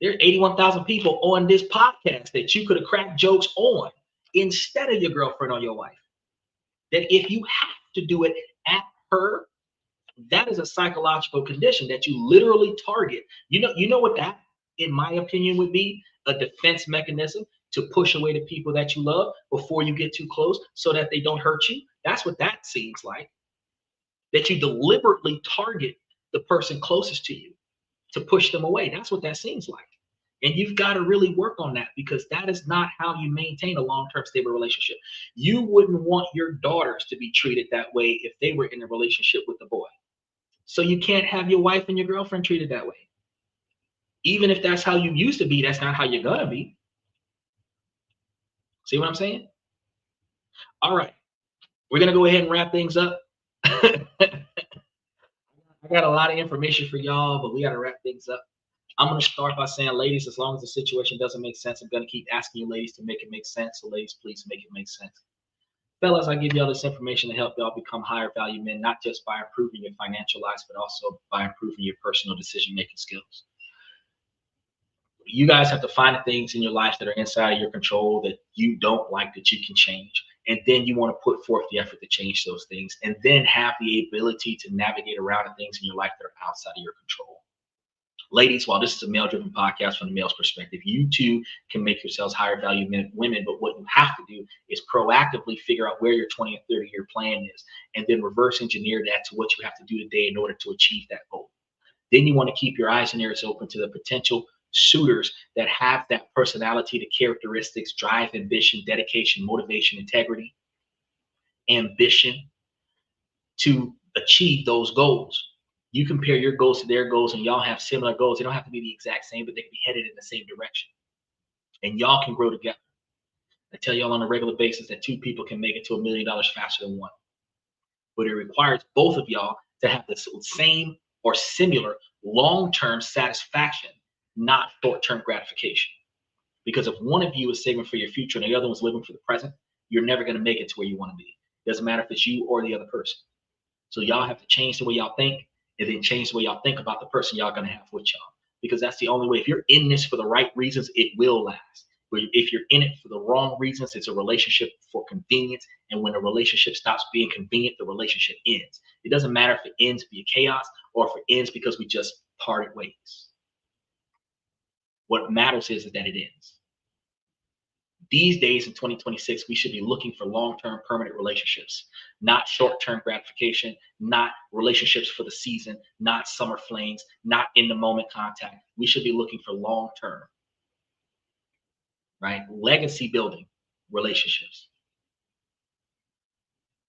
There's 81,000 people on this podcast that you could have cracked jokes on instead of your girlfriend or your wife. That if you have to do it at her, that is a psychological condition that you literally target. You know what that, in my opinion, would be? A defense mechanism to push away the people that you love before you get too close so that they don't hurt you. That's what that seems like. That you deliberately target the person closest to you to push them away. That's what that seems like. And you've got to really work on that, because that is not how you maintain a long-term stable relationship. You wouldn't want your daughters to be treated that way if they were in a relationship with a boy. So you can't have your wife and your girlfriend treated that way. Even if that's how you used to be, that's not how you're going to be. See what I'm saying? All right. We're going to go ahead and wrap things up. I got a lot of information for y'all, but we got to wrap things up. I'm going to start by saying, ladies, as long as the situation doesn't make sense, I'm going to keep asking you ladies to make it make sense. So ladies, please make it make sense. Fellas, I give y'all this information to help y'all become higher value men, not just by improving your financial lives, but also by improving your personal decision-making skills. You guys have to find the things in your life that are inside of your control that you don't like, that you can change. And then you want to put forth the effort to change those things, and then have the ability to navigate around the things in your life that are outside of your control. Ladies, while this is a male-driven podcast from the male's perspective, you too can make yourselves higher value men, women, but what you have to do is proactively figure out where your 20 and 30-year plan is, and then reverse engineer that to what you have to do today in order to achieve that goal. Then you want to keep your eyes and ears open to the potential suitors that have that personality, the characteristics, drive, ambition, dedication, motivation, integrity, ambition to achieve those goals. You compare your goals to their goals and y'all have similar goals. They don't have to be the exact same, but they can be headed in the same direction. And y'all can grow together. I tell y'all on a regular basis that two people can make it to $1 million faster than one. But it requires both of y'all to have the same or similar long-term satisfaction, not short-term gratification. Because if one of you is saving for your future and the other one's living for the present, you're never going to make it to where you want to be. Doesn't matter if it's you or the other person. So y'all have to change the way y'all think, and then change the way y'all think about the person y'all going to have with y'all. Because that's the only way. If you're in this for the right reasons, it will last. But if you're in it for the wrong reasons, it's a relationship for convenience. And when a relationship stops being convenient, the relationship ends. It doesn't matter if it ends via chaos or if it ends because we just parted ways. What matters is that it ends. These days in 2026, we should be looking for long-term permanent relationships, not short-term gratification, not relationships for the season, not summer flings, not in-the-moment contact. We should be looking for long-term, right? Legacy building relationships.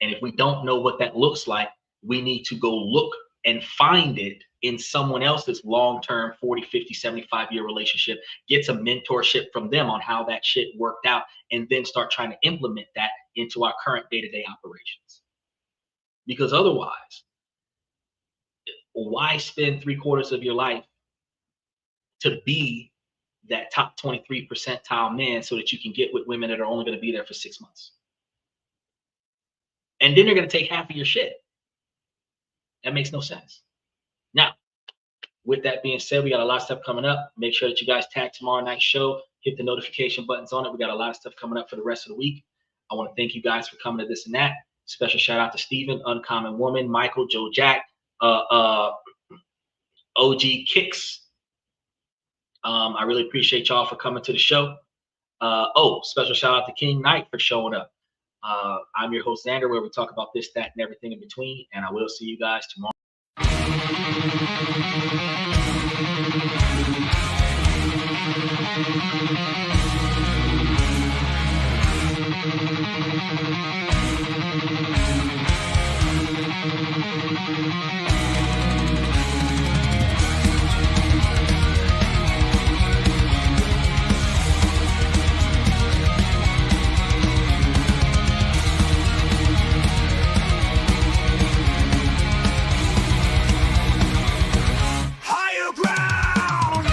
And if we don't know what that looks like, we need to go look and find it in someone else's long-term 40, 50, 75-year relationship, get some mentorship from them on how that shit worked out, and then start trying to implement that into our current day-to-day operations. Because otherwise, why spend 3/4 of your life to be that top 23 percentile man so that you can get with women that are only going to be there for 6 months? And then they're going to take half of your shit. That makes no sense. Now, with that being said, we got a lot of stuff coming up. Make sure that you guys tag tomorrow night's show. Hit the notification buttons on it. We got a lot of stuff coming up for the rest of the week. I want to thank you guys for coming to this and that. Special shout out to Steven, Uncommon Woman, Michael, Joe Jack, OG Kicks. I really appreciate y'all for coming to the show. Special shout out to King Knight for showing up. I'm your host, Xander, where we talk about this, that, and everything in between. And I will see you guys tomorrow. Higher ground!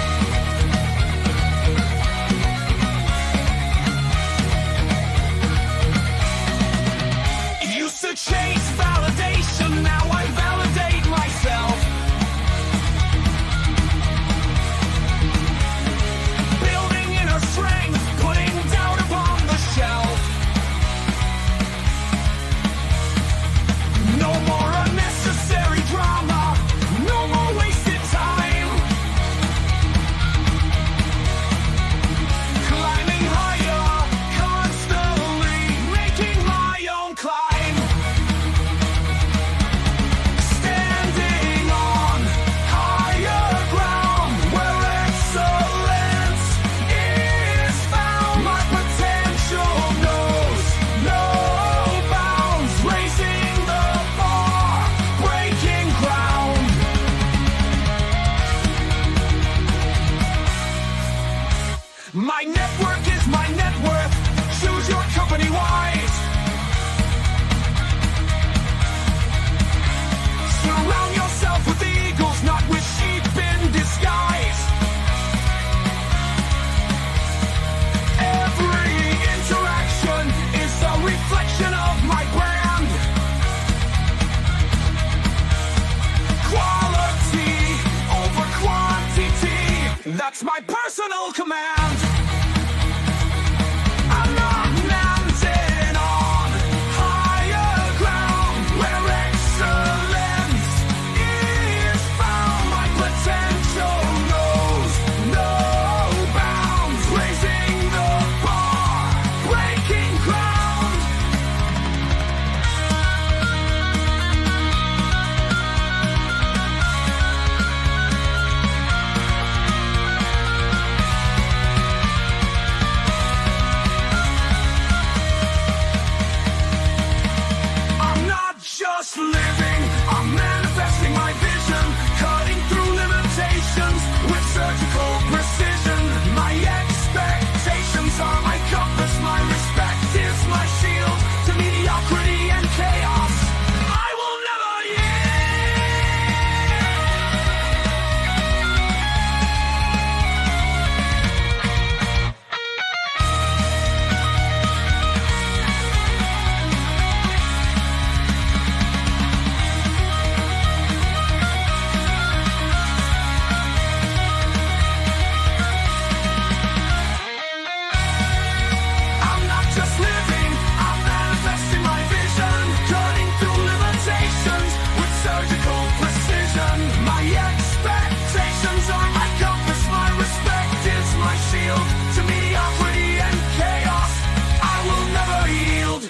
my shield. To mediocrity and chaos, I will never yield.